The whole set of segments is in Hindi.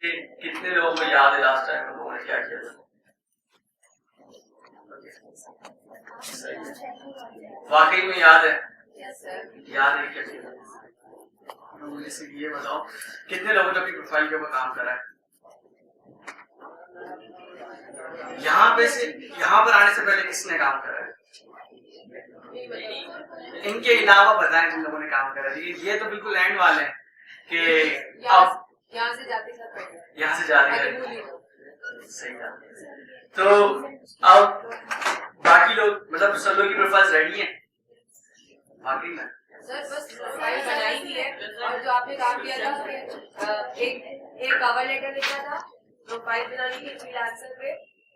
कितने लोगों को याद है लास्ट टाइम हम लोगों ने क्या किया था? वाकई में याद है? याद है क्या किया था? मुझे सिर्फ ये बताओ, कितने लोगों ने अपनी प्रोफाइल के ऊपर काम करा है? यहाँ पर आने से पहले किसने काम करा है? इनके अलावा बताएं जिन लोगों ने काम करा है। ये तो बिल्कुल एंड वाले हैं कि अब यहाँ से जाते सही था। तो अब बाकी लोग, मतलब सब लोग की प्रोफाइल रेडी है? बाकी में सर बस प्रोफाइल बनाई थी है, और जो आपने काम किया था एक कवर लेटर लिखा था, प्रोफाइल बनानी थी फ्रीलांसर पे,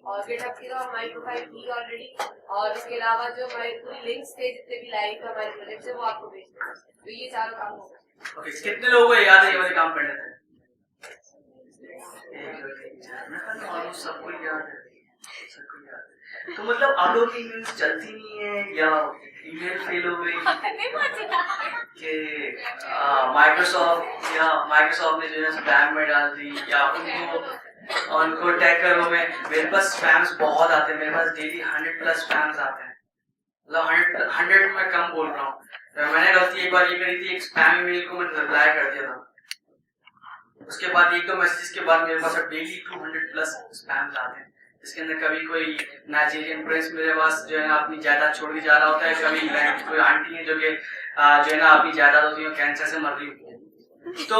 और गिटहब की तो हमारी प्रोफाइल थी ऑलरेडी, और उसके अलावा जो हमारे पूरी लिंक्स थे जितने भी लाइव हमारे प्रोजेक्ट से वो आपको भेजते हैं। तो ये चारों काम हो गए। ओके, कितने लोगों को याद है ये वाले काम करने थे? सबको याद है। तो मतलब आप लोग की ईमेल्स चलती नहीं है या ईमेल फेल हो गई कि माइक्रोसॉफ्ट ने जो है स्पैम में डाल दी, या उनको टैग करो में? मेरे पास स्पैम्स बहुत आते हैं, मेरे पास डेली 100+ स्पैम्स आते हैं, मतलब 100 में कम बोल रहा हूँ। मैंने गलती एक बार ये करी थी, एक स्पैम ईमेल को मैंने रिप्लाई कर दिया था, उसके बाद 1-2 मैसेजेस के बाद मेरे पास अब डेली 200+ स्पैम्स आते हैं, इसके अंदर कभी कोई नाइजीरियन प्रिंस मेरे पास जो है ना अपनी जायदाद छोड़ के जा रहा होता है, कभी इंग्लैंड की कोई आंटी है जो कि जो है ना अपनी जायदाद होती है कैंसर से मर रही होती है। तो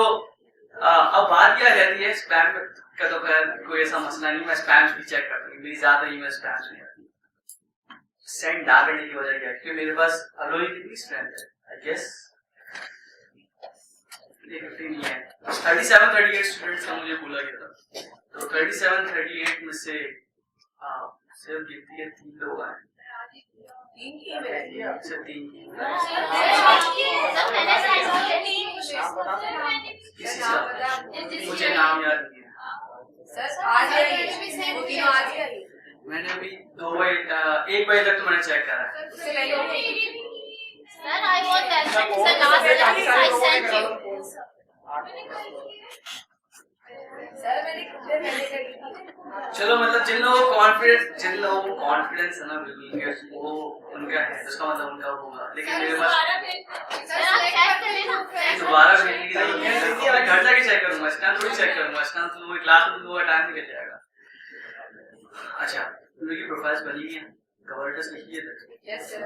अब बात क्या रहती है स्पैम का, तो खैर कोई ऐसा मसला नहीं, मैं स्पैम्स भी चेक करता हूँ, मेरी ज्यादा ईमेल स्पैम्स नहीं आती। सेंड ना करने की वजह क्या है? क्योंकि मेरे पास अलोई कितनी स्ट्रेंथ है, आई गेस 50 नहीं है, 37-38 स्टूडेंट्स का मुझे बोला गया था, तो 37-38 में से सिर्फ गिनती है 3 लोग आए। मुझे नाम याद नहीं है। मैंने अभी 1 बजे तक तो मैंने चेक करा है। चलो, मतलब जिन लोगों को कॉन्फिडेंस है ना बिल्कुल, वो उनका है, उसका मतलब उनका होगा, लेकिन मेरे पास दोबारा भेजने की जरूरत नहीं है। मैं घर जाके चेक करूंगा, स्कैन थोड़ी चेक करूंगा, स्कैन तो वो क्लास में वो टाइम निकल जाएगा। अच्छा, तुम लोग की प्रोफाइल्स बनी है, कवर लेटर्स लिखिए तक। यस सर,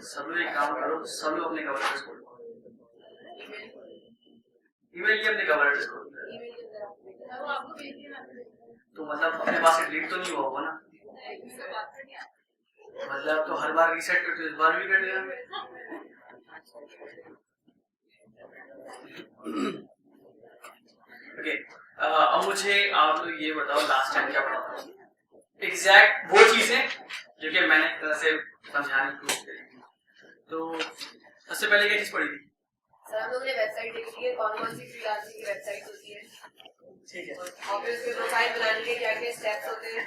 सब लोग एक काम करो, सब लोग अपने कवर लेटर्स खोलो, ईमेल की अपने कवर लेटर्स खोलो। तो मतलब अपने पास से डिलीट तो नहीं हुआ होगा ना? मतलब तो हर बार रीसेट करते इस बार भी कर देना। ओके, अब मुझे आप लोग ये बताओ लास्ट टाइम क्या पढ़ा था, एग्जैक्ट वो चीजें जो कि मैंने एक तरह से समझाने की कोशिश करी थी। तो सबसे पहले क्या चीज पढ़ी थी? सर हम लोगों ने वेबसाइट देखी है, कौन कौन सी फ्रीलांसिंग की वेबसाइट होती है, ठीक है, और फिर उसके प्रोफाइल बनाने के क्या क्या स्टेप्स होते हैं।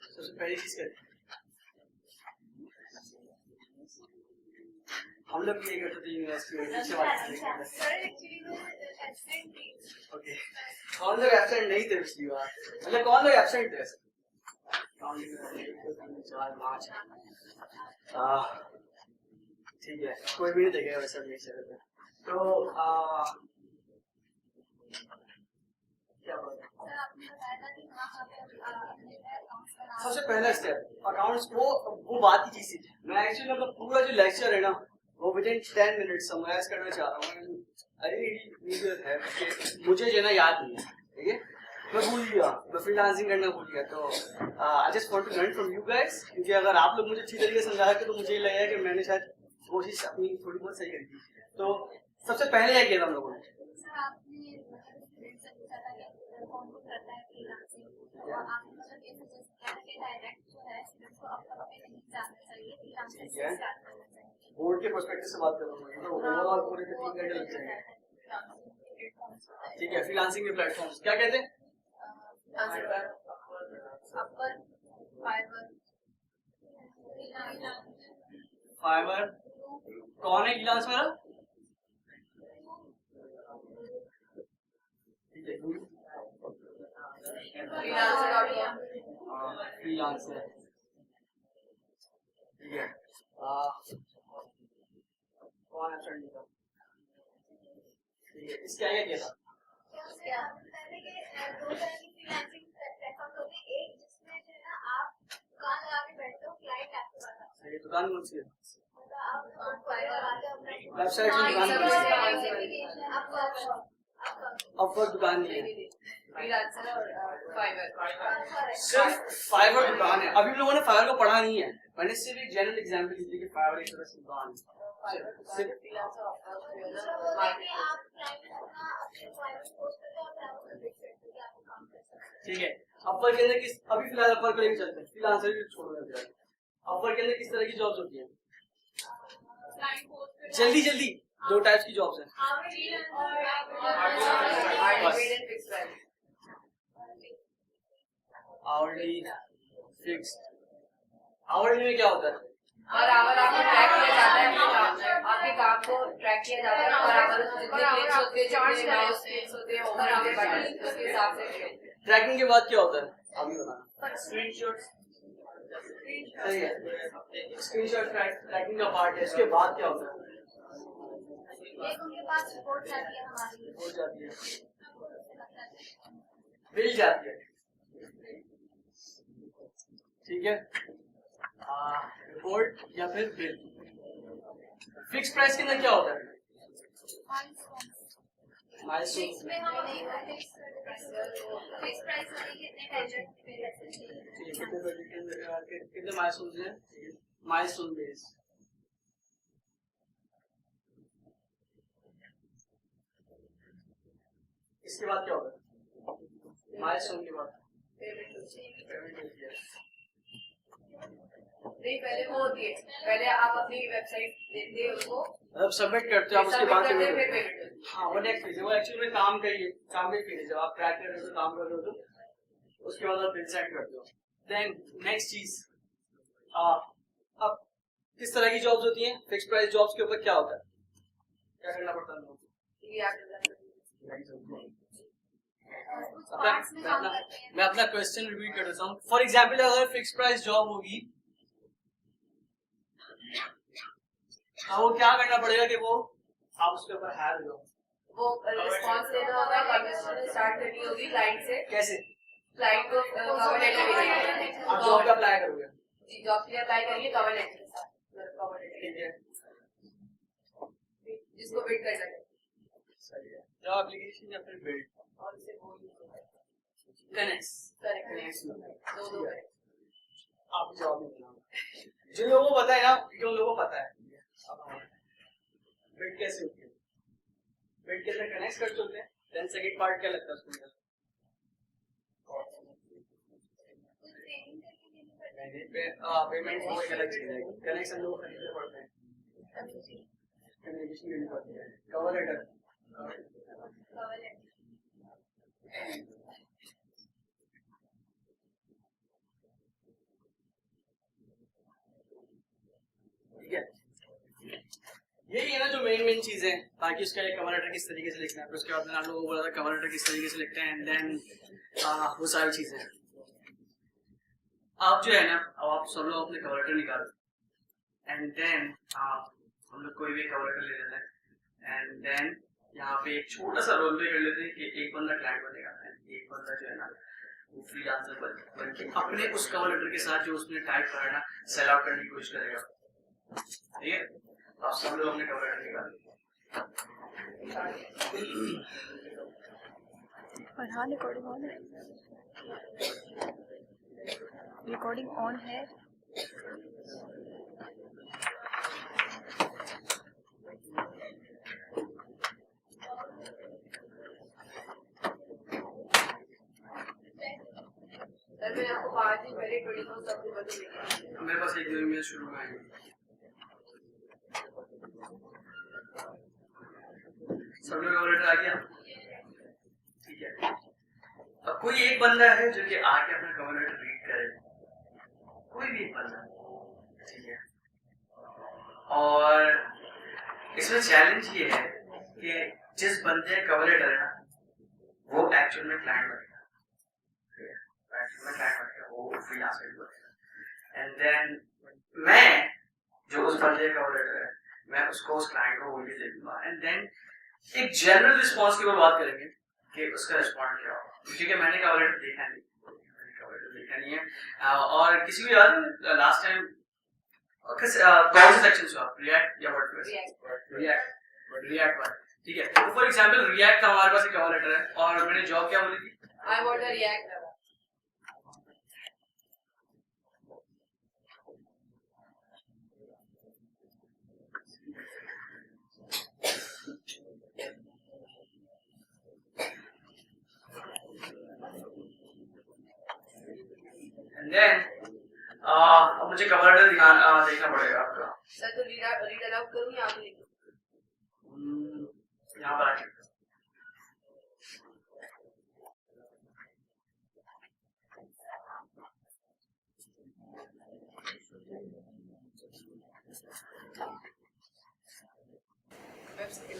सबसे पहली चीज क्या हम लोग ये करते थे यूनिवर्सिटी में, पीछे बात ओके, कौन लोग एब्सेंट नहीं थे पिछली बार? मतलब कौन लोग एब्सेंट थे? ठीक है, कोई भी नहीं देखेगा वैसे नहीं चले तो क्या सबसे पहला स्टेप अकाउंट्स वो बात की चीज थी। मैं एक्चुअली मतलब पूरा जो लेक्चर है ना वो विदिन 10 मिनट समराइज करना चाह रहा हूँ। मुझे जो है ना याद नहीं है, ठीक है, मैं भूल गया, मैं फ्रीलांसिंग करना भूल गया। तो I just want to learn from you guys, क्योंकि अगर आप लोग मुझे अच्छी तरीके से समझा के तो मुझे लगेगा कि मैंने शायद कोशिश अपनी थोड़ी बहुत सही करी थी। तो सबसे पहले क्या किया था हम लोगों ने? आपने स्टूडेंट से पूछा था कि कौन कौन करता है फ्रीलांसिंग, तो आपने मतलब ये सजेस्ट किया है कि डायरेक्ट जो है स्टूडेंट को अपना पे नहीं जाना चाहिए, फ्रीलांसिंग से स्टार्ट करना चाहिए। बोर्ड के पर्सपेक्टिव से बात कर रहा हूँ, ओवरऑल पूरे के 3 घंटे लग जाएंगे। ठीक है, फ्रीलांसिंग के प्लेटफॉर्म्स क्या कहते हैं? अपर, फाइवर, कौन है फ्रीलांस वाला? ठीक है, फ्रीलांसर, ठीक है। कौन है सर? ठीक है, इसका क्या किया था? दुकान कौन सी है? वेबसाइट में दुकान कौन सी है? अपवर्क दुकान नहीं है, सिर्फ फाइवर दुकान है। अभी लोगों ने फाइवर को पढ़ा नहीं है, मैंने सिर्फ एक जनरल एग्जांपल दी कि फाइवर एक तरह से दुकान है। ठीक है, अपवर्क के अंदर किस, अभी फिलहाल अपवर्क को लेकर चलते हैं, फ्रीलांसर भी छोड़ देते हैं। अपवर्क के अंदर किस तरह की जॉब्स होती हैं? जल्दी जल्दी 2 टाइप्स की जॉब्स हैं। Hourly, fixed. आवरली में क्या होता है? और आवर आपको ट्रैक किया जाता है, आपके काम को ट्रैक किया जाता है, और आवर जितने क्लिक्स होते हैं, जितने माउस क्लिक्स होते हैं, और आपके बटन उसके हिसाब से ट्रैकिंग के बाद क्या होता है? अभी बताना। स्क्रीनशॉट्स, सही है, स्क्रीनशॉट ट्रैकिंग का पार्ट है। इसके बाद क्या होता है? उनके पास रिपोर्ट जाती है, हमारी हो जाती है, बिल जाती है। ठीक है, रिपोर्ट या फिर बिल। फिक्स प्राइस के अंदर क्या होता है? फिक्स में हम नहीं करते, फिक्स प्राइस होने के कितने बजट पे रहते हैं। कितने बजट के अंदर कितने माइलस्टोन्स हैं? Milestone base. इसके बाद क्या होता है? माइलस्टोन के बाद पेमेंट होती है। नहीं, पहले वो होती है, पहले आप अपनी वेबसाइट देते हो उसको, मतलब सबमिट करते हो आप, उसके बाद फिर पेमेंट। हाँ, वो नेक्स्ट फेज है, वो एक्चुअली में काम का ही काम का फेज है। जब आप ट्रैक कर रहे हो, काम कर रहे हो, तो उसके बाद आप बिल सेट करते हो। देन नेक्स्ट चीज, अब किस तरह की जॉब्स होती हैं? फिक्स प्राइस जॉब्स के ऊपर क्या होता है? क्या करना पड़ता है? मैं अपना क्वेश्चन रिपीट कर देता हूँ। फॉर एग्जाम्पल, अगर फिक्स प्राइस जॉब होगी, वो क्या करना पड़ेगा कि वो आप उसके ऊपर हायर हो जाओ, वो रिस्पॉन्स देना होगा, कन्वर्सेशन स्टार्ट करनी होगी क्लाइंट से, कैसे? क्लाइंट को कवर लेटर भेजना है, आप जॉब पे अप्लाई करोगे? जी, जॉब के लिए अप्लाई करिए कवर लेटर के साथ, कवर लेटर ठीक है, जिसको बिड करना है। सही है। जॉब एप्लीकेशन या फिर बिल्ड और इसे वो कनेक्ट करेक्ट दो आप जॉब नहीं बनाओ। जिन लोगों को पता है ना, जो लोगों को पता है बिल्ड कैसे होती है, बिल्ड के अंदर कनेक्ट कर चुके हैं। देन सेकंड पार्ट क्या लगता है उसमें? पेमेंट वो एक अलग चीज है, कनेक्शन लोग खरीदने पड़ते हैं, कम्युनिकेशन करनी पड़ती है, कवर लेटर। ठीक है, यही है ना जो मेन चीज है। बाकी उसका एक कवर लेटर किस तरीके से लिखना है, फिर उसके बाद मैंने आप लोगों को बोला था कवर लेटर किस तरीके से लिखते हैं, एंड देन वो सारी चीजें। आप जो है ना, अब आप सब लोग अपने कवर लेटर निकालो, एंड देन हम लोग कोई भी कवर लेटर ले लेते हैं, एंड देन यहाँ पे एक छोटा सा रोल प्ले कर लेते हैं कि एक बंदा क्लाइंट बनेगा, एक बंदा जो है ना वो फ्रीलांसर बन के अपने उस कवर लेटर के साथ जो उसने टाइप करा है ना, सेल आउट करने की कोशिश करेगा। ठीक है, तो आप सब लोग अपने कवर लेटर निकालो। हाँ, रिकॉर्डिंग ऑन है, रिकॉर्डिंग ऑन है। सर मैंने आपको 5 दिन पहले 24 अक्टूबर को लिखा। मेरे पास एक दो ईमेल शुरू में आएंगे। सब लोग कवर लेटर आ गया? ठीक है। अब कोई एक बंदा है जो कि आके अपना कवर लेटर रीड करे, कोई भी एक बंदा, ठीक है। और इसमें चैलेंज ये है कि जिस बंदे का कवर लेटर है ना, वो एक्चुअल में क्लाइंट बनेगा, एक्चुअल में क्लाइंट बनेगा, वो फ्रीलांसर बनेगा। एंड देन मैं जो उस बंदे का कवर लेटर है, मैं उसको उस क्लाइंट को बोल के दे दूंगा। एंड देन एक जनरल रिस्पॉन्स के ऊपर बात करेंगे कि उसका रिस्पॉन्ड क्या होगा, क्योंकि मैंने कवर लेटर देखा नहीं है। और किसी को याद है लास्ट टाइम कौन से सेक्शन से आप रिएक्ट या वर्डप्रेस? रिएक्ट पर, ठीक है। तो फॉर एग्जांपल रिएक्ट का हमारे पास एक कवर लेटर है और मैंने जॉब क्या बोली थी? I want to react. And then अब मुझे कवर लेटर देखना पड़ेगा आपका। सर तो रीड अलाउड करूं या आप लिखो? यहाँ पर आके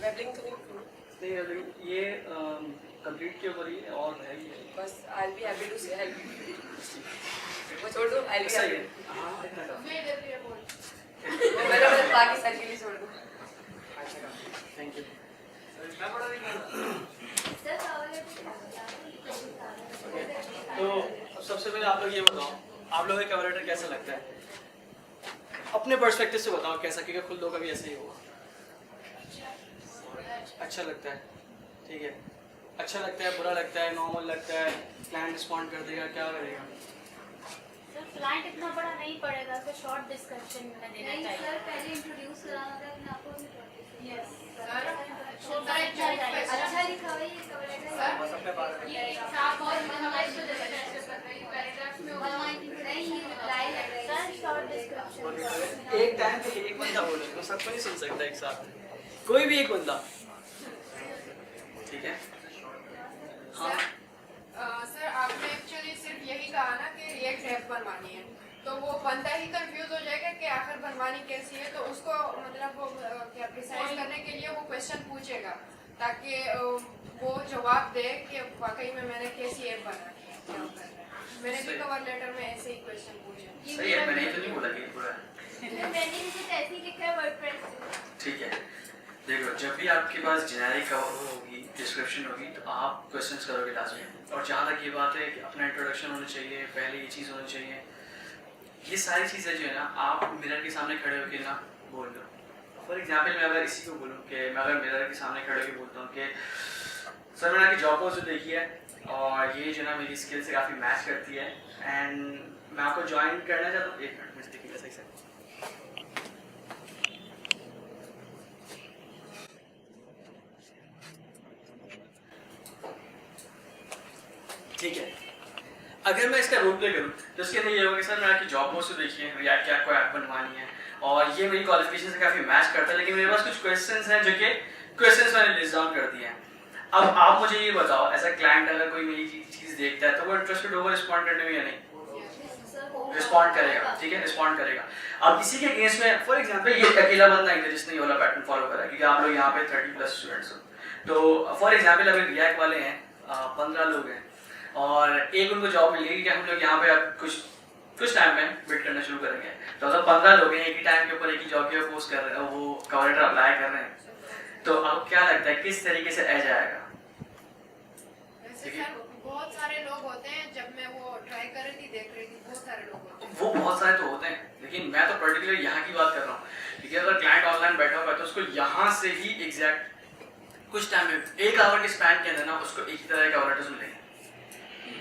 वेब लिंक तो नहीं है, लेकिन ये कंप्लीट के ऊपर ही है और है ही है। बस I will be happy to say help. वो छोड़ दो, आई विल सही बी है। हाँ, इतना था। वो मेरा बस बाकी सर के लिए छोड़ दो। Thank you. तो सबसे पहले आप लोग ये बताओ, आप लोगों को कवर लेटर कैसा लगता है? अपने पर्सपेक्टिव से बताओ कैसा, क्योंकि खुद लोग का भी ऐसा ही होगा। अच्छा लगता है, ठीक है। अच्छा लगता है, बुरा लगता है, नॉर्मल लगता है, क्लाइंट रिस्पॉन्ड कर देगा, क्या करेगा? सर क्लाइंट इतना बड़ा नहीं पड़ेगा, तो शॉर्ट डिस्क्रिप्शन में देना चाहिए। नहीं सर, पहले इंट्रोड्यूस कराना था अपने आप को। यस सर, छोटा अच्छा लिखा हुआ है ये कवर लेटर। ये साफ और मनमाइज तो पैराग्राफ में नहीं सर, शॉर्ट डिस्क्रिप्शन। एक टाइम पे एक बंदा बोले तो सबको नहीं सुन सकता एक साथ, कोई भी एक बंदा, ठीक है। हाँ सर आपने एक्चुअली सिर्फ यही कहा ना कि रिएक्ट ऐप बनवानी है, तो वो बंदा ही कंफ्यूज हो जाएगा कि आखिर बनवानी कैसी है, तो उसको मतलब वो क्या प्रिसाइज करने के लिए वो क्वेश्चन पूछेगा ताकि वो जवाब दे कि वाकई में मैंने कैसी ऐप बनानी है, क्या करना है। मैंने भी कवर लेटर में ऐसे ही क्वेश्चन पूछे। सही है, मैंने तो नहीं बोला कि पूरा मैंने भी कुछ ऐसे ही लिखा है वर्डप्रेस। ठीक है। देखो, जब भी आपके पास जेनेरिक कवर होगी, डिस्क्रिप्शन होगी, तो आप क्वेश्चंस करोगे लास्ट में। और जहाँ तक ये बात है कि अपना इंट्रोडक्शन होना चाहिए, पहले ये चीज़ होनी चाहिए, ये सारी चीज़ें जो है ना, आप मिरर के सामने खड़े होकर ना बोल लो। फॉर एग्जाम्पल मैं अगर इसी को बोलूँ कि मैं अगर मिरर के सामने खड़े होकर बोलता हूँ कि सर मैंने आपकी जॉब पोस्ट देखी है और ये जो ना मेरी स्किल से काफ़ी मैच करती है एंड मैं आपको ज्वाइन करना चाहता हूँ। एक मिनट मुझे देखिएगा सही से। ठीक है, अगर मैं इसका रोल प्ले करूँ तो इसके अंदर ये होगा कि सर मैंने आपकी जॉब पोस्ट देखी है, रिएक्ट क्या आपको ऐप बनवानी है और ये मेरी क्वालिफिकेशन से काफ़ी मैच करता है, लेकिन मेरे पास कुछ क्वेश्चंस हैं जो कि क्वेश्चंस मैंने लिस्ट डाउन कर दिए हैं। अब आप मुझे ये बताओ, ऐसा क्लाइंट अगर कोई मेरी चीज़ देखता है तो वो इंटरेस्टेड होगा रिस्पॉन्ड करने में या नहीं? रिस्पॉन्ड करेगा, ठीक है, रिस्पॉन्ड करेगा। अब इसी के केस में फॉर एग्जांपल ये अकेला बंदा नहीं है जिसने ये वाला पैटर्न फॉलो करा, क्योंकि आप लोग यहाँ पे 30+ स्टूडेंट्स हो। तो फॉर एग्जांपल अगर रिएक्ट वाले हैं 15 लोग हैं और एक उनको जॉब मिल गई कि हम लोग यहाँ पे अब कुछ टाइम में बिल्ड करना शुरू करेंगे, तो अगर 15 लोग हैं एक ही टाइम के ऊपर एक ही जॉब के ऊपर पोस्ट कर रहे हैं, वो कवर लेटर अप्लाई कर रहे हैं, तो अब क्या लगता है किस तरीके से आ जाएगा? वैसे सर बहुत सारे लोग होते हैं, जब मैं वो ट्राई कर रही थी देख रही थी, बहुत सारे लोग होते हैं। वो बहुत सारे तो होते हैं, लेकिन मैं तो पर्टिकुलर यहाँ की बात कर रहा हूँ, क्योंकि अगर क्लाइंट ऑनलाइन बैठा हुआ है तो उसको यहाँ से ही एग्जैक्ट कुछ टाइम में 1 आवर के स्पैन के अंदर ना उसको एक ही तरह के कवर लेटर्स मिलेंगे।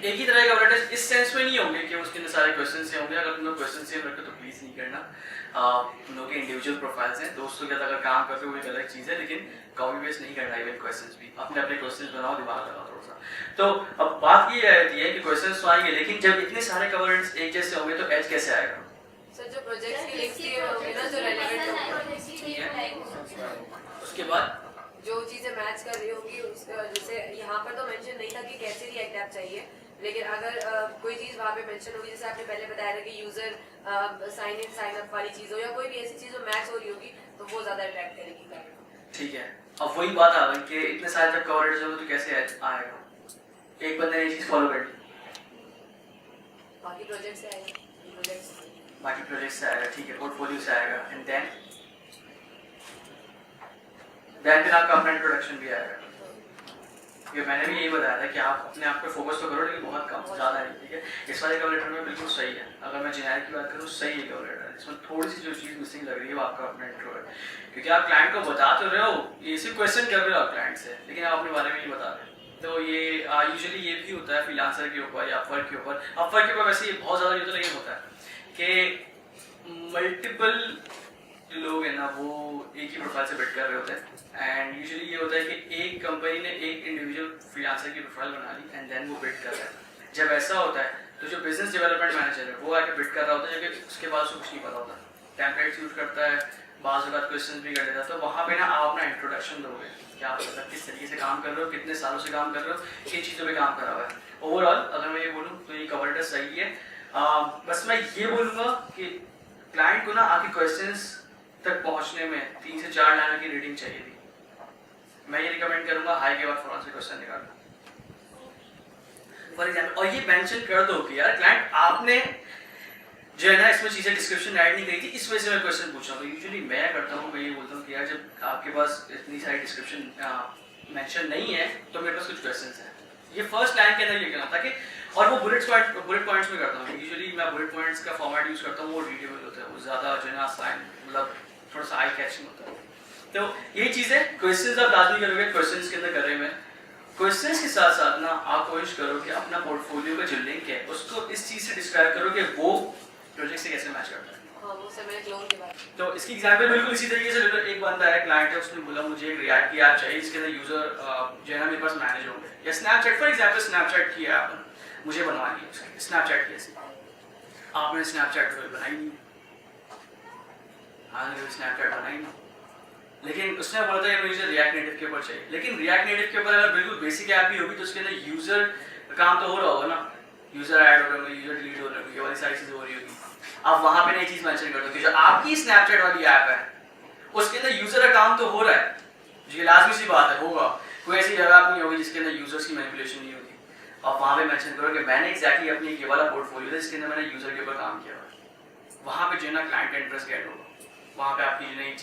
एक ही तरह के कवर लेटर इस सेंस में नहीं होंगे कि उसके अंदर सारे क्वेश्चन से होंगे। अगर तुम लोग क्वेश्चन सेम रखते हो तो प्लीज नहीं करना। तुम लोग के इंडिविजुअल प्रोफाइल्स हैं, दोस्तों के साथ अगर काम करते हो वो एक अलग चीज़ है, लेकिन कॉपी पेस्ट नहीं करना। इवन क्वेश्चंस भी अपने अपने क्वेश्चंस बनाओ, दिमाग लगाओ थोड़ा सा। तो अब बात ये है कि क्वेश्चंस तो आएंगे, लेकिन जब इतने सारे कवर लेटर्स एक जैसे होंगे तो एज कैसे आएगा? सर जो प्रोजेक्ट्स के लिंक्स दिए होंगे ना, जो रेलेवेंट होंगे, उसके बाद जो चीजें मैच कर रही होंगी उसका, जैसे यहाँ पर तो मेंशन नहीं था कि कैसे रिएक्ट ऐप चाहिए, लेकिन अगर कोई चीज वहाँ पे मेंशन होगी, जैसे आपने पहले बताया था कि user sign in sign up वाली चीज हो या कोई भी ऐसी चीज जो मैच हो रही होगी तो वो ज्यादा अट्रैक्ट करेगी क्लाइंट को। ठीक है, अब वही बात आ गई कि इतने सारे जब कवर लेटर्स होंगे तो कैसे आएगा? एक बंदे ने ये चीज फॉलो कर ली, बाकी प्रोजेक्ट से आएगा, बाकी प्रोजेक्ट से आएगा, ठीक है, पोर्टफोलियो से आएगा, एंड देन फिर आपका अपना इंट्रोडक्शन भी आएगा। ये मैंने भी यही बताया था कि आप अपने आप पे फोकस तो करो, लेकिन बहुत कम, ज़्यादा नहीं, ठीक है। इस वाले कवर लेटर में बिल्कुल सही है। अगर मैं जेनेरिक की बात करूँ सही है कवर लेटर, इसमें थोड़ी सी जो चीज़ मिसिंग लग रही है वो आपका अपना इंट्रो है, क्योंकि आप क्लाइंट को बता तो रहे हो, ये सिर्फ क्वेश्चन कर रहे हो आप क्लाइंट से, लेकिन आप अपने बारे में नहीं बता रहे। तो ये यूजुअली ये भी होता है फ्रीलांसर के ऊपर या अपवर्क के ऊपर। अपवर्क के ऊपर वैसे ये बहुत ज़्यादा यूज़र नहीं होता है कि मल्टीपल लोग हैं ना वो एक ही प्रोफाइल से बिल्ड कर रहे होते हैं, एंड यूजुअली ये होता है कि एक कंपनी ने एक इंडिविजुअल फ्रीलांसर की प्रोफाइल बना ली एंड देन वो बिल्ड कर रहा है। जब ऐसा होता है तो जो बिजनेस डेवलपमेंट मैनेजर है वो आके बिल्ड कर रहा होता है, जबकि उसके बाद उसको कुछ नहीं पता होता, टेम्पलेट्स यूज करता है, बाज़ बात क्वेश्चन भी कर लेता है। तो वहाँ पे ना आप अपना इंट्रोडक्शन दोगे कि आप मतलब किस तरीके से काम कर रहे हो, कितने सालों से काम कर रहे हो, किन चीज़ों पे काम करा हुआ है। ओवरऑल अगर मैं ये बोलूँ तो ये कवर लेटर सही है। बस मैं ये बोलूँगा कि क्लाइंट को ना आपके क्वेश्चंस तक पहुँचने में 3 से 4 लाइनों की रीडिंग चाहिए थी। मैं ये रिकमेंड करूँगा हाई के बाद फौरन से क्वेश्चन निकालना फॉर एग्जाम्पल, और ये मेंशन कर दो कि यार क्लाइंट आपने जो है ना इसमें चीज़ें डिस्क्रिप्शन ऐड नहीं करी थी, इस वजह से मैं क्वेश्चन पूछ रहा हूँ। यूजुअली मैं करता हूँ, मैं ये बोलता हूँ कि यार जब आपके पास इतनी सारी डिस्क्रिप्शन मेंशन नहीं है तो मेरे पास कुछ क्वेश्चंस हैं, ये फर्स्ट लाइन के अंदर लिखना ताकि, और वो बुलेट पॉइंट्स में करता हूँ। यूजुअली मैं बुलेट पॉइंट्स का फॉर्मेट यूज़ करता हूँ, वो रीडेबल होता है, वो ज़्यादा जो है ना साइन मतलब थोड़ा सा आई कैचिंग होता है। तो ये चीज़ है, क्वेश्चंस आप लाजमी करोगे, क्वेश्चंस के अंदर कर रहे हैं। क्वेश्चंस के साथ साथ ना आप कोशिश करो कि अपना पोर्टफोलियो का जो लिंक है उसको इस चीज़ से डिस्क्राइब करो कि वो प्रोजेक्ट से कैसे मैच करता है। हाँ, वो सब मैंने क्लोन के बाद। तो इसकी एग्जांपल बिल्कुल इसी तरीके से ले लो। एक बंदा है, क्लाइंट है, उसने बोला मुझे एक रिएक्ट की ऐप चाहिए, इसके अंदर यूजर जो है ना मेरे पास मैनेज होंगे, या स्नैपचैट फॉर एग्जांपल, स्नैपचैट की ऐप मुझे बनवानी है, स्नैपचैट की ऐसी आपने स्नैपचैट बनाई नहीं, हाँ स्नैपचैट बनाई नहीं, लेकिन उसने बोला था मुझे रिएक्ट नेटिव के ऊपर चाहिए। लेकिन रिएक्ट नेटिव के ऊपर अगर बिल्कुल बेसिक ऐप भी होगी तो उसके अंदर यूजर काम तो हो रहा होगा ना, यूजर ऐड हो रहे होंगे, यूजर डिलीट हो रहे होंगे, ये वाली सारी चीज़ें हो रही होगी। आप वहाँ पे नई चीज़ मेंशन कर दो कि जो आपकी स्नैपचैट वाली ऐप है उसके अंदर यूजर अकाउंट तो हो रहा है, जो लाजमी सी बात है, होगा, कोई ऐसी जगह नहीं होगी जिसके अंदर यूजर्स की मैनिपुलेशन नहीं होगी। आप वहाँ पे मेंशन करो कि मैंने एक्जैक्टली अपनी ये वाला पोर्टफोलियो है जिसके अंदर मैंने यूजर के ऊपर काम किया हुआ, वहाँ पे जो है ना क्लाइंट का इंटरेस्ट गेट होगा, वहाँ पे आपकी जो नई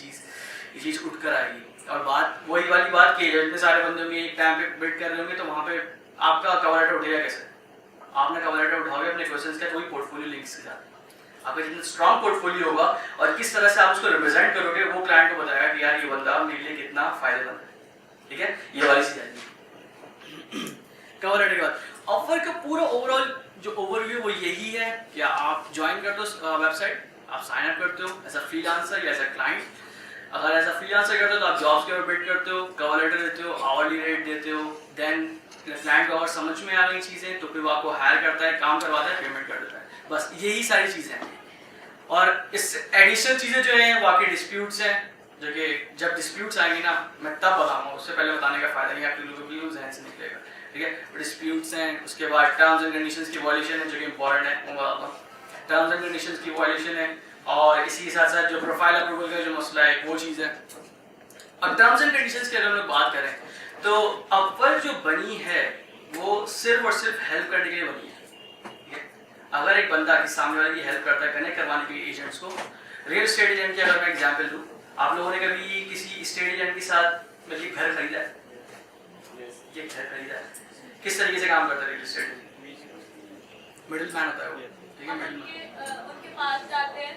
ये चीज़ उठ कर आएगी। और बात वही वाली बात की है, इतने सारे बंदे होंगे एक टाइम पे बिल्ड कर रहे होंगे तो वहाँ पे आपका कवर लेटर उठेगा कैसे? आपने कवर लेटर उठाओगे अपने क्वेश्चंस का कोई पोर्टफोलियो लिंक्स के साथ, आपका जितना स्ट्रॉन्ग पोर्टफोलियो होगा और किस तरह से आप उसको रिप्रेजेंट करोगे वो क्लाइंट को बताएगा कि यार ये बंदा मेरे लिए कितना फायदेमंद है। ठीक है, ये वाली चीज़ है कवर लेटर के बाद। ऑफर का पूरा ओवरऑल जो ओवरव्यू वो यही है कि आप ज्वाइन करते हो वेबसाइट, आप साइन अप करते हो एज अ फ्रीलांसर या एज अ क्लाइंट। अगर एज अ फ्रीलांसर करते हो तो आप जॉब्स के ऊपर बिल्ड करते हो, कवर लेटर देते हो, आवर्ली रेट देते हो, देन क्लाइंट को अगर समझ में आ गई चीज़ें तो फिर वो आपको हायर करता है, काम करवाता है, पेमेंट कर देता है। बस यही सारी चीज़ें हैं। और इस एडिशनल चीज़ें जो हैं वो आपके डिस्प्यूट्स हैं, जो कि जब डिस्प्यूट्स आएंगे ना मैं तब बताऊँगा, उससे पहले बताने का फ़ायदा नहीं, आपके लोगों को जहन से निकलेगा। ठीक है, डिस्प्यूट्स हैं, उसके बाद टर्म्स एंड कंडीशंस की वायलेशन है जो कि इंपॉर्टेंट है, वो बताता हूँ। टर्म्स एंड कंडीशंस की वायलेशन है और इसी के साथ साथ जो प्रोफाइल अप्रूवल का जो मसला है वो चीज़ है। अब टर्म्स एंड कंडीशंस की अगर हम लोग बात करें तो अपवर्क जो बनी है वो सिर्फ और सिर्फ हेल्प करने के लिए बनी है। अगर एक बंदा किसी सामने वाले की हेल्प करता है कनेक्ट करवाने के लिए एजेंट्स को, रियल एस्टेट एजेंट की अगर मैं एग्जांपल दूं, आप लोगों ने कभी किसी एस्टेट एजेंट के साथ मतलब घर खरीदा है? ये घर खरीदा है, किस तरीके से काम करता है रियल एस्टेट? मिडिल मैन होता है वो, ठीक है, मिडिल मैन उनके पास जाते हैं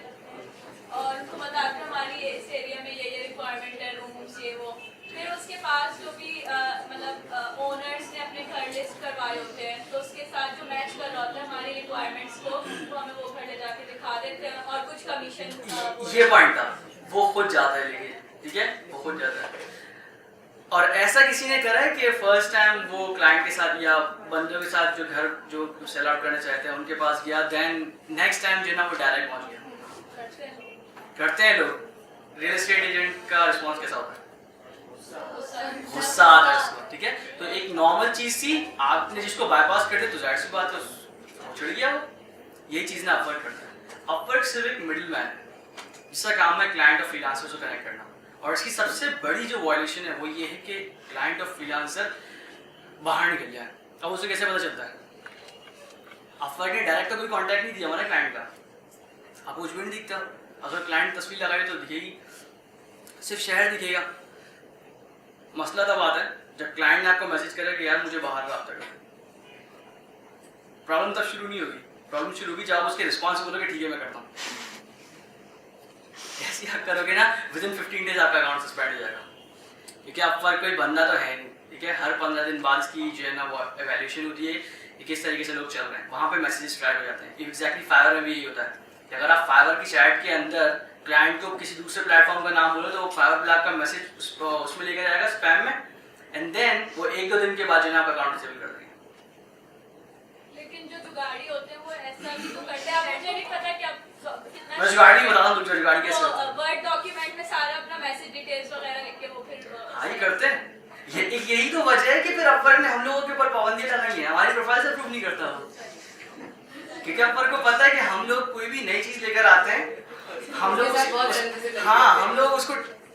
और उनको बताते हैं हमारी इस एरिया में ये रिक्वायरमेंट है, रूम्स ये वो, फिर उसके पास जो भी मतलब ओनर्स ने अपने घर लिस्ट करवा आए होते हैं, तो उसके साथ जो मैच कर रहा होता है हमारी रिक्वायरमेंट्स को, वो हमें वो घर ले जाके दिखा देते हैं और कुछ कमीशन। ये पॉइंट था, वो खुद जाता है लेके, ठीक है, वो खुद जाता है। और ऐसा किसी ने करा है कि फर्स्ट टाइम वो क्लाइंट के साथ या बंदों के साथ जो घर जो सेल आउट करना चाहते हैं उनके पास गया, देन नेक्स्ट टाइम जो है ना वो डायरेक्ट पहुंच गया? करते हैं लोग। रियल एस्टेट एजेंट का रिस्पॉन्स कैसा होता है? गुस्सा आता है उसको, ठीक है। तो एक नॉर्मल चीज थी, आपने जिसको बाईपास कर दिया तो जाहिर सी बात है चढ़ गया वो। यही चीज ना अपवर्क करता है। अपवर्क सिर्फ एक मिडिल मैन है जिसका काम है क्लाइंट और फ्रीलांसर को कनेक्ट करना। और इसकी सबसे बड़ी जो वायलेशन है वो ये है कि क्लाइंट और फ्रीलांसर बाहर निकल जाए। अब उसे कैसे पता चलता है? अपवर्क ने डायरेक्ट तो कोई कांटेक्ट नहीं दिया हमारे क्लाइंट का, आपको कुछ भी नहीं दिखता। अगर क्लाइंट तस्वीर लगाए तो दिखेगी, सिर्फ शहर दिखेगा। मसला तब आता है जब क्लाइंट ने आपको मैसेज करे कि यार मुझे बाहर रब्ता करो। प्रॉब्लम तब शुरू नहीं होगी, प्रॉब्लम शुरू होगी जब उसके रिस्पॉन्स बोलोगे ठीक है मैं करता हूँ। ऐसे आप करोगे ना, विदिन 15 डेज आपका अकाउंट सस्पेंड हो जाएगा, क्योंकि आप पर कोई बंदा तो है नहीं, ठीक है। हर 15 दिन बाद की जो है ना वो एवेल्यूशन होती है कि किस तरीके से लोग चल रहे हैं, वहाँ पे मैसेजेस फ्लैग हो जाते हैं। एग्जैक्टली फाइवर में भी यही होता है कि अगर आप फाइवर की चैट के अंदर क्लाइंट को किसी दूसरे प्लेटफॉर्म का नाम बोलो तो वो फाइवर ब्लॉक का मैसेज उसमें लेकर जाएगा स्पैम में, एंड देन वो 1-2 दिन के बाद जो है आपका अकाउंट डिसेबल कर देंगे। लेकिन जो जुगाड़ी होते हैं वो ऐसा भी तो करते हैं। अब मुझे नहीं पता कि आप कितना मैं जुगाड़ी बता रहा हूँ, जुगाड़ी कैसे होता है। वर्ड डॉक्यूमेंट में सारा अपना मैसेज डिटेल्स वगैरह लिख के वो फिर हाँ ये करते हैं। यही तो वजह है कि फिर अपवर्क ने हम लोगों के ऊपर पाबंदियां लगाई है। हमारी प्रोफाइल से प्रूव नहीं करता वो, क्योंकि अपवर्क को पता है कि हम लोग कोई भी नई चीज लेकर आते हैं, हम लोग हम लोग उसको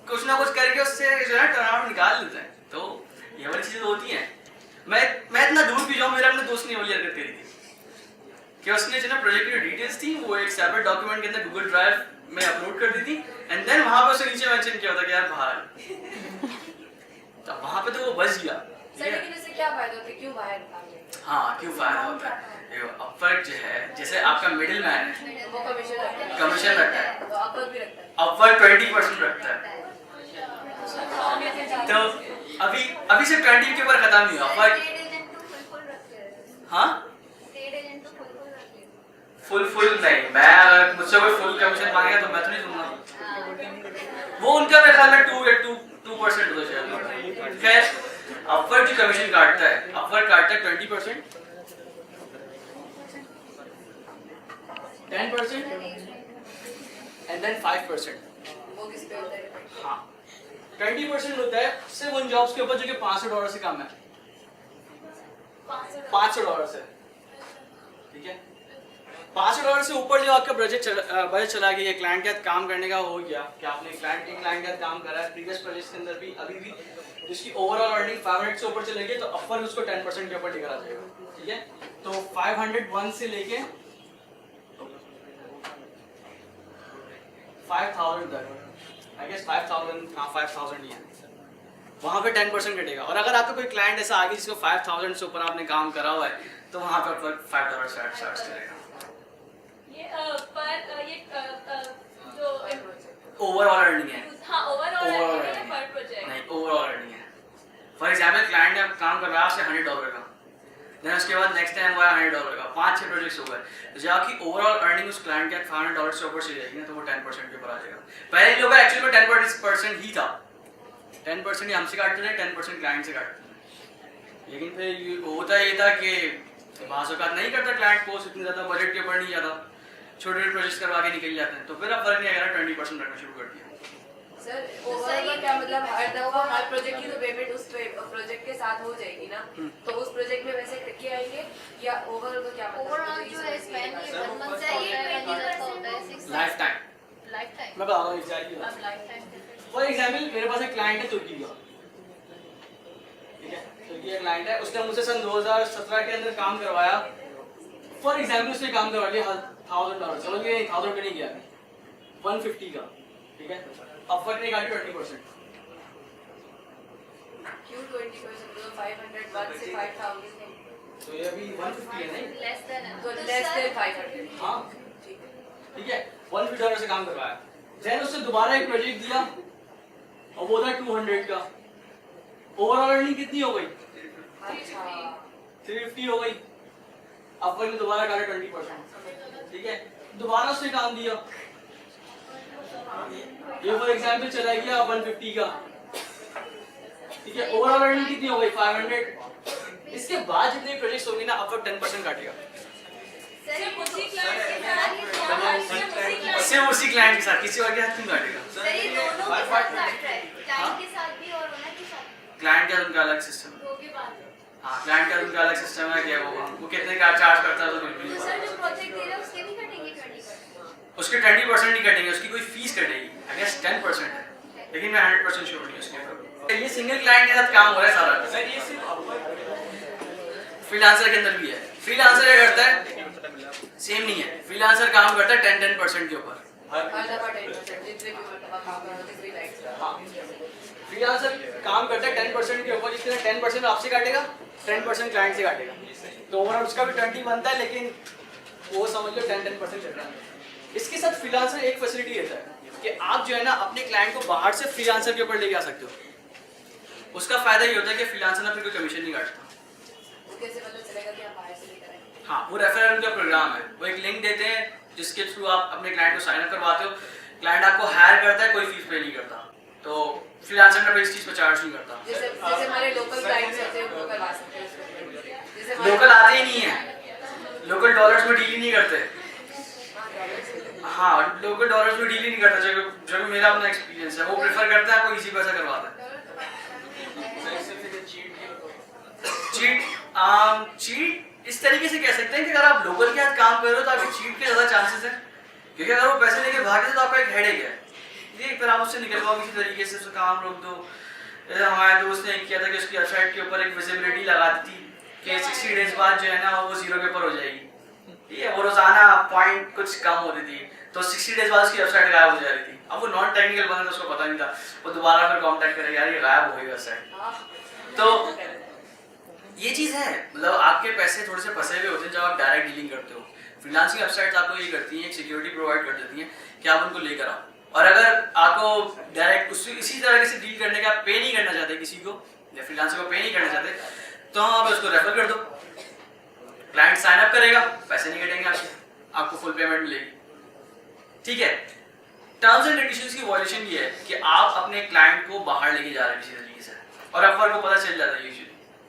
कुछ ना कुछ करके उससे जो है टर्नआउट निकाल लेते हैं। तो ये वाली चीजें होती हैं। मैं इतना दूर भी जाऊँ, मेरा अपने दोस्त ने वाली हरकत करी थी कि उसने जो ना प्रोजेक्ट की डिटेल्स थी वो एक सेपरेट डॉक्यूमेंट के अंदर गूगल ड्राइव में अपलोड कर दी थी, एंड देन वहां पे उसे नीचे मेंशन किया होता कि यार बाहर। तो वहां पे तो वो बच गया। सर लेकिन इससे क्या फायदा होता है, क्यों बाहर निकालते हैं? हाँ क्यों फायदा होता है? देखो अपवर्क जो है, जैसे आपका मिडिल मैन है, वो कमीशन रखता है, कमीशन रखता है, तो अपवर्क भी रखता है। अपवर्क 20% रखता है। तो अभी सिर्फ 20 के ऊपर खत्म नहीं हुआ अपवर्क। हाँ फुल नहीं, मैं अगर मुझसे कोई फुल कमीशन मांगेगा तो मैं तो नहीं दूंगा। वो उनका मेरे ख्याल में 2% होता है। खैर अपवर्क जो कमीशन काटता है, अपवर्क काटता है 20%, 10% एंड देन 5%। वो किस पे होता है? हाँ 20% होता है सिर्फ उन जॉब्स के ऊपर जो कि $500 से कम है, $500 से, ठीक है। $500 से ऊपर जो आपका बजट चला गया, क्लाइंट के साथ काम करने का हो गया कि आपने क्लाइंट के साथ काम करा है प्रीवियस प्रोजेक्ट के अंदर भी, अभी भी जिसकी ओवरऑल अर्निंग 500 से ऊपर चले गई तो अपवर्क उसको 10% के ऊपर लेकर आ जाएगा, ठीक है। तो 501 से लेके 5000 तक, आई गेस 5000 ही है, वहाँ पे 10% कटेगा। और अगर आपका कोई क्लाइंट ऐसा आगे जिसको 5000 से ऊपर आपने काम करा हुआ है तो वहाँ पे अपवर्क $5 चार्ज करेगा। जो ओवरऑल अर्निंग है, हाँ ओवरऑल Overall है earning। पर प्रोजेक्ट नहीं ओवरऑल अर्निंग है। फॉर एग्जाम्पल क्लाइंट ने काम कर रहा है आपसे $100 का, देन उसके बाद नेक्स्ट टाइम वो $100 का, 5-6 प्रोजेक्ट्स हो गए, तो जब आपकी ओवरऑल अर्निंग उस क्लाइंट के $500 से ऊपर चली जाएगी ना तो वो 10% के ऊपर आ जाएगा। पहले लोग एक्चुअली में 10% ही था, 10% ही हमसे काटते थे, 10% क्लाइंट से काटते थे। लेकिन फिर होता ये था कि बाज़ औक़ात नहीं करता क्लाइंट पोस्ट, इतनी ज़्यादा बजट के ऊपर नहीं जाता, छोटे छोटे प्रोजेक्ट्स करवा के निकल जाते हैं, तो फिर अब फर्क नहीं आएगा, 20% रखना शुरू कर दिया। सर ओवरऑल का क्या मतलब, हर दफा हर प्रोजेक्ट की तो पेमेंट उस प्रोजेक्ट के साथ हो जाएगी ना, तो उस प्रोजेक्ट में वैसे कितने आएंगे, या ओवरऑल का क्या मतलब? ओवरऑल जो है स्पेंड ये 1 मंथ का होता है, 20 का होता है, 6 लाइफ टाइम मैं बता रहा हूँ एग्जैक्टली। अब लाइफ टाइम फॉर एग्जाम्पल मेरे पास एक क्लाइंट है तुर्की का, ठीक है, तुर्की का क्लाइंट है, उसने मुझसे सन 2017 के अंदर काम करवाया। फॉर एग्जाम्पल उसने काम करवा लिया $1000, समझ गए, 1000 का नहीं गया, 150 का, ठीक है। अपवर्क ने काटी 20%। क्यों 20%? तो 501 से 5000 तो ये अभी 150 है नहीं, लेस देन तो लेस देन 500। हाँ ठीक है, $150 से काम करवाया, देन उसने दोबारा एक प्रोजेक्ट दिया और वो था 200 का। ओवरऑल अर्निंग कितनी हो गई? अच्छा 350 हो गई, अपर में दोबारा काटा 20%, ठीक है, दोबारा उसने काम दिया, ये फॉर एग्जाम्पल चला गया 150 का, ठीक है, ओवरऑल अर्निंग कितनी हो गई 500। इसके बाद जितने प्रोजेक्ट्स होंगे ना अपवर्क 10% काटेगा, सिर्फ उसी क्लाइंट के साथ, सिर्फ उसी क्लाइंट के साथ, किसी और के साथ क्यों काटेगा? सर ये दोनों के साथ काट रहा है, क्लाइंट के साथ भी और ओनर के साथ, क्लाइंट का उनका अलग सिस्टम है, दो के बाद। हाँ क्लाइंट का उनका अलग सिस्टम है कि वो कितने का चार्ज करता है तो बिल्कुल तो सर जो प्रोजेक्ट दे रहे हैं उसके भी कटेंगे 20%? उसके 20% नहीं कटेंगे, उसकी कोई फीस कटेगी, आई गेस 10% है, लेकिन मैं 100% श्योर नहीं उसके ऊपर। ये सिंगल क्लाइंट के साथ काम हो रहा है सारा। सर ये सिर्फ फ्रीलांसर के अंदर भी है। फ्रीलांसर क्या करता है, सेम नहीं है, फ्रीलांसर काम करता है 10% के ऊपर। फ्रीलांसर काम करता है 10% के ऊपर, जिसके 10% आपसे काटेगा, 10% क्लाइंट से काटेगा, तो ओवरऑल उसका भी 20 बनता है, लेकिन वो समझ लो 10% चल रहा है। इसके साथ फ्रीलांसर एक फैसिलिटी देता है कि आप जो है ना अपने क्लाइंट को बाहर से फ्रीलांसर के ऊपर लेके आ सकते हो। उसका फायदा ये होता है कि फ्रीलांसर ना फिर कोई कमीशन नहीं काटता। कैसे पता चलेगा कि आप बाहर से लेकर आए? हाँ, वो रेफरल का प्रोग्राम है, वो एक लिंक देते हैं जिसके थ्रू आप अपने क्लाइंट को साइन अप करवाते हो, क्लाइंट आपको हायर करता है, कोई फीस पे नहीं करता, तो फ्रीलांसर में इस चीज पर चार्ज नहीं करता। जैसे हमारे लोकल क्लाइंट्स होते हैं वो करवा सकते हैं, जैसे लोकल आते ही नहीं है, लोकल डॉलर्स में डील ही नहीं करते। हाँ, लोकल डॉलर्स में डील ही नहीं करता, जो मेरा अपना एक्सपीरियंस है, वो प्रेफर करता है आपको इजी पैसा करवाता है। चीट इस तरीके से कह सकते हैं कि अगर आप लोकल के साथ काम कर रहे हो तो आपके चीट के ज्यादा चांसेस हैं, क्योंकि अगर वो पैसे लेके भागे तो आपका एक हेडेक है, ये एक तरह आप उससे निकल पाओ किसी तरीके से, उसका काम रोक दो। हमारे दोस्त ने किया था कि उसकी वेबसाइट के ऊपर एक विजिबिलिटी लगा दी थी कि 60 डेज बाद जो है ना वो 0 के ऊपर हो जाएगी, ठीक है, वो रोजाना पॉइंट कुछ कम होती थी, तो 60 डेज बाद उसकी वेबसाइट गायब हो जा रही थी। अब वो नॉन टेक्निकल बंदा था, उसको पता नहीं था, वो दोबारा फिर कॉन्टैक्ट करेगा, यार ये गायब हो गई वेबसाइट। तो ये चीज है, मतलब आपके पैसे थोड़े से फंसे हुए होते हैं जब आप डायरेक्ट डीलिंग करते हो। फ्रीलांसिंग वेबसाइट्स आपको ये करती हैं, एक सिक्योरिटी प्रोवाइड कर देती हैं कि आप उनको लेकर आओ, और अगर आपको डायरेक्ट इसी तरह से डील करने का पे नहीं करना चाहते किसी को, या फ्रीलांसर को पे नहीं करना चाहते, तो आप उसको रेफर कर दो, क्लाइंट साइन अप करेगा, पैसे नहीं कटेंगे आपको फुल पेमेंट मिलेगी, ठीक है। टर्म्स एंड कंडीशंस की वॉयलेशन ये है कि आप अपने क्लाइंट को बाहर लेके जा रहे हैं किसी तरीके से, और अपवर्क को पता चल जाता है, यूजुअली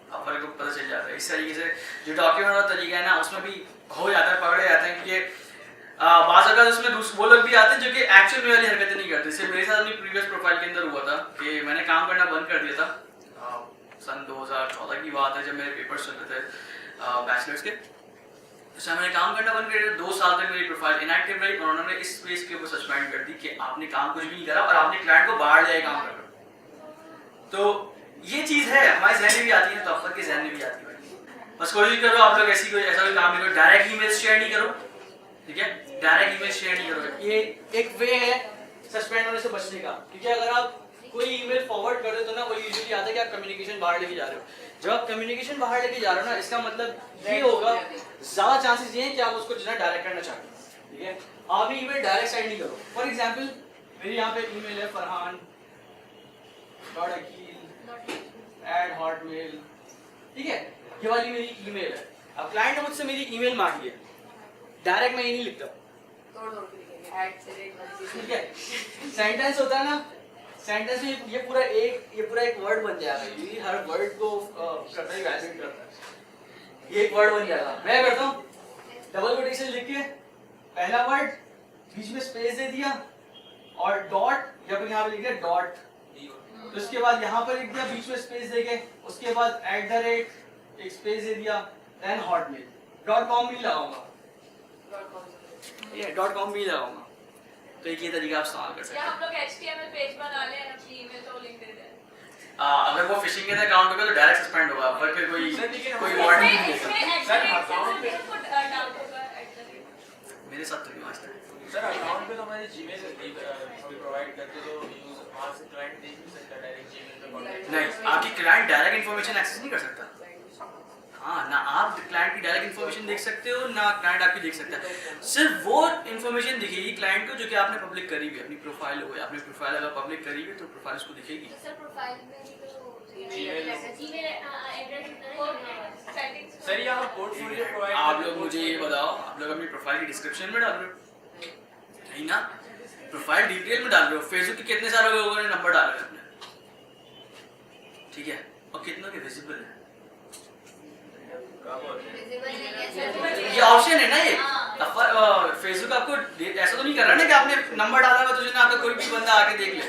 अपवर्क को पता चल जाता है। इस तरीके से जो डॉक्यूमेंट वाला तरीका है ना, उसमें भी हो जाता है, पकड़े जाते हैं, क्योंकि बाज़ अगर उसमें वो लोग भी आते हैं जो कि एक्चुअल में वाली हरकतें नहीं करते। सिर्फ मेरे साथ अपनी प्रीवियस प्रोफाइल के अंदर हुआ था कि मैंने काम करना बंद कर दिया था, सन 2014 की बात है, जब मेरे पेपर्स चल रहे थे बैचलर्स के, उसमें मैंने काम करना बंद कर दिया। 2 साल तक मेरी प्रोफाइल इनएक्टिव रही, और उन्होंने इस बेस के ऊपर सस्पेंड कर दी कि आपने काम कुछ भी नहीं करा और आपने क्लाइंट को बाहर ले काम कर रहा। तो ये चीज़ है, हमारे जहन में भी आती है, तो अफर के जहन में भी आती है। बस कोशिश करो आप लोग ऐसा कोई काम नहीं करो, डायरेक्ट ईमेल शेयर नहीं करो, ठीक है, डायरेक्ट ईमेल शेयर नहीं करो। ये एक वे है सस्पेंड होने से बचने का, क्योंकि अगर आप कोई ईमेल फॉरवर्ड कर दो तो ना वो यूजुअली आता है कि आप कम्युनिकेशन बाहर लेके जा रहे हो। जब आप कम्युनिकेशन बाहर लेके जा रहे हो ना, इसका मतलब ये होगा, ज्यादा चांसेस ये हैं कि आप उसको जितना डायरेक्ट करना चाहते हो, ठीक है। आप ईमेल डायरेक्ट सेंड नहीं करो। फॉर एग्जांपल मेरी यहाँ पे ईमेल है farhan.akil@hotmail, ठीक है, ये वाली मेरी ईमेल है। अब क्लाइंट ने मुझसे मेरी ईमेल मांगी है, डायरेक्ट मैं ये नहीं लिखता, ठीक है, सेंटेंस होता है ना, सेंटेंस में ये पूरा एक वर्ड बन जाएगा, ये हर वर्ड को करता है, वैलिडेट करता है, ये एक वर्ड बन जाएगा। मैं करता हूँ डबल कोटेशन लिख के पहला वर्ड बीच में स्पेस दे दिया और डॉट, या फिर यहाँ पे लिख दिया डॉट, तो उसके बाद यहाँ पर लिख दिया बीच में स्पेस देके, उसके बाद @ एक स्पेस दे दिया, देन hotmail.com भी लगाऊंगा, ये .com भी लगाऊंगा। तो एक ये तरीका आप इस्तेमाल कर सकते हैं। हम लोग HTML पेज बना लें, अपनी ईमेल तो लिंक दे दें। अगर वो फिशिंग के अकाउंट होगा तो डायरेक्ट सस्पेंड होगा, पर फिर कोई वार्निंग नहीं देगा। सर अकाउंट पे डाउट होगा मेरे साथ तो नहीं आज तक। सर अकाउंट पे तो हमारे जीमेल प्रोवाइड करते तो यूजर वहां से क्लाइंट देख भी सकता है, डायरेक्ट जीमेल पे कांटेक्ट नहीं, आपकी क्लाइंट डायरेक्ट इन्फॉर्मेशन एक्सेस नहीं कर सकता। हाँ, ना आप क्लाइंट की डायरेक्ट इन्फॉर्मेशन देख सकते हो, ना क्लाइंट आपकी देख सकता है। सिर्फ वो इन्फॉर्मेशन दिखेगी क्लाइंट को जो कि आपने पब्लिक करी हुई है, अपनी प्रोफाइल हो, आपने प्रोफाइल अगर पब्लिक करी हुई है तो प्रोफाइल उसको दिखेगी। सर प्रोफाइल में भी तो जीमेल एड्रेस सर क्या हम पोर्टफोलियो प्रोवाइड आप लोग मुझे ये बताओ, आप लोग अपनी प्रोफाइल की डिस्क्रिप्शन में डाल रहे हो? नहीं ना, प्रोफाइल डिटेल में डाल रहे हो। फेसबुक के कितने सारे लोगों ने नंबर डाले हैं अपने, ठीक है, और कितनों के विजिबल है? ये ऑप्शन है ना, ये फेसबुक आपको ऐसा तो नहीं कर रहा ना कि आपने नंबर डाला हुआ तो जो ना आपका कोई भी बंदा आके देख ले,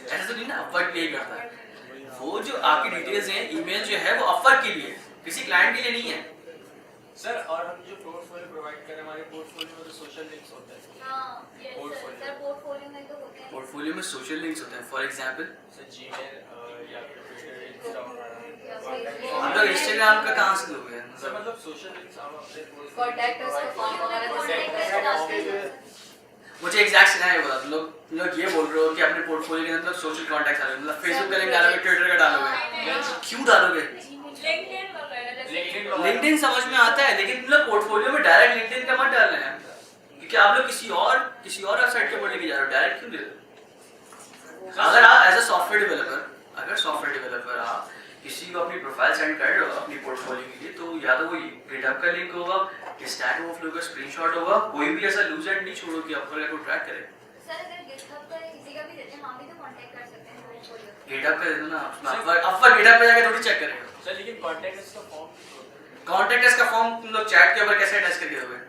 ऐसा तो नहीं ना। अपवर्क पे करता है वो, जो आपकी डिटेल्स हैं, ईमेल जो है वो अपवर्क के लिए, किसी क्लाइंट के लिए नहीं है सर। और हम जो पोर्टफोलियो प्रोवाइड कर रहे हैं, हमारे पोर्टफोलियो में तो सोशल लिंक्स होते हैं। पोर्टफोलियो में तो होते हैं। पोर्टफोलियो में सोशल लिंक्स होते हैं। फॉर एग्जांपल सर जीमेल या फिर ट्विटर, इंस्टा हम लोग इंस्टाग्राम का कहाँ से लोग हैं? सर मतलब सोशल लिंक्स हम अपने कॉन्टैक्ट अस का फॉर्म वगैरह मुझे एग्जैक्ट सुना है बोला। तुम लोग ये बोल रहे हो कि अपने पोर्टफोलियो के अंदर सोशल कॉन्टैक्ट आ रहे, मतलब फेसबुक का लिंक डालोगे, ट्विटर का डालोगे, क्यों डालोगे? लिंक्डइन समझ में आता है, लेकिन मतलब पोर्टफोलियो में डायरेक्ट लिंक्डइन का मत डालना है, क्योंकि आप लोग किसी और वेबसाइट के ऊपर लेके जा रहे हो, डायरेक्ट क्यों दे रहे हो? अगर आप एज अ सॉफ्टवेयर डेवलपर आप किसी को अपनी प्रोफाइल सेंड कर रहे हो अपनी पोर्टफोलियो के लिए, तो या तो वो गिटहब का लिंक होगा, स्टैक ओवरफ्लो का स्क्रीनशॉट होगा, कोई भी ऐसा लूज एंड नहीं छोड़ो कि अपवर्क को ट्रैक करे। सर अगर गिटहब का किसी का भी देते हैं, हम भी तो कांटेक्ट कर सकते हैं पोर्टफोलियो। गिटहब का दे दो ना, अपवर्क गिटहब पे जाके थोड़ी चेक करेगा। सर लेकिन कॉन्टैक्ट अस का फॉर्म कॉन्टैक्ट का फॉर्म तुम लोग चैट के ऊपर कैसे अटैच करके दोगे?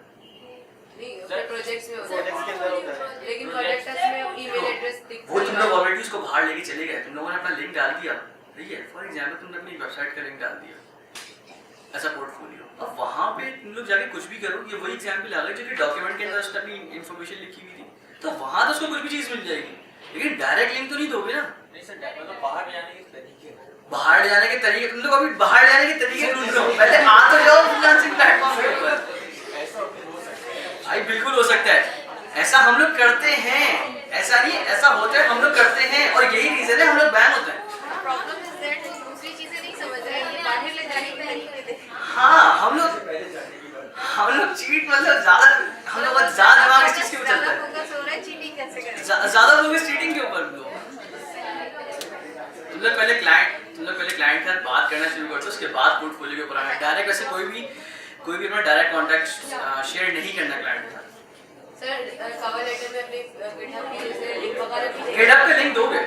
नहीं, अपने प्रोजेक्ट्स में होता है, प्रोजेक्ट्स के अंदर होता है। लेकिन कॉन्टैक्ट अस में ईमेल एड्रेस दिखता वो तुम लोग ऑलरेडी उसको बाहर लेके चले गए, तुम लोगों ने अपना लिंक डाल दिया, ठीक है। फॉर एग्जांपल तुमने अपनी वेबसाइट का लिंक डाल दिया ऐसा पोर्टफोलियो, अब वहां पे तुम लोग जाके कुछ भी करो, ये वही एग्जांपल आ गया जो कि डॉक्यूमेंट के अंदर उसने अपनी इंफॉर्मेशन लिखी हुई थी, तो वहां तो उसको कुछ भी चीज मिल जाएगी, लेकिन डायरेक्ट लिंक तो नहीं दोगे ना। नहीं सर, मतलब बाहर जाने के तरीके, बाहर ले जाने के तरीके, तुम लोग अभी बाहर ले जाने के तरीके ढूंढ रहे हो, पहले आ तो जाओ फ्रीलांसिंग प्लेटफॉर्म के ऊपर। ऐसा हो सकता है भाई बिल्कुल हो सकता है, ऐसा हम लोग करते हैं, ऐसा नहीं ऐसा होता है, हम लोग करते हैं, और यही रीजन है हम लोग बैन होते हैं। प्रॉब्लम इज दैट दूसरी चीजें नहीं समझ रहे हैं, ये बाहर ले जाने के तरीके। हाँ हम लोग चीट, मतलब ज्यादा हम लोग बहुत ज्यादा दिमाग इस चीज के ऊपर चलता है, फोकस हो रहा है चीटिंग कैसे करें। ज्यादा लोग चीटिंग के ऊपर। तुम लोग पहले क्लाइंट के साथ बात करना शुरू करते हो, उसके बाद पोर्टफोलियो के ऊपर आना। डायरेक्ट वैसे कोई भी अपना डायरेक्ट कॉन्टैक्ट शेयर नहीं करना क्लाइंट के साथ। सर कवर लेटर में अपने गिटहब की जैसे लिंक वगैरह भी गिटहब का लिंक दोगे,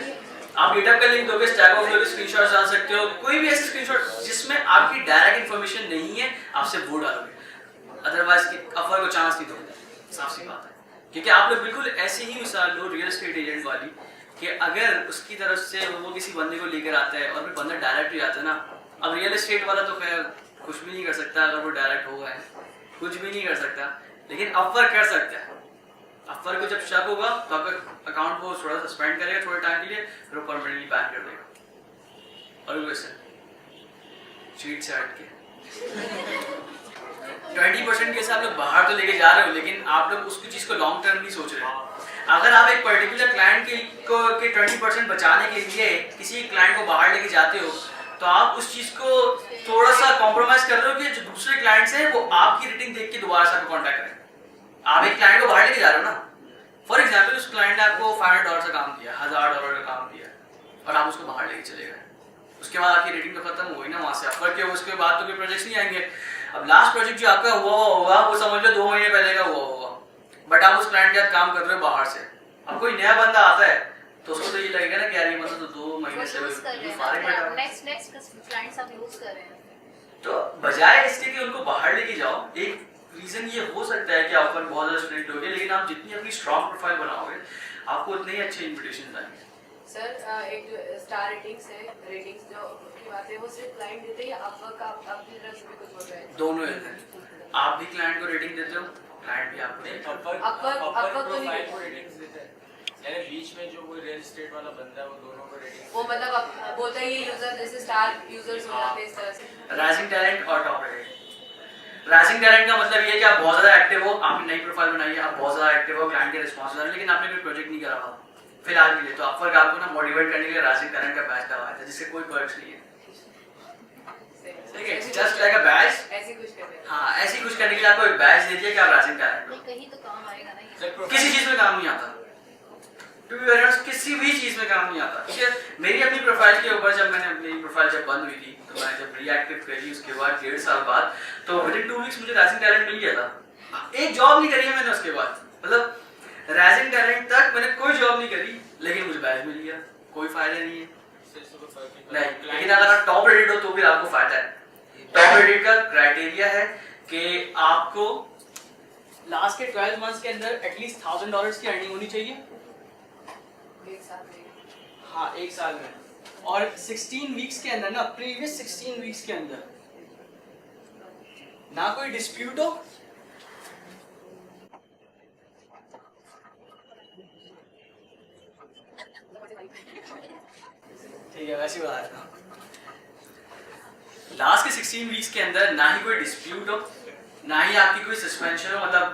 आप गिटहब का लिंक दोगे, स्टैक ओवरफ्लो के स्क्रीनशॉट डाल सकते हो, कोई भी ऐसे स्क्रीनशॉट जिसमें आपकी डायरेक्ट इन्फॉर्मेशन नहीं है, आपसे वो डालोगे, अदरवाइज अपवर्क को चांस नहीं दोगे, साफ सी बात है। क्योंकि आप लोग बिल्कुल ऐसे ही मिसाल लो रियल एस्टेट एजेंट वाली, कि अगर उसकी तरफ से वो किसी बंदे को लेकर आता है और फिर बंदा डायरेक्ट ही आता है ना, अब रियल एस्टेट वाला तो खैर कुछ भी नहीं कर सकता अगर वो डायरेक्ट होगा है, कुछ भी नहीं कर सकता, लेकिन अपवर्क कर सकता है। अपवर्क को जब शक होगा तो आपका अकाउंट को थोड़ा सस्पेंड करेगा थोड़े टाइम के लिए, फिर वो परमानेंटली बैन कर देगा। और वैसे चीट से हट के 20% के साथ आप लोग बाहर तो लेके जा रहे हो, लेकिन आप लोग उसकी चीज को लॉन्ग टर्म नहीं सोच रहे। अगर आप एक पर्टिकुलर क्लाइंट के 20% बचाने के लिए किसी क्लाइंट को बाहर लेके जाते हो, तो आप उस चीज को थोड़ा सा कॉम्प्रोमाइज कर रहे हो कि जो दूसरे क्लाइंट्स हैं वो आपकी रेटिंग देख के दोबारा से आपको कॉन्टैक्ट करें। आप एक क्लाइंट को बाहर लेके जा रहे हो ना, फॉर एग्जाम्पल उस क्लाइंट ने आपको $500 का काम किया, $1000 का काम किया, और आप उसको बाहर लेके चले गए, उसके बाद आपकी रेटिंग तो खत्म हो गई ना वहां से अपवर्क के, उसके बाद तो कोई प्रोजेक्ट्स नहीं आएंगे। अब लास्ट प्रोजेक्ट जो आपका हुआ होगा वो समझ लो 2 महीने पहले का हुआ होगा, बट आप उस क्लाइंट के साथ काम कर रहे हो बाहर से। अब कोई नया बंदा आता है तो उसको तो ये लगेगा ना कि यार ये मतलब तो 2 महीने से फारिग बैठा है। नेक्स्ट क्लाइंट्स आप यूज कर रहे हैं, तो बजाय इसके कि उनको बाहर लेके जाओ, एक रीजन ये हो सकता है कि आप पर बहुत ज्यादा स्ट्रिक्ट होगे, लेकिन आप जितनी अपनी स्ट्रॉन्ग प्रोफाइल बनाओगे आपको उतने ही अच्छे इन्विटेशन आएंगे। सर एक जो स्टार रेटिंग्स है, रेटिंग्स जो की बात है वो सिर्फ क्लाइंट देते हैं या अपवर्क अपनी तरफ से भी कुछ बोल रहे हैं? दोनों हैं, आप भी क्लाइंट को रेटिंग देते हो, क्लाइंट भी आपको देता है। अपवर्क प्रोफाइल को रेटिंग्स देते हैं, यानी बीच में जो कोई रियल एस्टेट वाला बंदा है वो दोनों को रेटिंग, वो मतलब बोलता है ये यूजर जैसे स्टार यूजर्स हो जाते हैं इस तरह से। राइजिंग टैलेंट और टॉप रेटेड। राइजिंग टैलेंट का मतलब ये है कि आप बहुत ज्यादा एक्टिव हो, आपने नई प्रोफाइल बनाई है, आप बहुत ज्यादा एक्टिव हो, क्लाइंट के रिस्पॉन्स आ रहे हैं, लेकिन आपने कोई प्रोजेक्ट नहीं करा हुआ फिलहाल के लिए, तो अपवर्क आपको ना मोटिवेट करने के लिए राइजिंग टैलेंट का बैच करवाया था, जिससे कोई पर्क्स नहीं है, ठीक है, जस्ट लाइक अ बैच। ऐसे कुछ करते हैं। हाँ, ऐसे ही कुछ करने के लिए आपको एक बैच दे दिया कि आप राइजिंग टैलेंट हो। कहीं तो काम आएगा ना ये। किसी चीज में काम नहीं आता, टू बी वेरी ऑनेस्ट किसी भी चीज में काम नहीं आता। ठीक है, मेरी अपनी प्रोफाइल के ऊपर जब मैंने अपनी प्रोफाइल जब बंद हुई थी तो मैंने जब रीएक्टिव करी उसके बाद 1.5 साल बाद तो विदिन 2 वीक्स मुझे राइजिंग टैलेंट मिल गया था। एक जॉब नहीं करी है मैंने उसके बाद, मतलब राइजिंग टैलेंट तक मैंने कोई जॉब नहीं करी, लेकिन मुझे बैच मिल गया, कोई फायदा नहीं है। नहीं, लेकिन अगर आप टॉप रेटेड हो तो भी आपको फायदा है। टॉप रेटेड का क्राइटेरिया है कि आपको लास्ट के 12 मंथ्स के अंदर एटलीस्ट $1000 की अर्निंग होनी चाहिए। एक साथ में हाँ, एक साल में, और 16 वीक्स के अंदर ना, प्रीवियस 16 वीक्स के अंदर ना कोई डिस्प्यूट हो, ठीक है वैसे बता देता हूँ, लास्ट के 16 वीक्स के अंदर ना ही कोई डिस्प्यूट हो, ना ही आपकी कोई सस्पेंशन हो, मतलब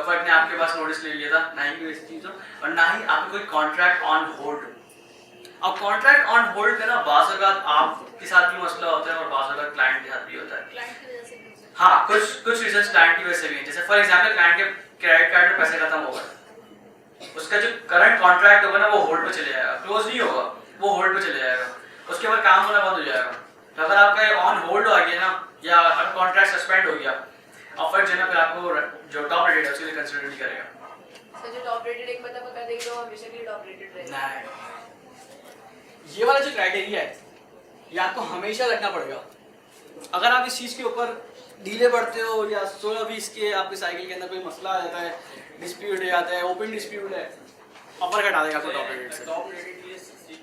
फर्क ने आपके पास नोटिस ले लिया था, ना ही कोई ऐसी चीज हो, और ना ही आपका कोई कॉन्ट्रैक्ट ऑन होल्ड हो। अब कॉन्ट्रैक्ट ऑन होल्ड करना बाज़ औक़ात आपके साथ भी मसला होता है और बाज़ औक़ात क्लाइंट के साथ भी होता है। हाँ, कुछ रीजंस क्लाइंट की वजह से भी हैं, जैसे फॉर एग्जांपल क्लाइंट के क्रेडिट कार्ड में पैसे खत्म हो गए, उसका जो करंट कॉन्ट्रैक्ट होगा ना वो होल्ड पे चले जाएगा, क्लोज नहीं होगा, वो होल्ड पे चले जाएगा, उसके बाद काम होना बंद हो जाएगा। तो अगर आपका ऑन होल्ड आ गया ना, या अगर कॉन्ट्रैक्ट सस्पेंड हो गया, ऑफर जो है ना फिर आपको जो टॉप रेटेड है उसके लिए कंसीडर नहीं करेगा। तो जो टॉप रेटेड एक मतलब कर देंगे तो हमेशा के लिए टॉप रेटेड रहेगा। नहीं, ये वाला जो क्राइटेरिया है ये आपको हमेशा रखना पड़ेगा। अगर आप इस चीज़ के ऊपर ढीले पड़ते हो या 16-20 के आपके साइकिल के अंदर कोई मसला आ जाता है, डिस्प्यूट हो जाता है, ओपन डिस्प्यूट है, ऑफर हटा देगा आपको टॉप रेटेड से। टॉप रेटेड के लिए 60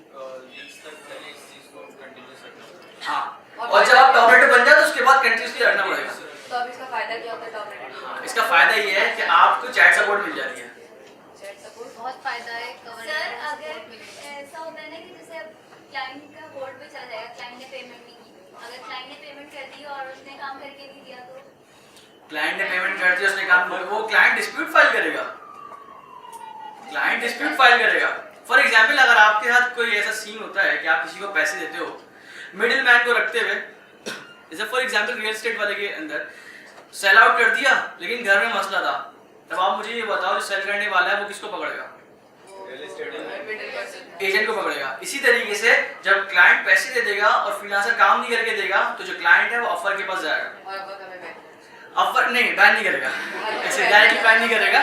वीक्स तक पहले इस चीज को कंटिन्यूस रखना। हाँ, और जब आप टॉप रेटेड बन जाए तो उसके बाद कंटिन्यूसली रखना पड़ेगा। तो अब इसका फायदा क्या होता है टॉप रेटेड? हाँ, इसका फायदा ये है कि आपको चैट सपोर्ट मिल जाती है। चैट सपोर्ट बहुत फायदा है। सर अगर ऐसा होता है ना कि जैसे क्लाइंट का होल्ड पे चला जाएगा, क्लाइंट ने पेमेंट नहीं की, अगर क्लाइंट ने पेमेंट कर दी और उसने काम करके नहीं दिया तो क्लाइंट ने पेमेंट कर दी, उसने काम, वो क्लाइंट डिस्प्यूट फाइल करेगा, क्लाइंट डिस्प्यूट फाइल करेगा। फॉर एग्जांपल अगर आपके साथ कोई ऐसा सीन होता है कि आप किसी को पैसे देते हो मिडिल मैन को रखते हुए, जैसे फॉर एग्जांपल रियल एस्टेट वाले के अंदर सेल आउट कर दिया लेकिन घर में मसला था, तब आप मुझे ये बताओ जो सेल करने वाला है वो किसको पकड़ेगा? एजेंट को पकड़ेगा। इसी तरीके से जब क्लाइंट पैसे दे देगा और फ्रीलांसर काम नहीं करके देगा तो जो क्लाइंट है वो ऑफर के पास जाएगा, ऑफर नहीं बैन नहीं करेगा, ऐसे डायरेक्टली बैन नहीं करेगा।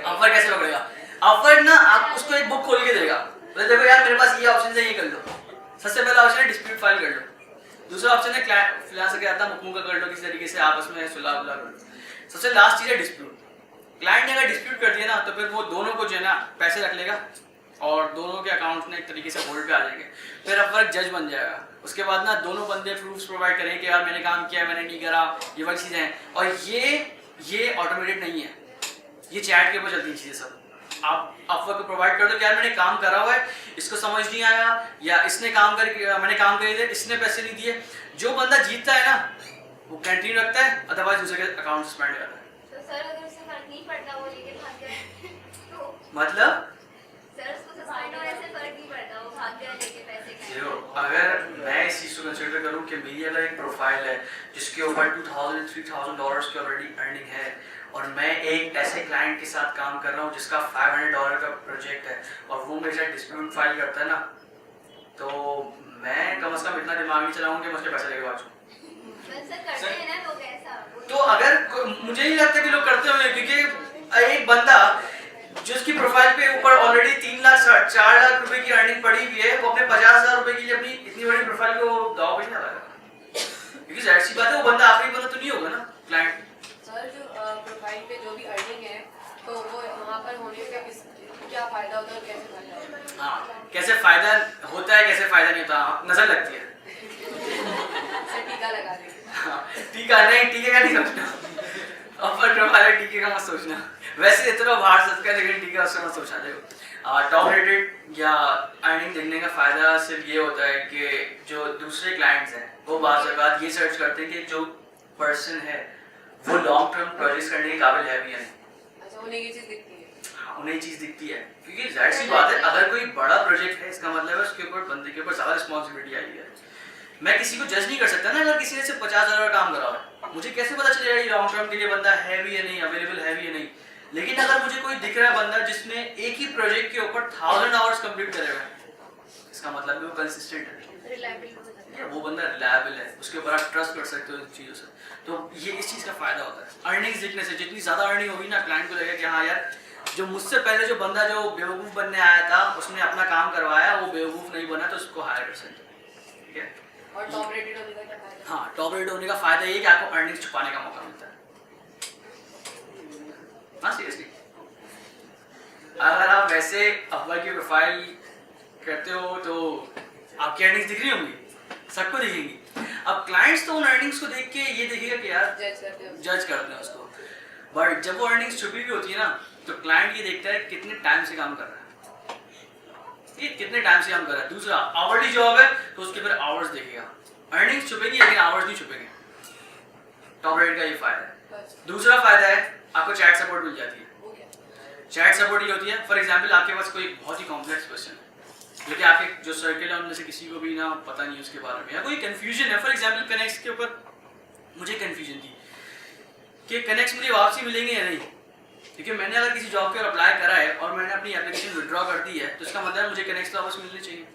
ऑफर कैसे पकड़ेगा? ऑफर ना आप उसको एक बुक खोल के देगा, तो देखो यार मेरे पास ये ऑप्शन है, ये कर लो। सबसे पहला ऑप्शन है डिस्प्यूट फाइल कर लो, दूसरा ऑप्शन है क्लाइंट फ्रीलांसर के आता मुकम्मल कर लो, किसी तरीके से आपस में सुलह कर लो। सबसे लास्ट चीज है डिस्प्यूट। क्लाइंट ने अगर डिस्प्यूट कर दिया ना तो फिर वो दोनों को जो है ना पैसे रख लेगा और दोनों के अकाउंट्स में एक तरीके से होल्ड पे आ जाएंगे, फिर अपवर्क जज बन जाएगा। उसके बाद ना दोनों बंदे प्रूफ्स प्रोवाइड करेंगे कि यार मैंने काम किया, मैंने नहीं करा, ये वाली चीज़ें हैं। और ये ऑटोमेटेड नहीं है, ये चैट के ऊपर चलती हैं चीज़ें सब। आप अपवर्क को प्रोवाइड कर दो कि यार मैंने काम करा हुआ है, इसको समझ नहीं आया, या इसने काम करके मैंने काम करे थे, इसने पैसे नहीं दिए। जो बंदा जीतता है ना वो कंटिन्यू रखता है, अदरवाइज दूसरे के अकाउंट स्पेंड करता है। तो सर अगर उससे फर्क नहीं पड़ता वो लेके भाग गया तो मतलब सर उसको सस्पेंड होने से फर्क नहीं पड़ता, वो भाग गया लेके पैसे देखो, अगर मैं इस चीज़ को कंसिडर करूँ कि मेरी अलग एक प्रोफाइल है जिसके ऊपर $2,000-3,000 की ऑलरेडी अर्निंग है, और मैं एक ऐसे क्लाइंट के साथ काम कर रहा हूँ जिसका $500 का प्रोजेक्ट है और वो मेरे साथ डिस्प्यूट फाइल करता है ना, तो मैं कम से कम इतना दिमाग नहीं चलाऊंगा कि मैं उसके पैसे लेके बाजूं। सर करते हैं ना लोग ऐसा। तो अगर मुझे नहीं लगता कि लोग करते होंगे, क्योंकि एक बंदा जिसकी प्रोफाइल पे ऊपर ऑलरेडी 3 लाख 4 लाख रुपए की अर्निंग पड़ी हुई है, वो अपने 50,000 रुपए के लिए अपनी इतनी बड़ी प्रोफाइल को दाव पे नहीं लगाएगा, क्योंकि जाहिर सी बात है वो बंदा आखिरी बंदा तो नहीं होगा ना क्लाइंट। सर जो प्रोफाइल पे जो भी अर्निंग है तो वो वहाँ पर होने का क्या फायदा होता है और कैसे फायदा होता है? हाँ, कैसे फायदा होता है, कैसे फायदा नहीं होता, नजर लगती है। टीका लगा देंगे। हाँ, टीका नहीं, टीके का नहीं सोचना, अपर प्रोफाइल टीके का मत सोचना, वैसे इतना बाहर सकता है लेकिन टीका उससे मत सोचना। देखो टॉप रेटेड या अर्निंग देखने का फायदा सिर्फ ये होता है कि जो दूसरे क्लाइंट्स हैं वो बाज़ औक़ात ये सर्च करते हैं कि जो पर्सन है वो लॉन्ग टर्म प्रोजेक्ट करने के काबिल है भी या नहीं। अच्छा, उन्हें ये चीज़ दिखती है। हाँ, उन्हें चीज़ दिखती है, क्योंकि जाहिर सी बात है अगर कोई बड़ा प्रोजेक्ट है इसका मतलब है उसके ऊपर बंदे के ऊपर ज़्यादा रिस्पॉन्सिबिलिटी आई है। मैं किसी को जज नहीं कर सकता ना, अगर किसी ने सिर्फ 50,000 काम करा है, मुझे कैसे पता चलेगा ये लॉन्ग टर्म के लिए बंदा है भी या नहीं, अवेलेबल है भी या नहीं। लेकिन अगर मुझे कोई दिख रहा है बंदा जिसने एक ही प्रोजेक्ट के ऊपर 1000 आवर्स कंप्लीट करे हुए हैं, इसका मतलब कि वो कंसिस्टेंट है, वो बंदा रिलायबल है, उसके ऊपर आप ट्रस्ट कर सकते हो इन चीज़ों से। तो ये इस चीज़ का फायदा होता है। अर्निंग्स दिखने से जितनी ज़्यादा अर्निंग होगी ना, क्लाइंट को लगेगा कि हाँ यार, जो मुझसे पहले जो बंदा जो बेवकूफ़ बनने आया था उसने अपना काम करवाया, वो बेवकूफ़ नहीं बना, तो उसको हायर कर सकते हैं। ठीक है। और टॉप रेटेड होने का क्या फायदा? हाँ, टॉप रेट होने का फायदा ये कि आपको अर्निंग्स छुपाने का मौका मिलता है। हाँ सीरियसली, अगर आप वैसे अपवर्क की प्रोफाइल करते हो तो आपकी अर्निंग्स दिख रही होंगी, सबको दिखेंगी। अब क्लाइंट्स तो उन अर्निंग्स को देख के ये देखेगा कि यार जज करते हैं उसको, बट जब वो अर्निंग्स छुपी हुई होती है ना, तो क्लाइंट ये देखता है कितने टाइम से काम कर रहा है, ये कितने टाइम से काम कर रहा है। दूसरा, आवरली जॉब है तो उसके फिर आवर्स देखेगा, अर्निंग्स छुपेगी लेकिन आवर्स नहीं छुपेंगे। टॉप रेट का ये फायदा है। दूसरा फायदा है आपको चैट सपोर्ट मिल जाती है। चैट सपोर्ट ये होती है, फॉर एग्जाम्पल आपके पास कोई बहुत ही कॉम्प्लेक्स क्वेश्चन है, जो कि आपके जो सर्किल है उनमें से किसी को भी ना पता नहीं उसके बारे में, या कोई कंफ्यूजन है। फॉर एग्जाम्पल कनेक्ट्स के ऊपर मुझे कंफ्यूजन थी कि कनेक्ट्स मुझे वापसी मिलेंगे या नहीं, क्योंकि मैंने अगर किसी जॉब के ऊपर अप्लाई करा है और मैंने अपनी एप्लीकेशन विड्रॉ कर दी है, तो इसका मतलब मुझे कनेक्ट्स वापस मिलने चाहिए,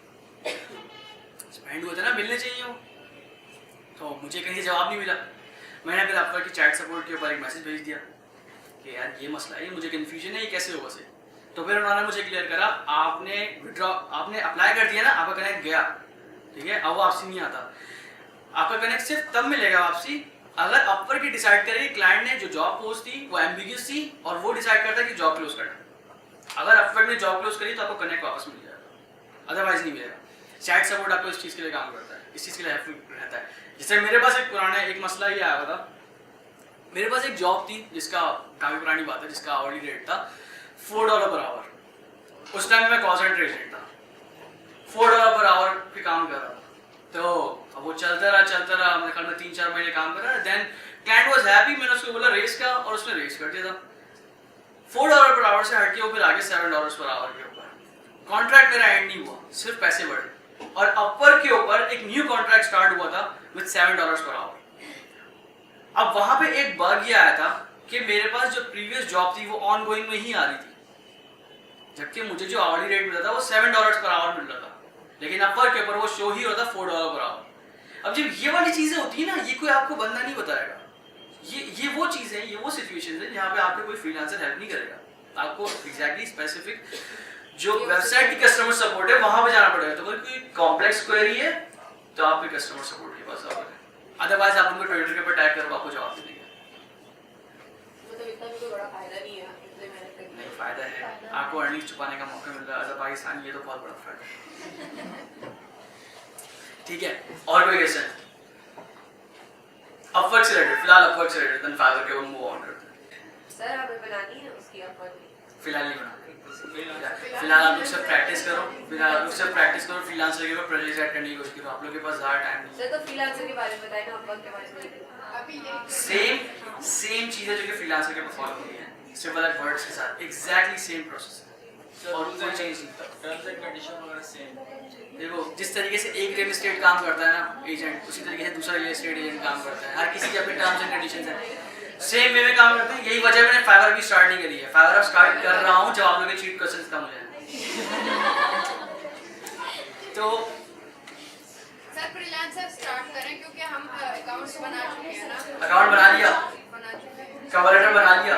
स्पेंड हुआ था ना, मिलने चाहिए वो। तो मुझे कहीं से जवाब नहीं मिला। मैंने फिर अपवर्क की चैट सपोर्ट के ऊपर एक मैसेज भेज दिया कि यार ये मसला है, मुझे कन्फ्यूजन है, ये कैसे होगा से। तो फिर उन्होंने मुझे क्लियर करा, आपने विड्रॉ, आपने अप्लाई कर दिया ना, आपका कनेक्ट गया, ठीक है, अब वापसी नहीं आता। आपका कनेक्ट सिर्फ तब मिलेगा वापसी अगर अपवर्क ही डिसाइड करे कि क्लाइंट ने जो जॉब पोस्ट थी वो एम्बिगियस थी और वो डिसाइड करता है कि जॉब क्लोज करना। अगर अपवर्क ने जॉब क्लोज करी तो आपको कनेक्ट वापस मिल जाएगा, अदरवाइज नहीं मिलेगा। चैट सपोर्ट आपको इस चीज़ के लिए काम करता है, इस चीज़ के लिए हेल्पफुल रहता है। जैसे मेरे पास एक पुराना एक मसला ये आया हुआ था, मेरे पास एक जॉब थी जिसका काफ़ी पुरानी बात है, जिसका आवरली रेट था $4 पर आवर। उस टाइम में कॉल सेंटर एजेंट था, $4 पर आवर पे काम कर रहा था। तो अब वो चलता रहा, मेरे ख्याल में 3-4 महीने काम कर रहा है। देन क्लाइंट वाज हैप्पी, मैंने उसको बोला रेस का, और उसने रेस कर दिया था। $4 पर आवर से हटके वो फिर आगे $7 पर आवर के ऊपर। कॉन्ट्रैक्ट मेरा एंड नहीं हुआ, सिर्फ पैसे बढ़े, और अपवर्क के ऊपर एक न्यू कॉन्ट्रैक्ट स्टार्ट हुआ था विद $7 पर आवर। अब वहां पे एक बग ये आया था कि मेरे पास जो प्रीवियस जॉब थी वो ऑन गोइंग में ही आ रही थी, जबकि मुझे जो आवरली रेट मिला था वो $7 पर आवर मिल रहा था, लेकिन अपवर्क के ऊपर वो शो ही होता $4 पर आवर। अब जब ये वाली चीजें होती है ना, ये कोई आपको बंदा नहीं बताएगा, ये वो चीज़ है, ये वो सिचुएशन है जहाँ पे आपको कोई फ्रीलांसर हेल्प नहीं करेगा। आपको एग्जैक्टली स्पेसिफिक जो वेबसाइट की कस्टमर सपोर्ट है वहां पे जाना पड़ेगा। तो कोई कॉम्प्लेक्स क्वेरी है तो आप कस्टमर सपोर्ट के पास आओगे, अदरवाइज आप उनको ट्विटर के ऊपर टैग करो, आपको जवाब दे देंगे। मतलब इतना भी कोई बड़ा फायदा नहीं है, इतने मेहनत करने नहीं, फायदा है, आपको अर्निंग छुपाने का मौका मिल रहा है एज अ पाकिस्तानी, ये तो बहुत बड़ा फायदा है। ठीक है, और कोई क्वेश्चन? अपवर्क से रिलेटेड, फिलहाल अपवर्क से रिलेटेड, देन फाइवर के वो मूव ऑन करते हैं। सर हमें बनानी है उसकी अपवर्क? फिलहाल नहीं बना, फिलहाल आप लोग सब प्रैक्टिस करो, फ्रीलांसर के ऊपर प्रोजेक्ट ऐड करने की कोशिश करो। आप लोग के पास ज़्यादा टाइम नहीं है। सर तो फ्रीलांसर के बारे में बताएं ना, अपवर्क के बारे में। अभी सेम चीज़ें जो कि फ्रीलांसर के ऊपर फॉलो होती है, सिंपल लाइक वर्ड्स के साथ, एग्जैक्टली सेम प्रोसेस और कोई चेंज नहीं। टर्म्स एंड कंडीशन वगैरह सेम। देखो, जिस तरीके से एक रियल एस्टेट काम करता है ना एजेंट, उसी तरीके से दूसरा रियल एस्टेट एजेंट काम करता है। हर किसी के अपने टर्म्स एंड कंडीशंस हैं, सेम वे में काम करते हैं। यही वजह मैंने फाइवर भी स्टार्ट नहीं करी है। फाइवर अब स्टार्ट कर रहा हूँ जब आप लोगों के चीट क्वेश्चंस कम हो जाए। तो सर फ्रीलांसर स्टार्ट करें क्योंकि हम अकाउंट्स बना चुके हैं ना। अकाउंट बना लिया, बना चुके हैं, कवर लेटर बना लिया।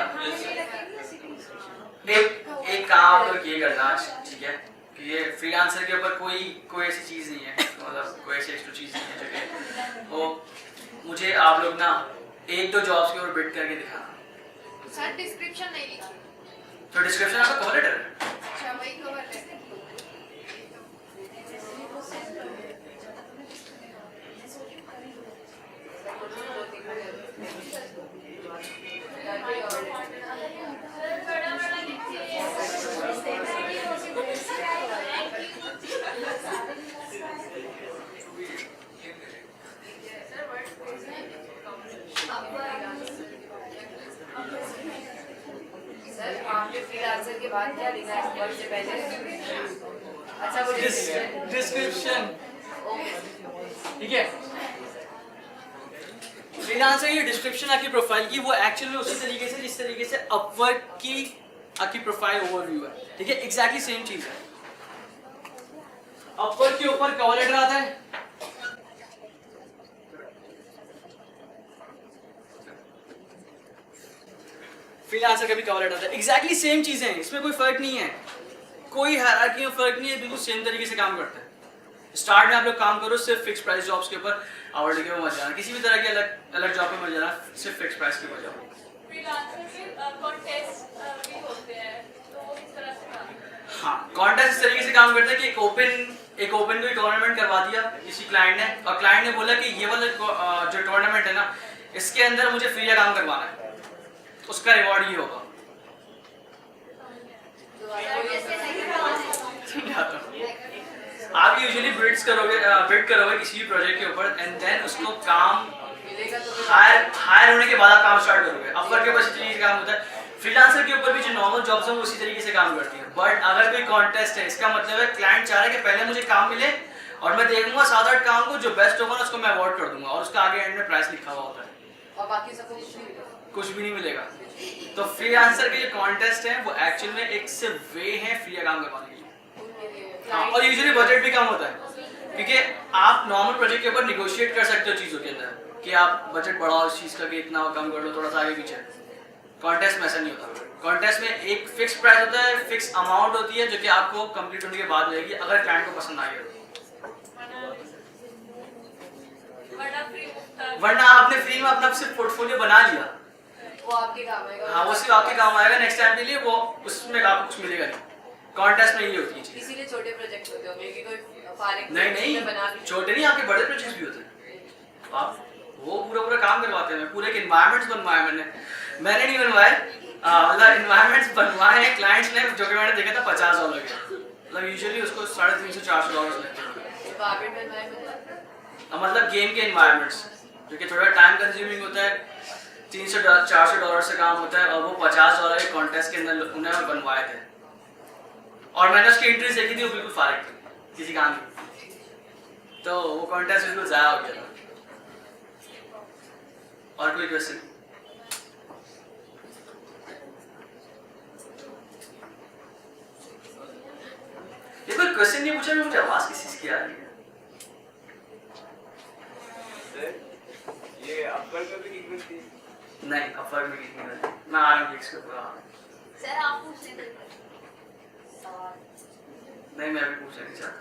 एक काम आप लोग ये करना, ठीक है, कि ये फ्रीलांसर के ऊपर कोई ऐसी चीज़ नहीं है, मतलब कोई ऐसी एक्स्ट्रा चीज़ नहीं है जो कि वो मुझे आप लोग ना 1-2 जॉब्स के ऊपर बिड करके दिखाना। सर डिस्क्रिप्शन नहीं लिखी, तो डिस्क्रिप्शन आपका कवर लेटर है। अच्छा वही कवर लेटर। सर आपने फ्रीलांसर के बाद क्या लिखा है अपवर्क से पहले? अच्छा वो डिस्क्रिप्शन, ठीक है। फ्रीलांसर की डिस्क्रिप्शन आपकी प्रोफाइल की वो एक्चुअल में उसी तरीके से जिस तरीके से अपवर्क की आपकी प्रोफाइल ओवरव्यू है, ठीक है, एग्जैक्टली सेम चीज है। अपवर्क के ऊपर कवर लेटर आता है, फ्रीलांसर का भी कवर लेटर आता है, एग्जैक्टली सेम चीजें हैं, इसमें कोई फर्क नहीं है, कोई हायरार्की में फर्क नहीं है, बिल्कुल सेम तरीके से काम करते हैं। स्टार्ट में आप लोग काम करो सिर्फ फिक्स प्राइस जॉब्स के ऊपर, आवर्ली के ऊपर मत जाना, किसी भी तरह की अलग जॉब पे मत जाना, सिर्फ फिक्स प्राइस के ऊपर जाओ। फ्रीलांसर में कॉन्टेस्ट भी होते हैं, तो वो किस तरह से काम करते हैं? हाँ, कॉन्टेस्ट इस तरीके से काम करता है कि एक ओपन कोई टूर्नामेंट करवा दिया किसी क्लाइंट ने, और क्लाइंट ने बोला कि ये वाला जो टूर्नामेंट है ना, इसके अंदर मुझे फ्री का काम करवाना है, उसका रिवॉर्ड ये होगा। आप यूजुअली बिड करोगे किसी भी प्रोजेक्ट के ऊपर, एंड देन उसको काम हायर होने के बाद आप काम स्टार्ट करोगे। अपवर्क के ऊपर इसी तरीके से काम होता है, फ्रीलांसर के ऊपर भी जो नॉर्मल जॉब्स हैं वो उसी तरीके से काम करती है। बट अगर कोई कॉन्टेस्ट है, इसका मतलब है क्लाइंट चाह रहा है कि पहले मुझे काम मिले और मैं देखूंगा 7-8 काम को, जो बेस्ट होगा ना उसको मैं अवार्ड कर दूंगा, और उसका आगे एंड में प्राइस लिखा हुआ होता है और बाकी सबको कुछ भी नहीं मिलेगा। तो फ्रीलांसर के जो कॉन्टेस्ट है वो एक्चुअल में एक से वे है फ्री का काम करवाने के लिए। हाँ, और यूजुअली बजट भी कम होता है, क्योंकि आप नॉर्मल प्रोजेक्ट के ऊपर निगोशिएट कर सकते हो चीज़ों के अंदर कि आप बजट बढ़ाओ इस चीज़ का कि इतना कम कर लो, थोड़ा सा आगे पीछे। कॉन्टेस्ट में ऐसा नहीं होता, कॉन्टेस्ट में एक फिक्स प्राइस होता है, फिक्स अमाउंट होती है जो कि आपको कंप्लीट होने के बाद मिलेगी अगर क्लाइंट को पसंद आई हो। वरना आपने फ्री में अपना सिर्फ पोर्टफोलियो बना लिया, वो आपके काम आएगा। हाँ, वो सिर्फ आपके काम आएगा, नेक्स्ट टाइम के लिए वो उसमें आपको कुछ मिलेगा नहीं। कॉन्टेस्ट में ये होती है चीज़। इसीलिए छोटे प्रोजेक्ट होते होंगे कि कोई फारिग नहीं, छोटे नहीं, आपके बड़े प्रोजेक्ट्स भी होते हैं, आप वो पूरा काम करवाते हैं। पूरे के इन्वायरमेंट्स बनवाए मैंने नहीं बनवाए, मतलब इन्वायरमेंट्स बनवाए हैं क्लाइंट्स ने, जो कि मैंने देखा था $50 के, मतलब यूजुअली उसको $350-400 लगते हैं। मतलब गेम के इन्वायरमेंट्स जो कि थोड़ा टाइम कंज्यूमिंग होता है, $300-400 से काम होता है, और वो $50 के कॉन्टेस्ट के अंदर उन्हें बनवाए थे, और मैंने उसकी एंट्रीज देखी थी, वो बिल्कुल फारिग थी किसी काम की, तो वो कॉन्टेस्ट बिल्कुल ज़ाया हो गया था। और कोई क्वेश्चन? ये कोई क्वेश्चन नहीं पूछा, मुझे आवाज किस चीज की आ रही है? ये अपवर्क में भी कितनी थी? नहीं, अपवर्क में कितनी है, मैं आ रहा हूँ इसके ऊपर। सर आप पूछ लेते हैं। नहीं, मैं भी पूछना नहीं चाहता,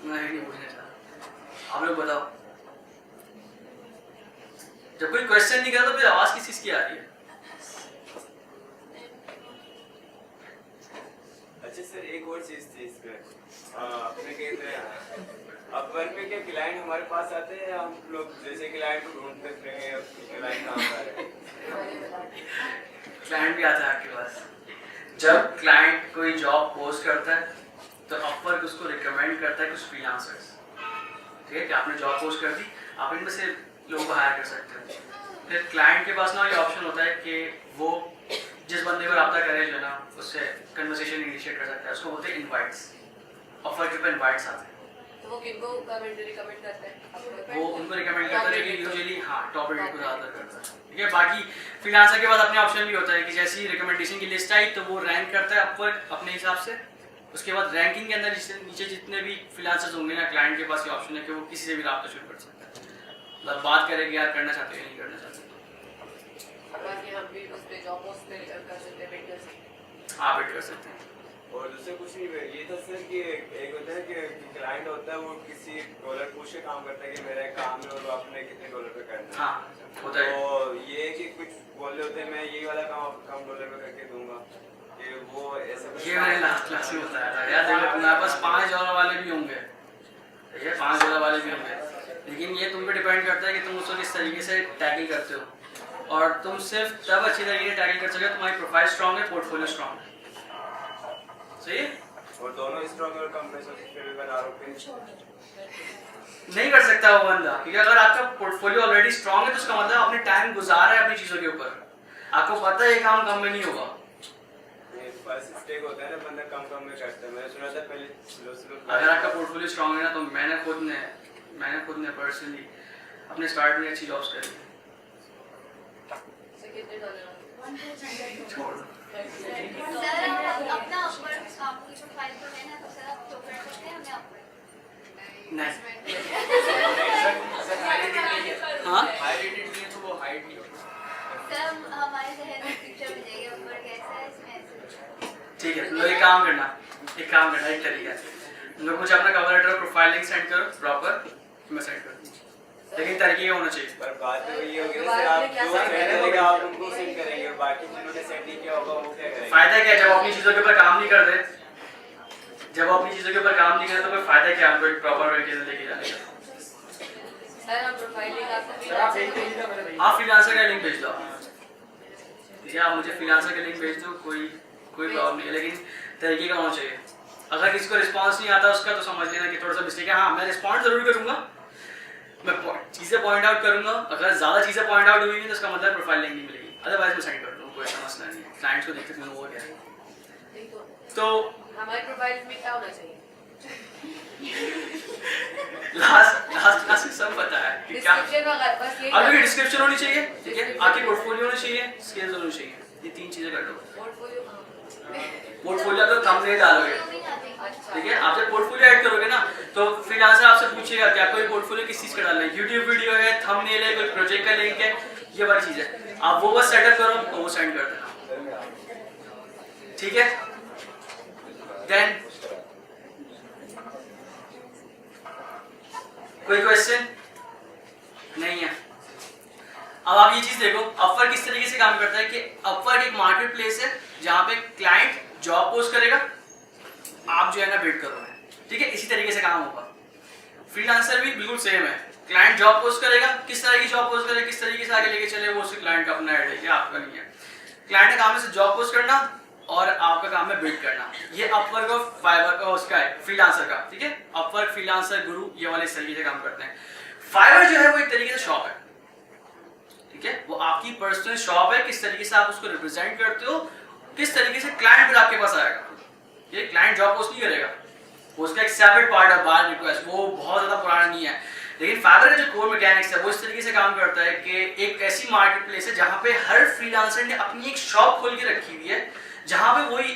मैं नहीं पूछना चाहता, आप लोग बताओ। जब कोई क्वेश्चन नहीं करता तो फिर आवाज किस चीज की आ रही है? अच्छा सर, एक और चीज थी इसमें, अपने कहते हैं अपवर्क में क्या क्लाइंट हमारे पास आते हैं, हम लोग जैसे क्लाइंट को ढूंढते रहेंगे क्लाइंट कहाँ पर है? क्लाइंट भी आता है आपके पास। जब क्लाइंट कोई जॉब पोस्ट करता है तो अपवर्क उसको रिकमेंड करता है कुछ फ्रीलांसर्स, ठीक है, कि आपने जॉब पोस्ट कर दी, आप इनमें से लोगों को हायर कर सकते हो। फिर क्लाइंट के पास ना ये ऑप्शन होता है कि वो जिस बंदे को रब्ता करे जो है ना, उससे कन्वर्सेशन इनिशिएट कर सकता है, उसको बोलते हैं इनवाइट्स। अपवर्क के ऊपर इनवाइट्स आते हैं, तो वो किनको रिकमेंड करते हैं? वो उनको रिकमेंड करता है, लेकिन यूजुअली हाँ टॉप रेटेड को ज़्यादातर करता है, ठीक है। बाकी फ्रीलांसर के बाद अपने ऑप्शन भी होता है कि जैसी रिकमेंडेशन की लिस्ट आई तो वो रैंक करता है अपवर्क अपने हिसाब से। उसके बाद रैंकिंग के अंदर नीचे जितने भी फ्रीलांसर्स होंगे ना, क्लाइंट के पास ये ऑप्शन है कि वो किसी से भी रब्ता शुरू कर सकता है, मतलब बात करेंगे यार करना चाहते हैं नहीं करना चाहते। बाकी हम भी उस पे जॉब पोस्ट पे कर सकते हैं, वेट कर सकते हैं। हाँ, वेट कर सकते हैं। और दूसरा कुछ नहीं, ये था सर कि एक होता है कि क्लाइंट होता है वो किसी डॉलर पूछ के काम करता है कि मेरा एक काम है और वो आपने कितने डॉलर पे करना है। हाँ, होता है। तो ये है कि कुछ बोल रहे होते हैं मैं ये वाला काम कम डॉलर पे करके दूंगा, कि वो ऐसा ये मैंने लास्ट क्लास में बताया था यार, देखो तुम्हारे पास $5 वाले भी होंगे, ठीक है, $5 वाले भी होंगे, लेकिन ये तुम पे डिपेंड करता है कि तुम उसको किस तरीके से टैकल करते हो, और तुम सिर्फ तब अच्छी तरीके से टैकल कर सकते हो तुम्हारी प्रोफाइल स्ट्रांग है, पोर्टफोलियो स्ट्रांग है, सही है। और दोनों स्ट्रांग और कम पैसों से फिर भी आरोपी नहीं कर सकता वो बंदा, क्योंकि अगर आपका पोर्टफोलियो ऑलरेडी स्ट्रांग है तो उसका मतलब आपने टाइम गुजारा है अपनी चीजों के ऊपर, आपको पता है ये काम कम में नहीं होगा। फर्स्ट स्टेक होता है ना, बंदा कम में करता है, मैंने सुना था पहले स्लो अगर आपका पोर्टफोलियो स्ट्रांग है ना, तो मैंने खुद ने पर्सनली अपने स्टार्ट में अच्छी जॉब्स करिए। छोड़ दो। सर हम अपना अपवर्क आपकी प्रोफाइल पर मैंने तो सर आप तो कर सकते हैं हमें अपवर्क नहीं हाँ हाई रेटेड भी है तो वो हाइट नहीं होगी। सर हमारे जहन में पिक्चर मिल जाएगी अपवर्क कैसा है इसमें ऐसे। ठीक है, तो एक काम करना एक तरीका है, तुम लोग मुझे अपना कवर लेटर और प्रोफाइल लिंक सेंड करो प्रॉपर, मैं सेंड कर दूँ, लेकिन तरीके होना चाहिए। पर बात तो वही होगी ना सर, आप जो सेंड करेंगे आप उनको सेंड करेंगे और बाकी जिन्होंने सेंड नहीं किया होगा वो क्या करेंगे? फायदा क्या है जब अपनी चीजों के ऊपर काम नहीं करते, जब अपनी चीजों के ऊपर काम नहीं करते तो कोई फायदा क्या हमको एक प्रॉपर तरीके से लेके जाने का। सर हम प्रोफाइल लिंक आपको सर आप भेज दीजिए मेरे भैया। आप फ्रीलांसर का लिंक भेज दो, ठीक है, आप मुझे फ्रीलांसर का लिंक भेज दो, कोई प्रॉब्लम नहीं है, लेकिन तरीके का होना चाहिए। अगर किसी को रिस्पांस नहीं आता उसका तो समझ लेना कि थोड़ा सा मिस्टेक है। हाँ मैं रिस्पॉन्ड जरूर करूंगा, मैं चीज़ें पॉइंट आउट करूंगा, अगर ज़्यादा चीज़ें पॉइंट आउट हुई तो उसका मतलब प्रोफाइल लिंक नहीं मिलेगी, अदरवाइज मैं सेंड कर दूँ, कोई ऐसा मसला नहीं है। क्लाइंट्स को देखते हुए वो क्या है तो हमारे प्रोफाइल में क्या होना चाहिए? लास्ट क्लास में सब पता है कि क्या डिस्क्रिप्शन वगैरह बस यही आपकी डिस्क्रिप्शन होनी चाहिए, ठीक है, आपकी पोर्टफोलियो होनी चाहिए, स्किल्स होनी चाहिए, ये 3 चीज़ें कर लो। पोर्टफोलियो तो थंबनेल डालोगे, ठीक है, आप जब पोर्टफोलियो ऐड करोगे ना तो फ्रीलांसर आपसे पूछेगा कि आपको ये पोर्टफोलियो किस चीज़ का डालना है, यूट्यूब वीडियो है, थंबनेल है, कोई प्रोजेक्ट का लिंक है, ये वाली चीज़ है, आप वो बस सेटअप करो और वो सेंड कर देना, ठीक है। देन कोई क्वेश्चन नहीं है। अब आप ये चीज देखो अपवर्क किस तरीके से काम करता है कि अपवर्क एक मार्केट प्लेस है जहां पे क्लाइंट जॉब पोस्ट करेगा, आप जो है ना बिड करोगे, ठीक है, इसी तरीके से काम होगा। फ्रीलांसर भी बिल्कुल सेम है, क्लाइंट जॉब पोस्ट करेगा, किस तरह की जॉब पोस्ट करेगा, किस तरीके से आगे लेके चले वो उसके क्लाइंट का अपना आइडिया है, आपका नहीं है। क्लाइंट का काम है जॉब पोस्ट करना और आपका काम है बिड करना। ये अपवर्क और फाइवर का उसका है फ्रीलांसर का, ठीक है, अपवर्क फ्रीलांसर गुरु ये वाले इस तरीके से काम करते हैं। फाइवर जो है वो एक तरीके से शॉप है, ठीक है, वो आपकी पर्सनल शॉप है, किस तरीके से आप उसको रिप्रेजेंट करते हो, किस तरीके से क्लाइंट फिर आपके पास आएगा। ये क्लाइंट जॉब पोस्ट नहीं करेगा, वो उसका एक सेपरेट पार्ट है, बाय रिक्वेस्ट, वो बहुत ज्यादा पुराना नहीं है। लेकिन फाइवर का जो कोर मैकेनिक्स है वो इस तरीके से काम करता है कि एक ऐसी मार्केट प्लेस है जहां पे हर फ्रीलांसर ने अपनी एक शॉप खोल के रखी हुई है, जहां पे वही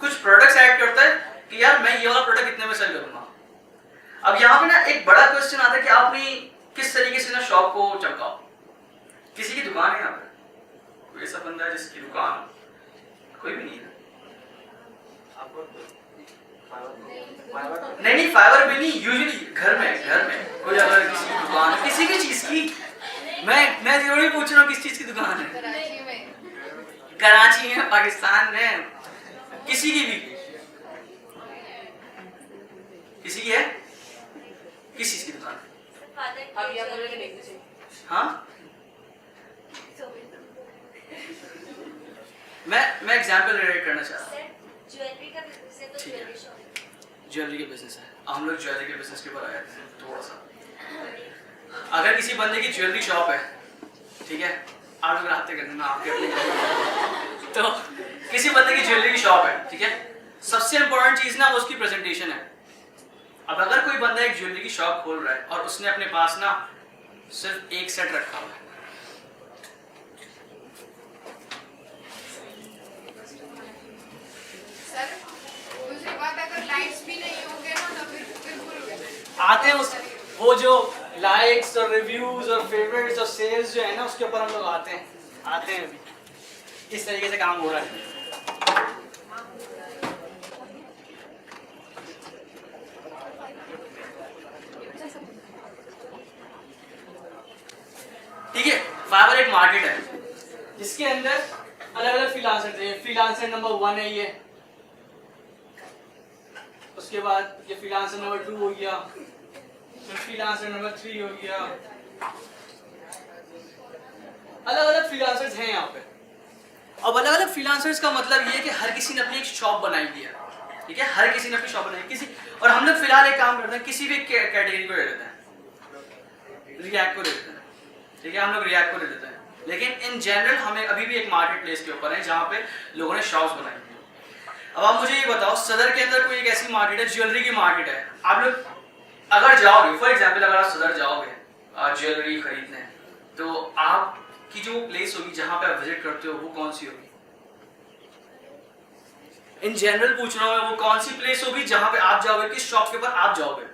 कुछ प्रोडक्ट्स ऐड करता है कि यार मैं ये वाला प्रोडक्ट कितने में सेल करूंगा। अब यहाँ पे ना एक बड़ा क्वेश्चन आता है कि आपने किस तरीके से ना शॉप को चमकाओ। किसी की दुकान है यहाँ पे, कोई ऐसा बंदा है जिसकी दुकान हो? कोई भी नहीं है। नहीं फाइवर पे नहीं, यूजुअली घर में कोई अगर किसी की दुकान है, किसी भी चीज की, मैं जरूरी पूछ रहा हूँ किस चीज की दुकान है, कराची में, पाकिस्तान में, किसी की भी, किसी की है, किस चीज की दुकान है? अब ये बोलोगे नहीं कुछ। हाँ मैं एग्जांपल रिलेट करना चाह रहा हूँ। ज्वेलरी का बिजनेस है तो ठीक है। Jewellery shop. ज्वेलरी के बिजनेस है, हम लोग ज्वेलरी के बिजनेस के ऊपर आए थे थोड़ा सा। अगर किसी बंदे की ज्वेलरी शॉप है, ठीक है, आप लोग रास्ते करना आपके अपने तो किसी बंदे की ज्वेलरी की शॉप है, ठीक है, सबसे इंपॉर्टेंट चीज ना वो उसकी प्रेजेंटेशन है। अब अगर कोई बंदा एक ज्वेलरी की शॉप खोल रहा है और उसने अपने पास ना सिर्फ एक सेट रखा हुआ है, सर दूसरी बात अगर लाइक्स भी नहीं होंगे ना तो फिर आते हैं उस वो जो लाइक्स और रिव्यूज और फेवरेट्स और सेल्स जो है ना उसके ऊपर हम लोग आते हैं अभी इस तरीके से काम हो रहा है। ठीक है, फाइवर एक मार्केट है जिसके अंदर अलग अलग फ्रीलांसर थे। फ्रीलांसर नंबर 1 है ये, उसके बाद ये फ्रीलांसर नंबर 2 हो गया, फिर फ्रीलांसर नंबर 3 हो गया, अलग अलग फ्रीलांसर्स हैं यहाँ पे। अब अलग अलग फ्रीलांसर्स का मतलब ये है कि हर किसी ने अपनी एक शॉप बनाई हुई है, ठीक है, हर किसी ने अपनी शॉप बनाई किसी, और हम लोग फिलहाल एक काम करते हैं, किसी भी कैटेगरी को ले लेते हैं, रिएक्ट को ले लेते हैं, ठीक है, हम लोग रिएक्ट को ले लेते हैं, लेकिन इन जनरल हमें अभी भी एक मार्केट प्लेस के ऊपर है जहाँ पे लोगों ने शॉप्स बनाई हुई है। अब आप मुझे ये बताओ, सदर के अंदर कोई एक ऐसी मार्केट है, ज्वेलरी की मार्केट है, आप लोग अगर जाओगे, फॉर एग्जाम्पल अगर आप सदर जाओगे, ज्वेलरी खरीदना है, तो आपकी जो प्लेस होगी जहाँ पे आप विजिट करते हो वो कौन सी होगी? इन जनरल पूछ रहा हूँ, वो कौन सी प्लेस होगी जहाँ पे आप जाओगे, किस शॉप के ऊपर आप जाओगे?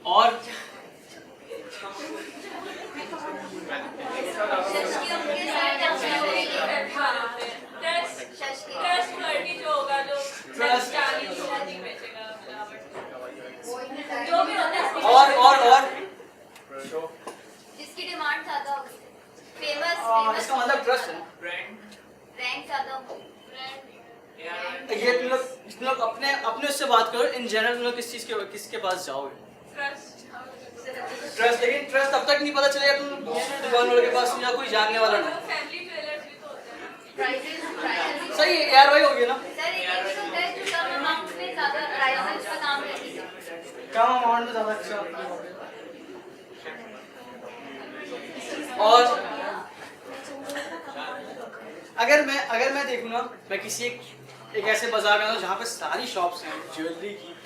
और ट्रस्ट करके जो होगा, जो बेचेगा, जो भी होता है। और जिसकी डिमांड ज्यादा होगी, फेमस इसका मतलब ट्रस्ट है। रैंक ज्यादा होगी। ये तुम लोग अपने उससे बात करो, इन जनरल तुम लोग किसके पास जाओगे? ट्रस्ट, लेकिन ट्रस्ट तब तक नहीं पता चलेगा तुम दुकान वाले के पास या कोई जानने वाला नहीं। फैमिली ज्वेलर्स भी तो होते हैं। सही है यार, वही हो गया ना। सर ये भी तो है जो कम अमाउंट में ज्यादा प्राइसेस का काम रहेगा। कम अमाउंट में ज्यादा अच्छा। और अगर मैं देखूँ ना, मैं किसी एक ऐसे बाजार में जहाँ पे सारी शॉप्स हैं ज्वेलरी की,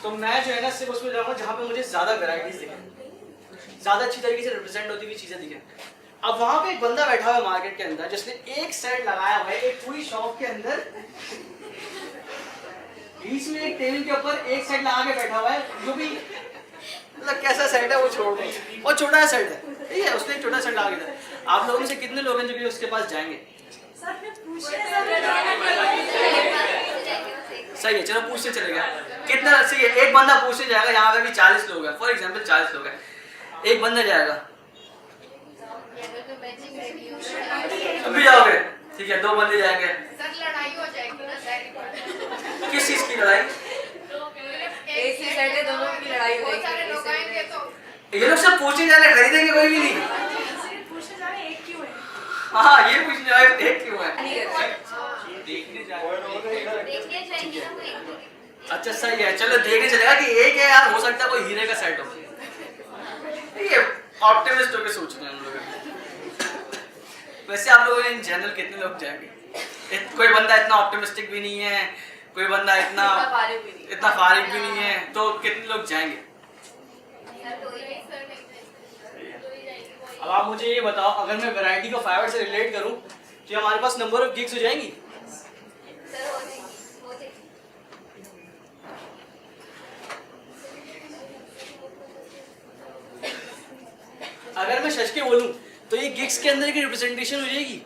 तो मैं जो है ना सिर्फ उसमें जाऊँगा जहाँ पे मुझे ज़्यादा वैरायटीज दिखें, ज़्यादा अच्छी तरीके से रिप्रेजेंट होती हुई चीज़ें दिखें। अब वहाँ पे एक बंदा बैठा हुआ है मार्केट के अंदर जिसने एक सेट लगाया हुआ है एक पूरी शॉप के अंदर, बीच में एक टेबल के ऊपर एक सेट लगा के बैठा हुआ है, जो भी मतलब कैसा सेट है वो छोड़ दो, और छोटा सेट है, ठीक है, उसने एक छोटा सेट लगा दिया। आप लोगों में से कितने लोग हैं जो कि उसके पास जाएंगे? सही है, चलो पूछते चलेगा कितना। सही है, एक बंदा पूछने जाएगा, यहाँ पे भी 40 लोग हैं, फॉर एग्जांपल 40 लोग हैं, एक बंदा जाएगा, अभी जाओगे, ठीक है, 2 बंदे जाएंगे। सर लड़ाई हो जाएगी ना सर। किस चीज की लड़ाई? एक ही सेट है, दोनों की लड़ाई हो बहुत सारे लोग आएंगे तो ये लोग सब पूछने जाने, खरीदेंगे कोई भी नहीं। हाँ, ये पूछने जाए एक क्यों है? देखने जाएंगे ना कोई। अच्छा सही है, चलो देखने चलेगा कि एक है यार, हो सकता है कोई हीरे का सेट हो। ये ऑप्टिमिस्ट होके सोच रहे हैं हम लोग। वैसे आप लोगों इन जनरल कितने लोग जाएंगे? कोई बंदा इतना ऑप्टिमिस्टिक भी नहीं है, कोई बंदा इतना फारिग भी नहीं है, तो कितने लोग जाएंगे? अब आप मुझे ये बताओ, अगर मैं वैरायटी को फाइवर से रिलेट करूं तो हमारे पास नंबर ऑफ गिग्स हो जाएंगी? अगर मैं सच के बोलूं तो ये गिग्स के अंदर की रिप्रेजेंटेशन हो जाएगी।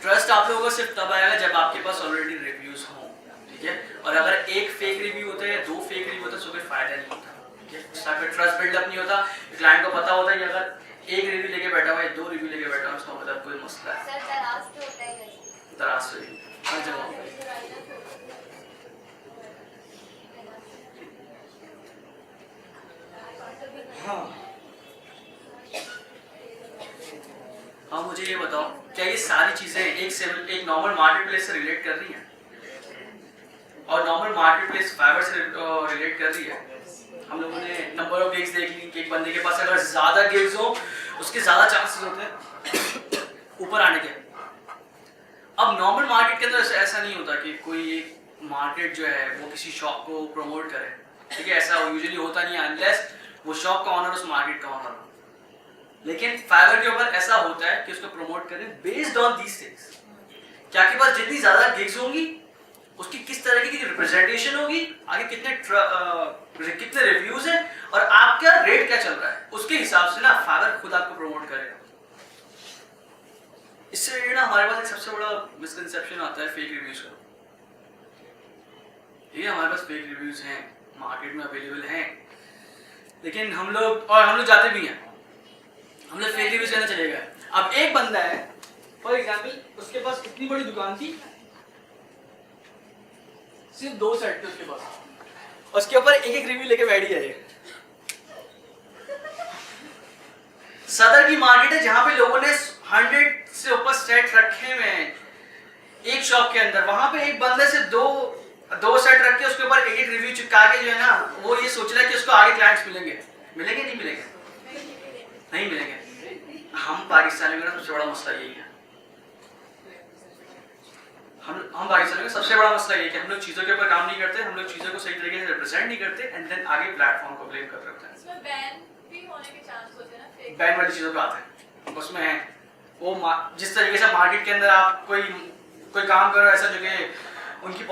ट्रस्ट आप लोगों को सिर्फ तब आएगा जब आपके पास ऑलरेडी रिव्यूज हों, ठीक है, और अगर एक फेक रिव्यू होता है या 2 फेक रिव्यू होता है तो कोई फायदा नहीं होता, ठीक है, उसका फिर ट्रस्ट बिल्डअप नहीं होता। क्लाइंट को पता होता है कि अगर एक रिव्यू लेके बैठा हुआ है, 2 रिव्यू लेके बैठा हुआ है, उसका मतलब कोई मसला है। सर दराज तो होता है वैसे। दराज से हर जगह। हाँ, मुझे ये बताओ, क्या ये सारी चीजें एक नॉर्मल मार्केट प्लेस से रिलेट कर रही हैं? और नॉर्मल मार्केट प्लेस फाइवर से रिलेट कर रही है? हम लोगों ने नंबर ऑफ गिग्स देख ली कि एक बंदे के पास अगर ज्यादा गिग्स हो उसके ज्यादा चांसेस होते हैं ऊपर आने के। अब नॉर्मल मार्केट के अंदर ऐसा नहीं होता कि कोई एक मार्केट जो है वो किसी शॉप को प्रमोट करे, ठीक है, ऐसा यूजुअली होता नहीं है अनलेस वो शॉप का ऑनर उस मार्केट का ऑनर हो। लेकिन फाइवर के ऊपर ऐसा होता है कि उसको प्रमोट करें बेस्ड ऑन दीस थिंग्स, कि आपके पास जितनी ज्यादा गिग्स होंगी उसकी किस तरह की रिप्रेजेंटेशन होगी, आगे कितने रिव्यूज हैं और आपका रेट क्या चल रहा है, उसके हिसाब से ना फाइवर खुद आपको प्रमोट करेगा। इससे रिलेटेड ना हमारे पास एक सबसे बड़ा मिसकंसेप्शन आता है फेक रिव्यूज का। ये हमारे पास फेक रिव्यूज हैं, मार्केट में अवेलेबल हैं, लेकिन हम लोग जाते भी हैं, हम लोग फेक रिव्यूज करने चले गए। अब एक बंदा है फॉर एग्जांपल, उसके पास इतनी बड़ी दुकान थी, सिर्फ 2 सेट थे उसके पास, उसके ऊपर एक रिव्यू लेके बैठ गया है। सदर की मार्केट है जहां पे लोगों ने 100 से ऊपर सेट रखे हुए हैं एक शॉप के अंदर, वहां पे एक बंदे से 2 2 सेट रख के उसके ऊपर एक रिव्यू चिपका के जो है ना वो ये सोच रहा है कि उसको आगे क्लाइंट्स मिलेंगे नहीं मिलेंगे नहीं मिलेंगे। हम पाकिस्तानी में सबसे बड़ा मसला यही है, हम पाकिस्तानी में सबसे बड़ा मसला यही है कि हम लोग चीज़ों के ऊपर काम नहीं करते, हम लोग चीज़ों को सही तरीके से रिप्रेजेंट नहीं करते एंड देन आगे प्लेटफॉर्म को ब्लेम कर रखते हैं। इसमें बैन भी होने के चांस होते हैं ना, फेक बैन वाली चीज़ों पे आते हैं, उसमें है वो जिस तरीके से मार्केट के अंदर आप कोई काम करो ऐसा जो कि उनकी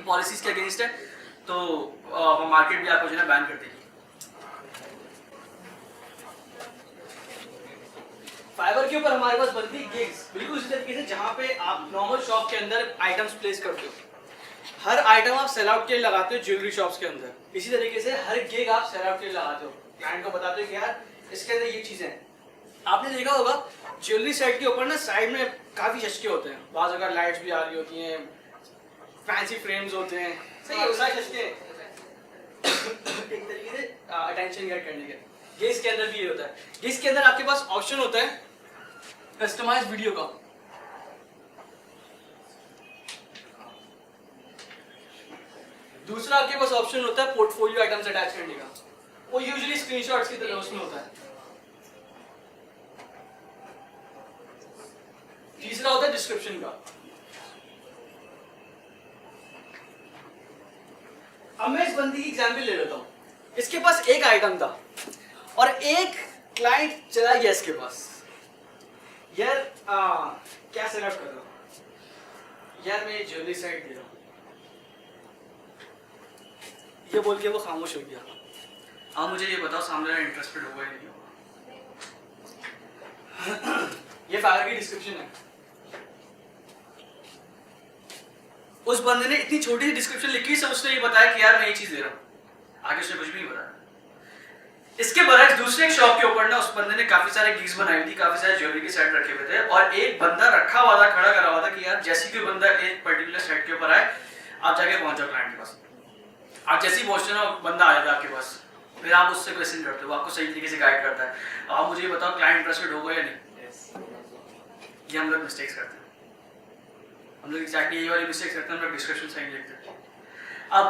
पॉलिसीज के अगेंस्ट है तो मार्केट भी आपको जो है बैन कर देगी। फाइवर के ऊपर हमारे पास बनती है गिग्स, बिल्कुल उसी तरीके से जहाँ पे आप नॉर्मल शॉप के अंदर आइटम्स प्लेस करते हो, हर आइटम आप सेल आउट के लिए लगाते हो ज्वेलरी शॉप्स के अंदर, इसी तरीके से हर गिग आप सेल आउट के लिए लगाते हो, क्लाइंट को बताते हो कि यार इसके अंदर ये चीजें हैं। आपने देखा होगा ज्वेलरी सेट के ऊपर ना साइड में काफी चश्के होते हैं, बाज़ अगर लाइट्स भी आ रही होती हैं, फैंसी फ्रेम्स होते हैं, सही है सारे चश्के एक तरीके से अटेंशन गेट करने के। गिग्स के अंदर भी ये होता है, गिग्स के अंदर आपके पास ऑप्शन होता है कस्टमाइज वीडियो का। दूसरा आपके पास ऑप्शन होता है पोर्टफोलियो आइटम्स अटैच करने का, वो यूजुअली स्क्रीनशॉट्स की तरह उसमें होता है। तीसरा होता है डिस्क्रिप्शन का। अब मैं इस बंदी की एग्जाम्पल ले लेता हूं, इसके पास एक आइटम था और एक क्लाइंट चला गया इसके पास, यार क्या सेलेक्ट कर रहा हूं, यार मैं ज्वेलरी सेट दे रहा हूं, ये बोल के वो खामोश हो गया। आप मुझे ये बताओ सामने वाला इंटरेस्टेड होगा या नहीं होगा? ये फाइवर की डिस्क्रिप्शन है। उस बंदे ने इतनी छोटी सी डिस्क्रिप्शन लिखी, सब उसने ये बताया कि यार मैं ये चीज दे रहा हूं, आगे उसने कुछ भी नहीं बताया। इसके बरक्स दूसरे एक शॉप के ऊपर ना उस बंदे ने काफी सारे गिग्स बनाई थी, काफी सारे ज्वेलरी के सेट रखे हुए थे और एक बंदा रखा हुआ था, खड़ा करा हुआ था कि यार जैसे कोई बंदा एक पर्टिकुलर सेट के ऊपर आए आप जाके पहुंच जाओ क्लाइंट के पास। आप जैसे ही पहुंचते ना बंदा आएगा आपके पास, फिर आप उससे क्वेश्चन करते हो, आपको सही तरीके से गाइड करता है। आप मुझे ये बताओ क्लाइंट इंटरेस्टेड होगा या नहीं? ये हम लोग मिस्टेक्स करते हैं, हम लोग एग्जैक्टली ये वाली मिस्टेक्स करते हैं, हम लोग डिस्क्रिप्शन सही लिखते हैं। अब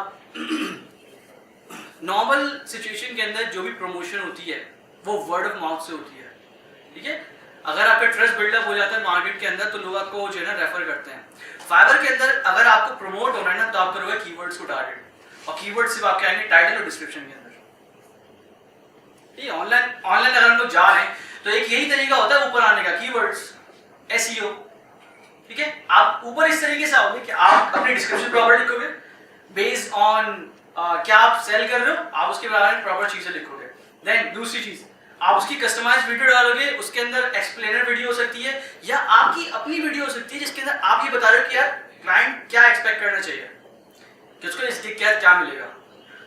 नॉर्मल सिचुएशन के अंदर जो भी प्रमोशन होती है वो वर्ड ऑफ माउथ से होती है, ठीक है। अगर आपका ट्रस्ट बिल्डअप हो जाता है मार्केट के अंदर तो लोग आपको जो है ना रेफर करते हैं। फाइवर के अंदर अगर आपको प्रमोट होना है ना तो आप करोगे कीवर्ड्स को टारगेट, और कीवर्ड सिर्फ आपके आएंगे टाइटल और डिस्क्रिप्शन के अंदर। ठीक है, ऑनलाइन अगर हम लोग जा रहे हैं तो एक यही तरीका होता है ऊपर आने का, कीवर्ड्स, एसईओ, ठीक है। आप ऊपर इस तरीके से आओगे कि आप अपनी डिस्क्रिप्शन प्रॉपर लिखोगे बेस्ड ऑन क्या आप सेल कर रहे हो, आप उसके बारे में प्रॉपर चीजें लिखोगे। देन दूसरी चीज, आप उसकी कस्टमाइज्ड वीडियो डालोगे, उसके अंदर एक्सप्लेनर वीडियो हो सकती है या आपकी अपनी वीडियो हो सकती है जिसके अंदर आप ये बता रहे हो कि यार क्लाइंट क्या एक्सपेक्ट करना चाहिए, कि उसको इसके क्या मिलेगा।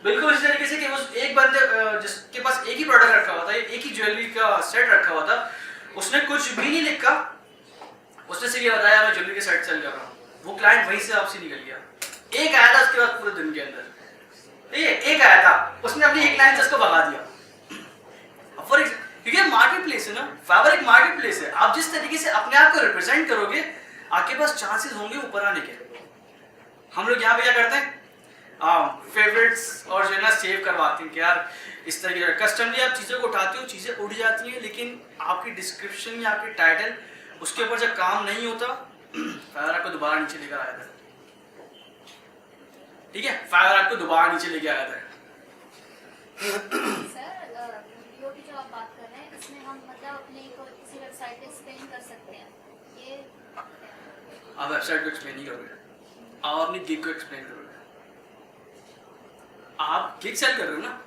बिल्कुल इस तरीके से कि उस एक बंदे जिसके पास एक ही प्रोडक्ट रखा हुआ था, एक ही ज्वेलरी का सेट रखा हुआ था, उसने कुछ भी नहीं लिखा, उसने सिर्फ ये बताया मैं ज्वेलरी के सेट सेल कर रहा हूँ। वो क्लाइंट वहीं से आपसे निकल गया। एक आया था उसके बाद पूरे दिन के अंदर, एक आया था, उसने अपनी एक लाइन से उसको भगा दिया। क्योंकि मार्केट प्लेस है ना, फाइवर एक मार्केट प्लेस है। आप जिस तरीके से अपने आप को रिप्रेजेंट करोगे आपके पास चांसेस होंगे ऊपर आने के। हम लोग यहाँ पे क्या करते हैं, फेवरेट्स और जो है ना सेव करवाते हैं कि यार इस तरीके से कस्टमली आप चीज़ों को उठाते हो, चीज़ें उड़ जाती हैं, लेकिन आपकी डिस्क्रिप्शन या आपकी टाइटल उसके ऊपर जब काम नहीं होता फाइवर आपको दोबारा नीचे लेकर आया था। ठीक है, फाइवर आपको दोबारा नीचे लेके आया था। सर वीडियो की जो आप बात कर रहे हैं इसमें हम मतलब अपने को किसी वेबसाइट पे एक्सप्लेन कर सकते हैं, ये आप वेबसाइट को एक्सप्लेन नहीं करोगे, आप अपनी गिग को एक्सप्लेन करोगे। आप गिग सेल कर रहे हो ना,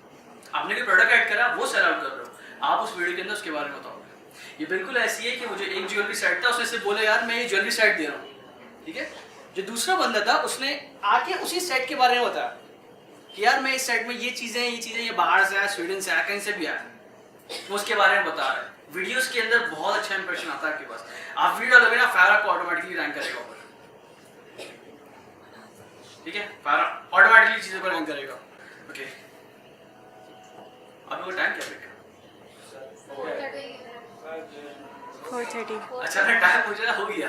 आपने कोई प्रोडक्ट ऐड करा वो सेल आउट कर रहे हो, आप उस वीडियो के अंदर उसके बारे में बताओगे। ये बिल्कुल ऐसी है कि मुझे एक ज्वेलरी सेट था, उसने से बोला यार मैं ये ज्वेलरी सेट दे रहा हूँ, ठीक है। जो दूसरा बंदा था उसने आके उसी सेट के बारे में बताया कि यार मैं इस सेट में ये चीजें ये बाहर से आया, स्वीडन से आया, कहीं से भी आया, वो उसके बारे में बता रहा है। वीडियोस के अंदर बहुत अच्छा इंप्रेशन आता है आपके पास। आप वीडियो डालोगे ना फाइवर आपको ऑटोमेटिकली रैंक करेगा ऊपर, ठीक है, फाइवर ऑटोमेटिकली चीजों को रैंक करेगा। ओके, आप लोगों का टाइम क्या है? 4:30। अच्छा ना टाइम हो गया, हो गया।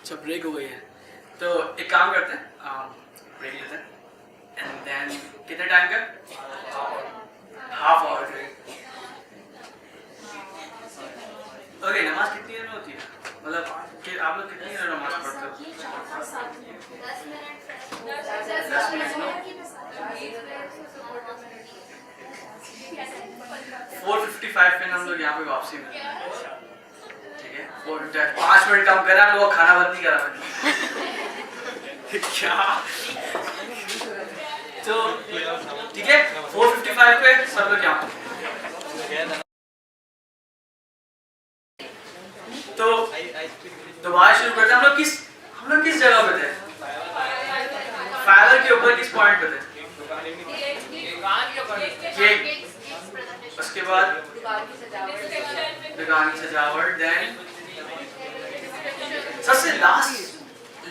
अच्छा ब्रेक हो गई है, तो एक काम करते हैं, ब्रेक लेते हैं एंड देन कितने टाइम का? Half hour break. ओके, नमाज कितनी देर में होती है? मतलब कि आप लोग कितनी देर नमाज पढ़ते हो? 10 मिनट। 4:55 पे हम लोग यहाँ पे वापसी में, ठीक है? 5 मिनट कम करा, आप लोग खाना बंद नहीं करा मैंने। क्या? तो ठीक है, 4:55 पे सब लोग यहाँ। तो दोबारा शुरू करते हैं। हम लोग किस जगह पे थे? फाइबर के ऊपर किस पॉइंट पे थे? उसके बाद दुकान की सजावट, देन सबसे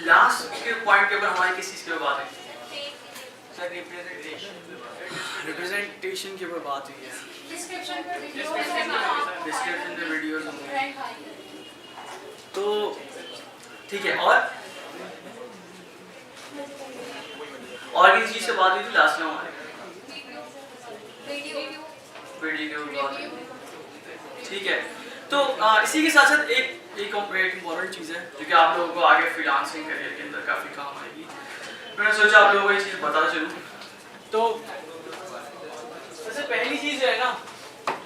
लास्ट के पॉइंट के ऊपर हमारी किस चीज के ऊपर बात है? रिप्रेजेंटेशन के ऊपर बात हुई है। डिस्क्रिप्शन पे वीडियोस होंगे। तो ठीक है, और किसी चीज से बात हुई थी लास्ट में हमारे? वीडियो बात हुई। ठीक है, तो इसी के साथ साथ एक इम्पोर्टेंट चीज़ है जो कि आप लोगों को आगे फ्रीलांसिंग करियर के अंदर काफ़ी काम आएगी। मैंने सोचा आप लोगों को ये चीज़ बता चलूँ। तो सबसे पहली चीज़ जो है ना,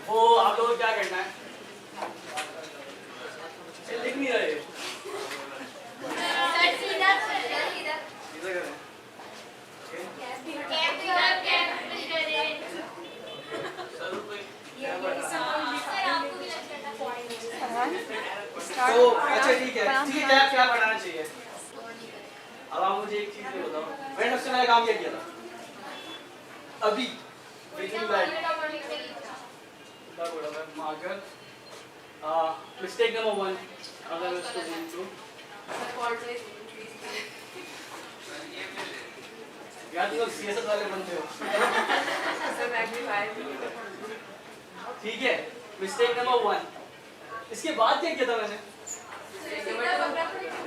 वो आप लोगों को क्या करना है, लिख नहीं रहे तो अच्छा ठीक है, क्या बनाना चाहिए? अब आप मुझे एक चीज बताओ, मैंने सबसे पहले काम क्या किया था? अभी मार्कर मिस्टेक नंबर 1 अगर उसको बोल तो यार तुम सीएसएस वाले बनते हो। ठीक है, मिस्टेक नंबर 1। इसके बाद क्या किया था मैंने?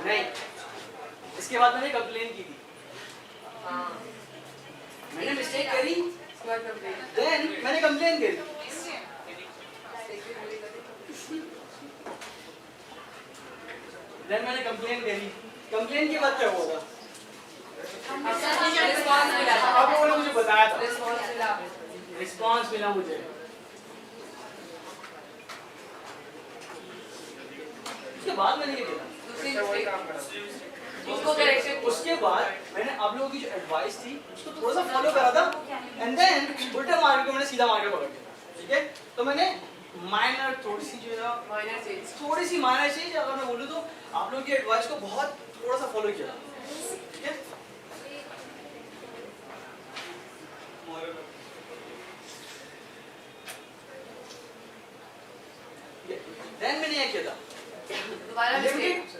नहीं, इसके बाद मैंने कंप्लेन की थी। मैंने मिस्टेक करी, देन मैंने कंप्लेन करी। देन मैंने कंप्लेन करी, कंप्लेन के बाद क्या हुआ था? आप लोगों ने मुझे बताया था, रिस्पॉन्स मिला मुझे। उसके बाद मैंने क्या किया? उसके बाद मैंने आप लोगों की जो एडवाइस थी उसको थोड़ा सा फॉलो करा था एंड देन उल्टा मार के मैंने सीधा मार के पकड़ दिया। ठीक है, तो मैंने थोड़ी सी माइनर चीज अगर मैं बोलूँ तो आप लोगों की एडवाइस को बहुत थोड़ा सा फॉलो किया। ठीक है, देन मैंने क्या किया था?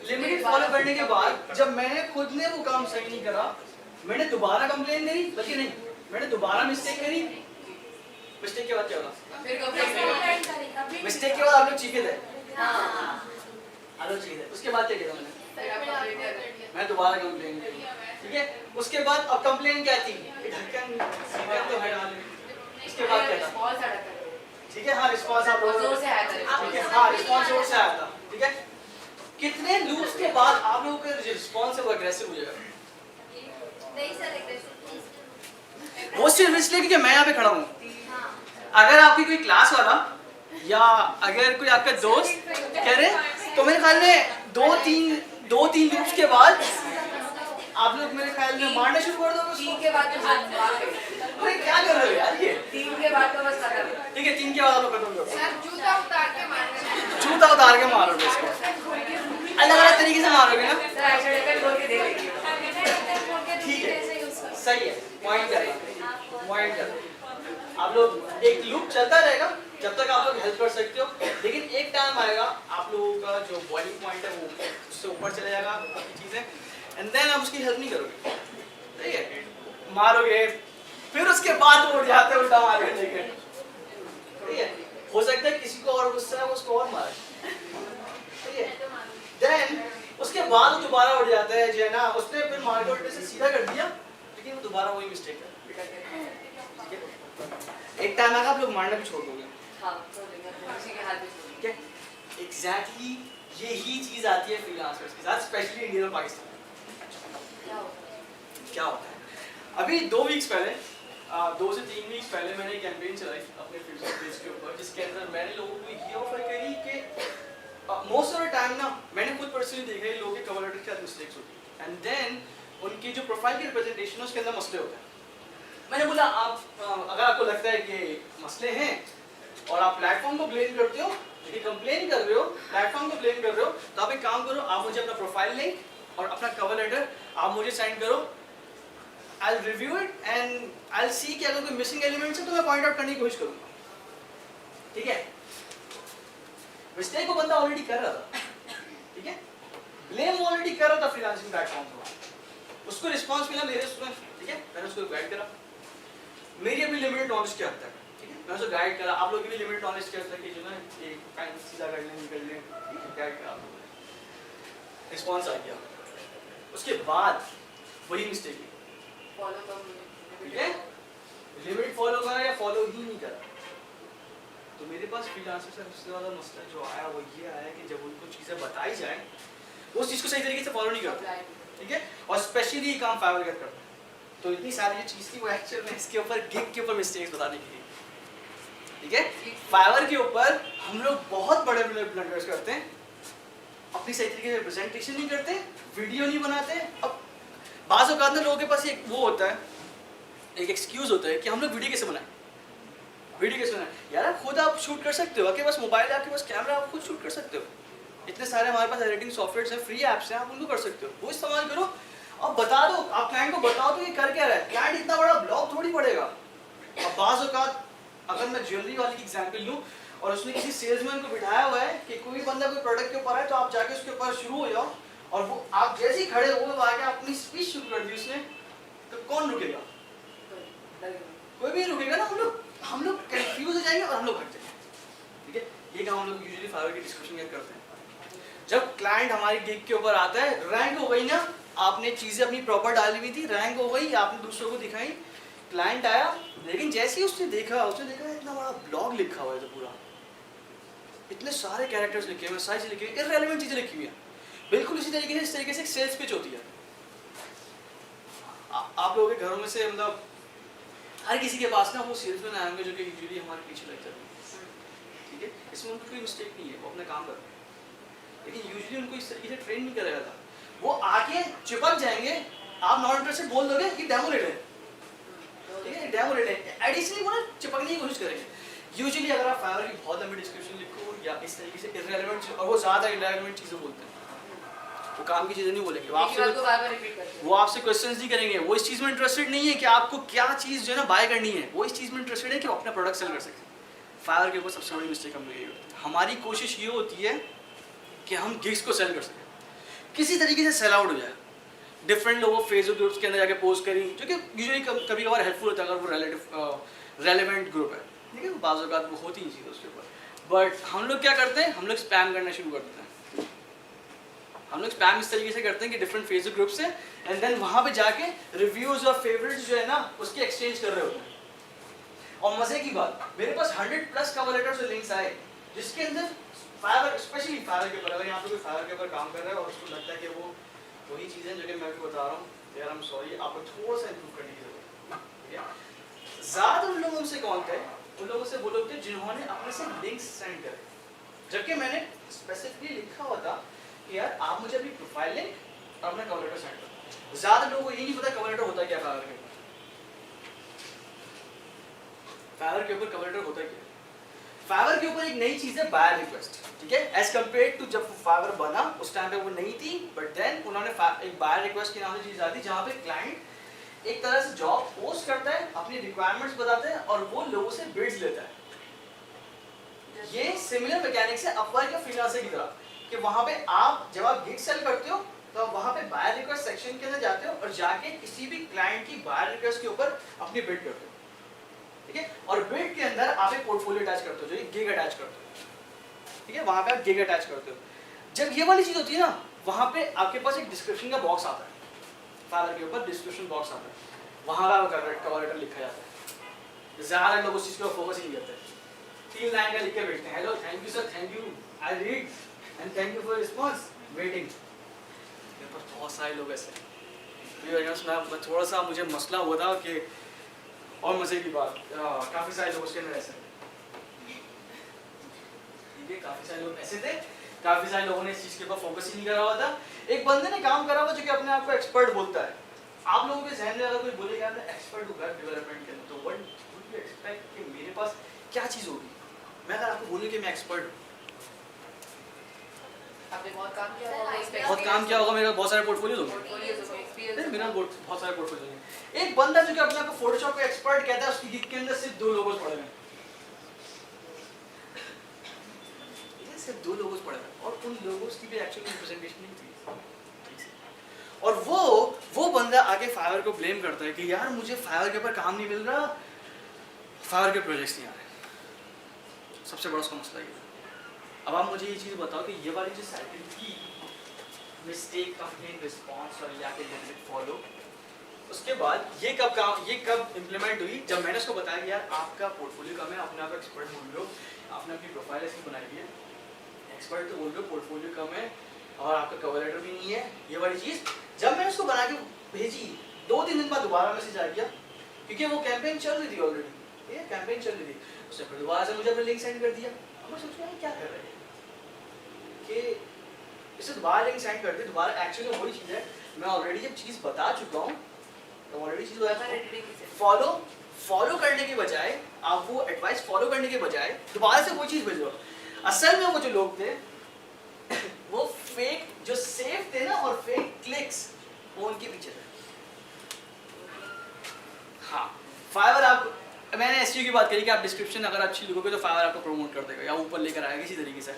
लिमिट फॉलो करने के बाद जब मैंने खुद ने वो काम सही नहीं करा, मैंने दोबारा कंप्लेन करी, बल्कि नहीं, मैंने दोबारा मिस्टेक करी। मिस्टेक के बाद क्या हुआ? मिस्टेक के बाद आप लोग चीखे थे। आप लोग चीखे थे। उसके बाद क्या किया मैंने? मैं दोबारा कंप्लेन करी। ठीक है, उसके बाद अब कंप्लेन क्या थी? ढक्कन तो हटा ले। उसके बाद क्या था? ठीक है, हाँ रिस्पॉन्स आप लोगों से आया था। ठीक है, हाँ रिस्पॉन्स जोर से आया था। ठीक है, कितने लूप्स के बाद आप लोगों का रिस्पॉन्स है वो अग्रेसिव हो जाएगा? नहीं सर, वो सिर्फ इसलिए क्योंकि मैं यहाँ पे खड़ा हूँ। अगर आपकी कोई क्लास वाला या अगर कोई आपका दोस्त करे तो मेरे ख्याल में दो तीन लूप्स के बाद आप लोग मेरे ख्याल में मारना शुरू कर दोगे। 3 के बाद क्या कर रहे हो यार ये? 3 के बाद तो बस खत्म। ठीक है, 3 के बाद आप लोग खत्म करो। सर जूता उतार के मारोगे इसको, अलग अलग तरीके से मारोगे ना। सर ऐसे ढक्कन खोल के दे देंगे। ठीक है, सही है, पॉइंट कर। आप लोग एक लूप चलता रहेगा जब तक आप लोग हेल्प कर सकते हो, लेकिन एक टाइम आएगा आप लोगों का जो बॉइलिंग पॉइंट है वो उससे ऊपर चले जाएगा बाकी चीजें, एंड देन आप उसकी हेल्प नहीं करोगे। ठीक है, मारोगे, फिर उसके बाद उठ जाते उल्टा मार के। ठीक है, हो सकता है किसी को और गुस्सा है वो उसको और मारे। ठीक है, देन उसके बाद वो दोबारा उठ जाता है जो है ना, उसने फिर मार्केट ऑर्डर से सीधा कर दिया, लेकिन वो दोबारा वही मिस्टेक कर। एक टाइम आएगा आप लोग मारना भी छोड़ दोगे। हाँ, छोड़ देंगे, किसी के हाथ में छोड़ देंगे। एग्जैक्टली यही चीज आती है फ्रीलांसर्स के साथ, स्पेशली इंडिया और पाकिस्तान। क्या होता है, अभी 2 वीक्स पहले 2 से 3 वीक्स पहले मैंने एक कैंपेन चलाई अपने फेसबुक पेज के ऊपर, जिसके अंदर मैंने लोगों को ये ऑफर करी कि मोस्ट ऑफ द टाइम ना मैंने खुद पर्सनली देखा है लोगों के कवर लेटर के साथ मिस्टेक्स होती है, एंड देन उनकी जो प्रोफाइल की रिप्रेजेंटेशन है उसके अंदर मसले होते हैं। मैंने बोला आप अगर आपको लगता है कि मसले हैं और आप प्लेटफॉर्म को ब्लेम करते हो, लेकिन कंप्लेन कर रहे हो, प्लेटफॉर्म को ब्लेम कर रहे हो, तो आप एक काम करो, आप मुझे अपना प्रोफाइल लिंक और अपना कवर लेटर आप मुझे सेंड करो, I will review it and I will सी कि अगर कोई मिसिंग एलिमेंट्स है तो मैं पॉइंट आउट करने की कोशिश करूंगा। ठीक है, मिस्टेक को बंदा ऑलरेडी कर रहा था, ठीक है, ब्लेम ऑलरेडी कर रहा था फ्रीलांसिंग प्लेटफॉर्म पर, उसको रिस्पांस मिला मेरे उसमें, ठीक है, मैंने उसको गाइड करा, मेरी अपनी लिमिटेड नॉलेज के हद तक, ठीक है, मैं उसको गाइड करा, आप लोग की भी लिमिटेड नॉलेज के हद तक कि जो ना एक टाइम सीधा कर लें, निकल लें, ठीक है, गाइड करा, रिस्पांस आ गया, उसके बाद वही मिस्टेक की, ठीक है, लिमिट फॉलो करा या फॉलो ही नहीं करा। तो मेरे पास फ्रीलांसर से सबसे ज़्यादा मसला जो आया वो ये आया कि जब उनको चीज़ें बताई जाए वो उस चीज़ को सही तरीके से फॉलो नहीं करते, ठीक है, और स्पेशली ये काम फाइवर करता है। तो इतनी सारी जो चीज़ थी वो एक्चुअल में इसके ऊपर गिग के ऊपर मिस्टेक्स बताने की थी, ठीक है। फाइवर के ऊपर हम लोग बहुत बड़े बड़े ब्लंडर्स करते हैं, अपनी सही तरीके से प्रेजेंटेशन नहीं करते, वीडियो नहीं बनाते। अब बाज़ औक़ात में लोगों के पास एक वो होता है, एक एक्सक्यूज़ होता है कि हम लोग वीडियो कैसे बनाएं, वीडियो कैसे बनाएं, यार खुद आप शूट कर सकते हो, आपके पास मोबाइल है, आपके पास कैमरा, आप खुद शूट कर सकते हो, इतने सारे हमारे पास एडिटिंग सॉफ्टवेयर हैं, फ्री ऐप्स हैं, आप उनको कर सकते हो, वो इस्तेमाल करो और बता दो, आप क्लाइंट को बताओ तो ये कर क्या रहा है। क्लाइंट इतना बड़ा ब्लॉग थोड़ी पड़ेगा। अब बाज़ औक़ात अगर मैं ज्वेलरी वाली की एग्जांपल लूँ और उसने किसी सेल्समैन को बिठाया हुआ है कि कोई बंदा कोई प्रोडक्ट के ऊपर है तो आप जाके उसके ऊपर शुरू हो जाओ, और वो आप जैसे ही खड़े हो आके अपनी स्पीच शुरू कर दी उसने, तो कौन रुकेगा? कोई भी रुकेगा ना। हम लोग कंफ्यूज हो जाएंगे और हम लोग हट जाएंगे, ठीक है। ये काम हम लोग यूजुअली फाइवर की डिस्कशन में करते हैं। जब क्लाइंट हमारी गिग के ऊपर आता है, रैंक हो गई ना, आपने चीज़ें अपनी प्रॉपर डाली हुई थी, रैंक हो गई, आपने दूसरों को दिखाई, क्लाइंट आया, लेकिन जैसे ही उसने देखा इतना बड़ा ब्लॉग लिखा हुआ है, तो पूरा इतने सारे कैरेक्टर्स लिखे हुए, सारी चीज़ें लिखी हुई, इररिलेवेंट चीज़ें लिखी हुई हैं, बिल्कुल इसी तरीके से, इस तरीके से सेल्स पिच होती है। आप लोगों के घरों में से मतलब हर किसी के पास ना वो सेल्समैन आएंगे जो कि यूजुअली हमारे पीछे लग जाते हैं, ठीक है, इसमें उनकी कोई मिस्टेक नहीं है, वो अपना काम करते हैं, लेकिन यूजुअली उनको इस तरीके से ट्रेन नहीं करा जाता। वो आके चिपक जाएंगे, आप नॉट इंटरेस्टेड बोल दोगे कि डेमो ले लें, ठीक है, डेमो ले लें, एडिशनली वो ना चिपकने की कोशिश करेंगे। यूजुअली अगर आप फाइवर की बहुत लंबी डिस्क्रिप्शन लिखो या इस तरीके से इररिलेवेंट, और वो ज़्यादा इररिलेवेंट चीज़ें बोलते हैं, वो काम की चीज़ें नहीं बोलेंगे, वो आपसे क्वेश्चंस नहीं करेंगे, वो इस चीज़ में इंटरेस्टेड नहीं है कि आपको क्या चीज़ जो है ना बाय करनी है, वो इस चीज़ में इंटरेस्टेड है कि वो अपना प्रोडक्ट सेल कर सकें। फाइवर के ऊपर सबसे बड़ी मिस्टेक हम लोग, हमारी कोशिश ये होती है कि हम गिग्स को सेल कर सकें, किसी तरीके से सेल आउट हो जाए। डिफरेंट लोगों फेसबुक ग्रुप्स के अंदर जाके पोस्ट करी, जो कि यूजुअली कभी कभार हेल्पफुल होता है अगर वो रेलेवेंट ग्रुप है, ठीक है, बाज़ औक़ात वो होती ही चीज़ उसके ऊपर। बट हम लोग क्या करते हैं, हम लोग स्पैम करना शुरू कर देते हैं। हम लोग स्पैम इस तरीके से करते हैं कि डिफरेंट फेसबुक ग्रुप से, एंड देन वहाँ पे जाके रिव्यूज़ और फेवरेट्स जो है ना उसके एक्सचेंज कर रहे होते हैं। और मज़े की बात, मेरे पास 100+ कवर लेटर्स और लिंक्स आए जिसके अंदर फाइवर, स्पेशली फाइवर के ऊपर, अगर यहाँ पे कोई फाइवर के ऊपर काम कर रहा है और उसको लगता है कि वो वही चीज़ें जो कि मैं आपको बता रहा हूँ, यार आई एम सॉरी, आपको थोड़ा सा इंप्रूव करने की जरूरत है, ठीक है। ज़्यादा उन लोगों से कौन थे, उन लोगों से वो लोग थे जिन्होंने अपने से लिंक्स सेंड करे, जबकि मैंने स्पेसिफिकली लिखा हुआ था कि यार आप मुझे अपनी प्रोफाइल लिंक और अपना कवर लेटर सेंड करो। ज़्यादा लोगों को ये नहीं पता कवर लेटर होता क्या, फाइवर के ऊपर कवर लेटर होता क्या। फाइवर के ऊपर एक नई चीज़ है बायर रिक्वेस्ट, ठीक है, एज कम्पेयर टू जब फाइवर बना उस टाइम पे वो नहीं थी, बट देन उन्होंने एक बायर रिक्वेस्ट की नाम से चीज़ आती है जहाँ पे क्लाइंट एक तरह से जॉब पोस्ट करता है, अपनी रिक्वायरमेंट्स बताते हैं और वो लोगों से बिड्स लेता है। ये सिमिलर मैकेनिक्स है अपवर्क या फ्रीलांसर की तरह, कि वहाँ पे आप जब आप गिग सेल करते हो तो आप वहाँ पे बायर रिक्वेस्ट सेक्शन के अंदर जाते हो और जाके किसी भी क्लाइंट की बायर रिक्वेस्ट के ऊपर अपनी बिड करते हो, ठीक है, और बिड के अंदर आप एक पोर्टफोलियो अटैच करते हो, जो गिग अटैच करते हो, ठीक है, वहाँ पे आप गिग अटैच करते हो। जब ये वाली चीज़ होती है ना, वहाँ पे आपके पास एक डिस्क्रिप्शन का बॉक्स आता है, फाइवर के ऊपर डिस्क्रिप्शन बॉक्स आता है, वहाँ का कवर लेटर लिखा जाता है। ज़्यादा लोग उस चीज़ को फोकस ही नहीं करते, 3 लाइन का लिख के बैठते हैं, hello thank you sir, thank you, I read and thank you for response, waiting. मेरे पास बहुत सारे लोग ऐसे हैं। थोड़ा सा मुझे मसला हुआ था कि, और मजे की बात, काफ़ी सारे लोग उसके अंदर ऐसे थे, ठीक है, काफ़ी सारे लोग ऐसे थे, काफ़ी सारे लोगों ने इस चीज़ के ऊपर फोकस ही नहीं करा हुआ था। एक बंदे ने काम करा हुआ जो कि अपने आप को एक्सपर्ट बोलता है। आप लोगों के जहन में अगर कोई बोलेगा मैं एक्सपर्ट हूँ वेब डेवलपमेंट के अंदर, तो व्हाट वुड यू एक्सपेक्ट कि मेरे पास क्या चीज़ होगी? मैं अगर आपको बोलूँ कि मैं एक्सपर्ट हूँ, आपने बहुत काम किया होगा, बहुत काम किया होगा, मेरे पास बहुत सारे पोर्टफोलियोज होंगे, मेरा बहुत सारे पोर्टफोलियो हैं। एक बंदा जो कि अपने आप को फोटोशॉप का एक्सपर्ट कहता है, उसकी गिग के अंदर सिर्फ 2 लोगोस पड़े हैं, सिर्फ 2 लोगोस पड़े हैं, और उन लोगोस की भी एक्चुअली रिप्रेजेंटेशन नहीं थी। और वो बंदा आगे फाइवर को ब्लेम करता है कि यार मुझे फाइवर के ऊपर काम नहीं मिल रहा, फाइवर के प्रोजेक्ट्स नहीं आ रहे। सबसे बड़ा उसका मसला ये है। अब आप मुझे ये चीज़ बताओ कि ये वाली जो साइकिल की मिस्टेक, कंप्लेंट, रिस्पॉन्स और या के फॉलो, उसके बाद ये कब इम्प्लीमेंट हुई? जब मैंने उसको बताया कि यार आपका पोर्टफोलियो कम है, अपने आप एक्सपर्ट बोल रहे हो, आपने अपनी प्रोफाइल ऐसी बनाई है, एक्सपर्ट तो बोल रहे हो, पोर्टफोलियो कम है और आपका कवर लेटर भी नहीं है, ये वाली चीज़ जब मैंने उसको बना के भेजी, 2-3 दिन बाद दोबारा मैसेज आ गया, क्योंकि वो कैंपेन चल रही थी ऑलरेडी, ये कैंपेन चल रही थी, उसने फिर दोबारा से मुझे अपना लिंक सेंड कर दिया। अब मैं सोच रहा हूँ क्या कर रहे हैं कि इसे दोबारा लिंक सेंड कर दे, दोबारा एक्चुअली वही चीज़ है, मैं ऑलरेडी जब चीज़ बता चुका हूँ, तो ऑलरेडी चीज़ फॉलो करने के बजाय, आप वो एडवाइस फॉलो करने के बजाय दोबारा से वो चीज़ भेजो। असल में वो जो लोग थे वो फेक जो सेफ थे ना और फेक क्लिक्स, वो उनके पीछे थे। हाँ, फाइवर आप, मैंने एसईओ की बात करी कि आप डिस्क्रिप्शन अगर अच्छी लिखोगे तो फाइवर आपको प्रमोट कर देगा या ऊपर लेकर आएगा किसी तरीके से।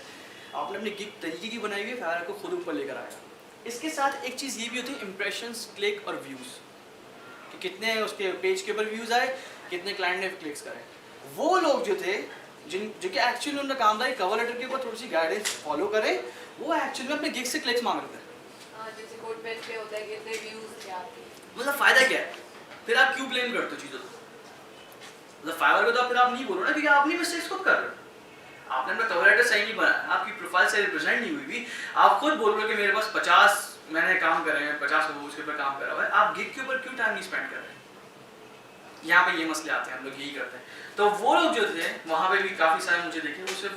आपने अपनी गिग तरीके की बनाई हुई है, फाइवर आपको खुद ऊपर लेकर आएगा। इसके साथ एक चीज़ ये भी होती है इंप्रेशंस, क्लिक और व्यूज़, कि कितने उसके पेज के ऊपर व्यूज़ आए, कितने क्लाइंट ने क्लिक्स करे। वो लोग जो थे जो कि एक्चुअली उनका काम था कवर लेटर के ऊपर थोड़ी सी गाइडेंस फॉलो करें, वो एक्चुअली में अपने गिग से क्लिक्स मांग रहे थे। जैसे कोड पेज पे होता है कि इतने व्यूज थे आपके, मतलब फायदा क्या है? फिर आप क्यों ब्लेम करते हो चीज़ों को? मतलब फाइवर को तो फिर आप नहीं बोलो ना, क्योंकि आप अपनी मिस्टेक्स खुद कर रहे हो। आपने अपना कवर लेटर सही नहीं बनाया, आपकी प्रोफाइल सही रिप्रेजेंट नहीं हुई भी, आप खुद बोल रहे हो कि मेरे पास 50 मैंने काम करे हैं, 50 लोग उसके ऊपर काम करा हुआ है, आप गिग के ऊपर क्यों टाइम नहीं स्पेंड कर रहे हैं? यहाँ पे ये मसले आते हैं, हम लोग यही करते हैं। तो वो लोग जो थे वहाँ पे भी काफ़ी सारे मुझे देखे, वो सिर्फ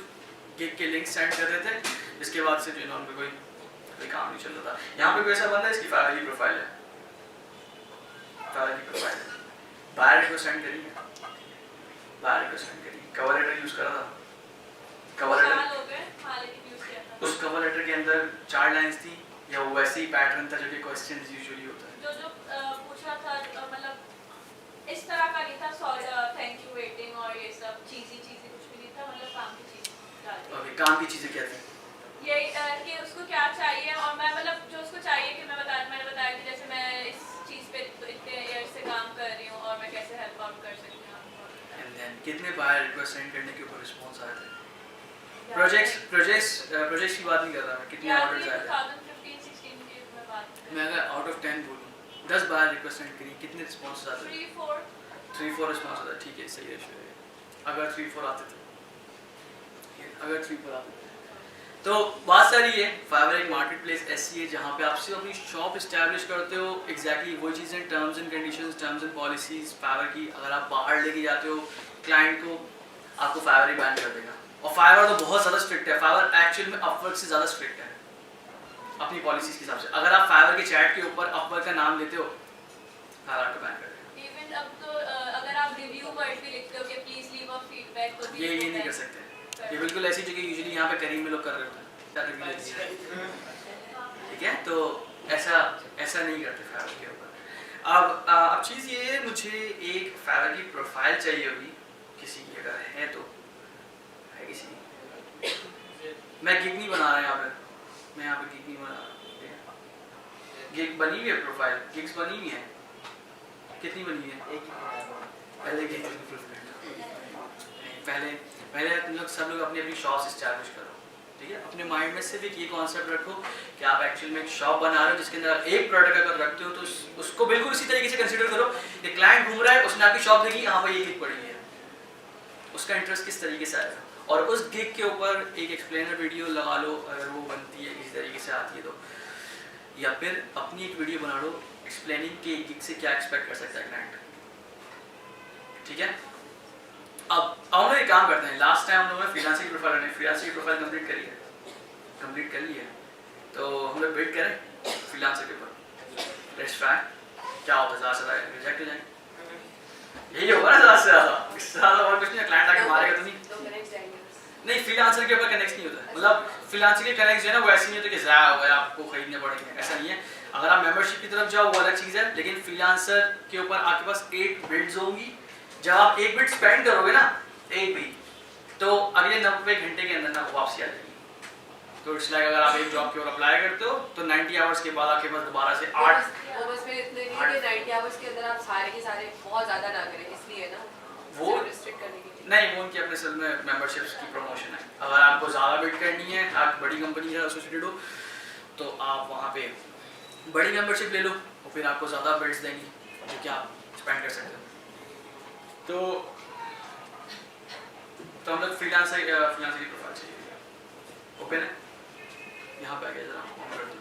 गिग के लिंक सेंड कर रहे थे, इसके बाद से जो है उनका कोई काम नहीं चल रहा था। यहाँ पे कोई ऐसा बंदा है, इसकी फाइवर की प्रोफाइल है, बाहर को सेंड करिए, कवर लेटर यूज़ करा था, कवर लेटर उस कवर लेटर के अंदर 4 लाइंस थी या वो वैसे ही पैटर्न था जो कि क्वेश्चन यूजुअली होता है, जो पूछा था, मतलब इस तरह का नहीं था, थैंक यू, वेटिंग और ये सब चीज़ी कुछ भी नहीं था, मतलब काम की चीज़। ओके, काम की चीज़ें क्या थी? ये कि उसको क्या चाहिए, और मैं मतलब जो उसको चाहिए कि मैंने बताया कि जैसे मैं इस चीज़ पे तो इतने ईयर से काम कर रही हूँ और मैं कैसे हेल्प आउट कर सकती हूँ। एंड देन कितने बार रिक्वेस्ट सेंड करने के ऊपर रिस्पॉन्स आए थे? प्रोजेक्ट्स की बात नहीं कर रहा मैं, कितने ऑर्डर्स आए थे? 2015-16 की मैं बात कर रही हूँ। मैं अगर आउट ऑफ 10 बोलूँ, 10 बार रिक्वेस्ट सेंड करी, कितने रिस्पॉन्स आते थे? 3-4 रिस्पॉन्स आता है, ठीक है, सही रेशियो है। अगर 3-4 आते थे, तो बात सारी है, फाइवर एक मार्केट प्लेस ऐसी है जहाँ पे आप सिर्फ अपनी शॉप इस्टेब्लिश करते हो, एग्जैक्टली वही चीज़ें, terms and conditions, terms and policies Fiverr की अगर आप बाहर लेके जाते हो क्लाइंट को, आपको फाइवर ही बैन कर देगा। और फाइवर तो बहुत ज़्यादा स्ट्रिक्ट है, फाइवर एक्चुअल में अपवर्क से ज़्यादा स्ट्रिक्ट है अपनी पॉलिसीज के हिसाब से। अगर आप फाइवर के चैट के ऊपर अपवर्क का नाम लेते हो, फाइवर आपको बैन कर देगा। इवन अब तो अगर आप रिव्यू वर्ड भी लिखते हो कि प्लीज लीव अ फीडबैक, तो ये नहीं कर सकते, ये बिल्कुल ऐसी जगह यूजुअली यहाँ पे करीम में लोग कर रहे होते हैं, ठीक है, तो ऐसा नहीं करते फाइवर के ऊपर। अब चीज़ ये है, मुझे एक फाइवर की प्रोफाइल चाहिए होगी किसी की, अगर है तो है किसी की। मैं गिग नहीं बना रहा यहाँ पे, मैं यहाँ पे गिग नहीं बना रहा, गिग बनी हुई है, प्रोफाइल गिग्स बनी हुई है, कितनी बनी है? एक ही पहले तुम लोग सब लोग अपनी अपनी शॉप्स एस्टैब्लिश करो, ठीक है, अपने माइंड में सिर्फ एक ये कॉन्सेप्ट रखो कि आप एक्चुअल में एक शॉप बना रहे हो जिसके अंदर एक प्रोडक्ट अगर रखते हो तो उसको बिल्कुल इसी तरीके से कंसीडर करो कि क्लाइंट घूम रहा है, उसने आपकी शॉप देखी, हाँ भाई ये गिग पड़ी है, उसका इंटरेस्ट किस तरीके से आएगा, और उस गिग के ऊपर एक एक्सप्लेनर वीडियो लगा लो अगर वो बनती है किसी तरीके से आती है तो, या फिर अपनी एक वीडियो बना लो एक्सप्लेनिंग कि गिग से क्या एक्सपेक्ट कर सकता है क्लाइंट। ठीक है, अब हम लोग एक काम करते हैं, लास्ट टाइम हम लोगों ने फ्रीलांसिंग प्रोफाइल कंप्लीट कर ली है, तो हम लोग वेट करें फ्रीलांसर के ऊपर रेस्ट ट्राई क्या होता है, ज़्यादा से रिजेक्ट हो जाएंगे, यही होगा ना ज़्यादा से ज़्यादा, इससे ज़्यादा और कुछ नहीं, क्लाइंट आके मारेगा तो नहीं फ्रीलांसर के ऊपर कनेक्ट नहीं होता है, मतलब फ्रीलांसर के कनेक्ट जो है ना वो ऐसे नहीं होता कि ज़ाया हो गया आपको खरीदने पड़ेंगे, ऐसा नहीं है। अगर आप मेंबरशिप की तरफ जाओ वो अलग चीज़ है, लेकिन फ्रीलांसर के ऊपर आपके पास 8 बिड्स होंगी, जब आप 1 बिड स्पेंड करोगे ना एक भी, तो अगले 90 घंटे के अंदर ना वापसी आ जाएगी। तो इट्स लाइक अगर आप एक जॉब के ऊपर अप्लाई करते हो तो 90 आवर्स के बाद आपके पास दोबारा से 8 वो बस फिर इतने नहीं कि 90 आवर्स के अंदर आप सारे के सारे बहुत ज़्यादा ना करें, इसलिए ना वो रिस्ट्रिक्ट करने के लिए नहीं, वो उनकी अपने सेल में मेंबरशिप्स की प्रमोशन है। अगर आपको ज़्यादा बिड करनी है, आप बड़ी कंपनी से एसोसिएटेड हो, तो आप वहाँ पे बड़ी मेंबरशिप ले लो और फिर आपको ज़्यादा बिड्स देंगी जो कि आप स्पेंड कर सकते हो। तो हम लोग फ्रीलांसर की प्रोफाइल चाहिए, ओपन है, यहाँ पे आ गया जरा ऑन कर दो।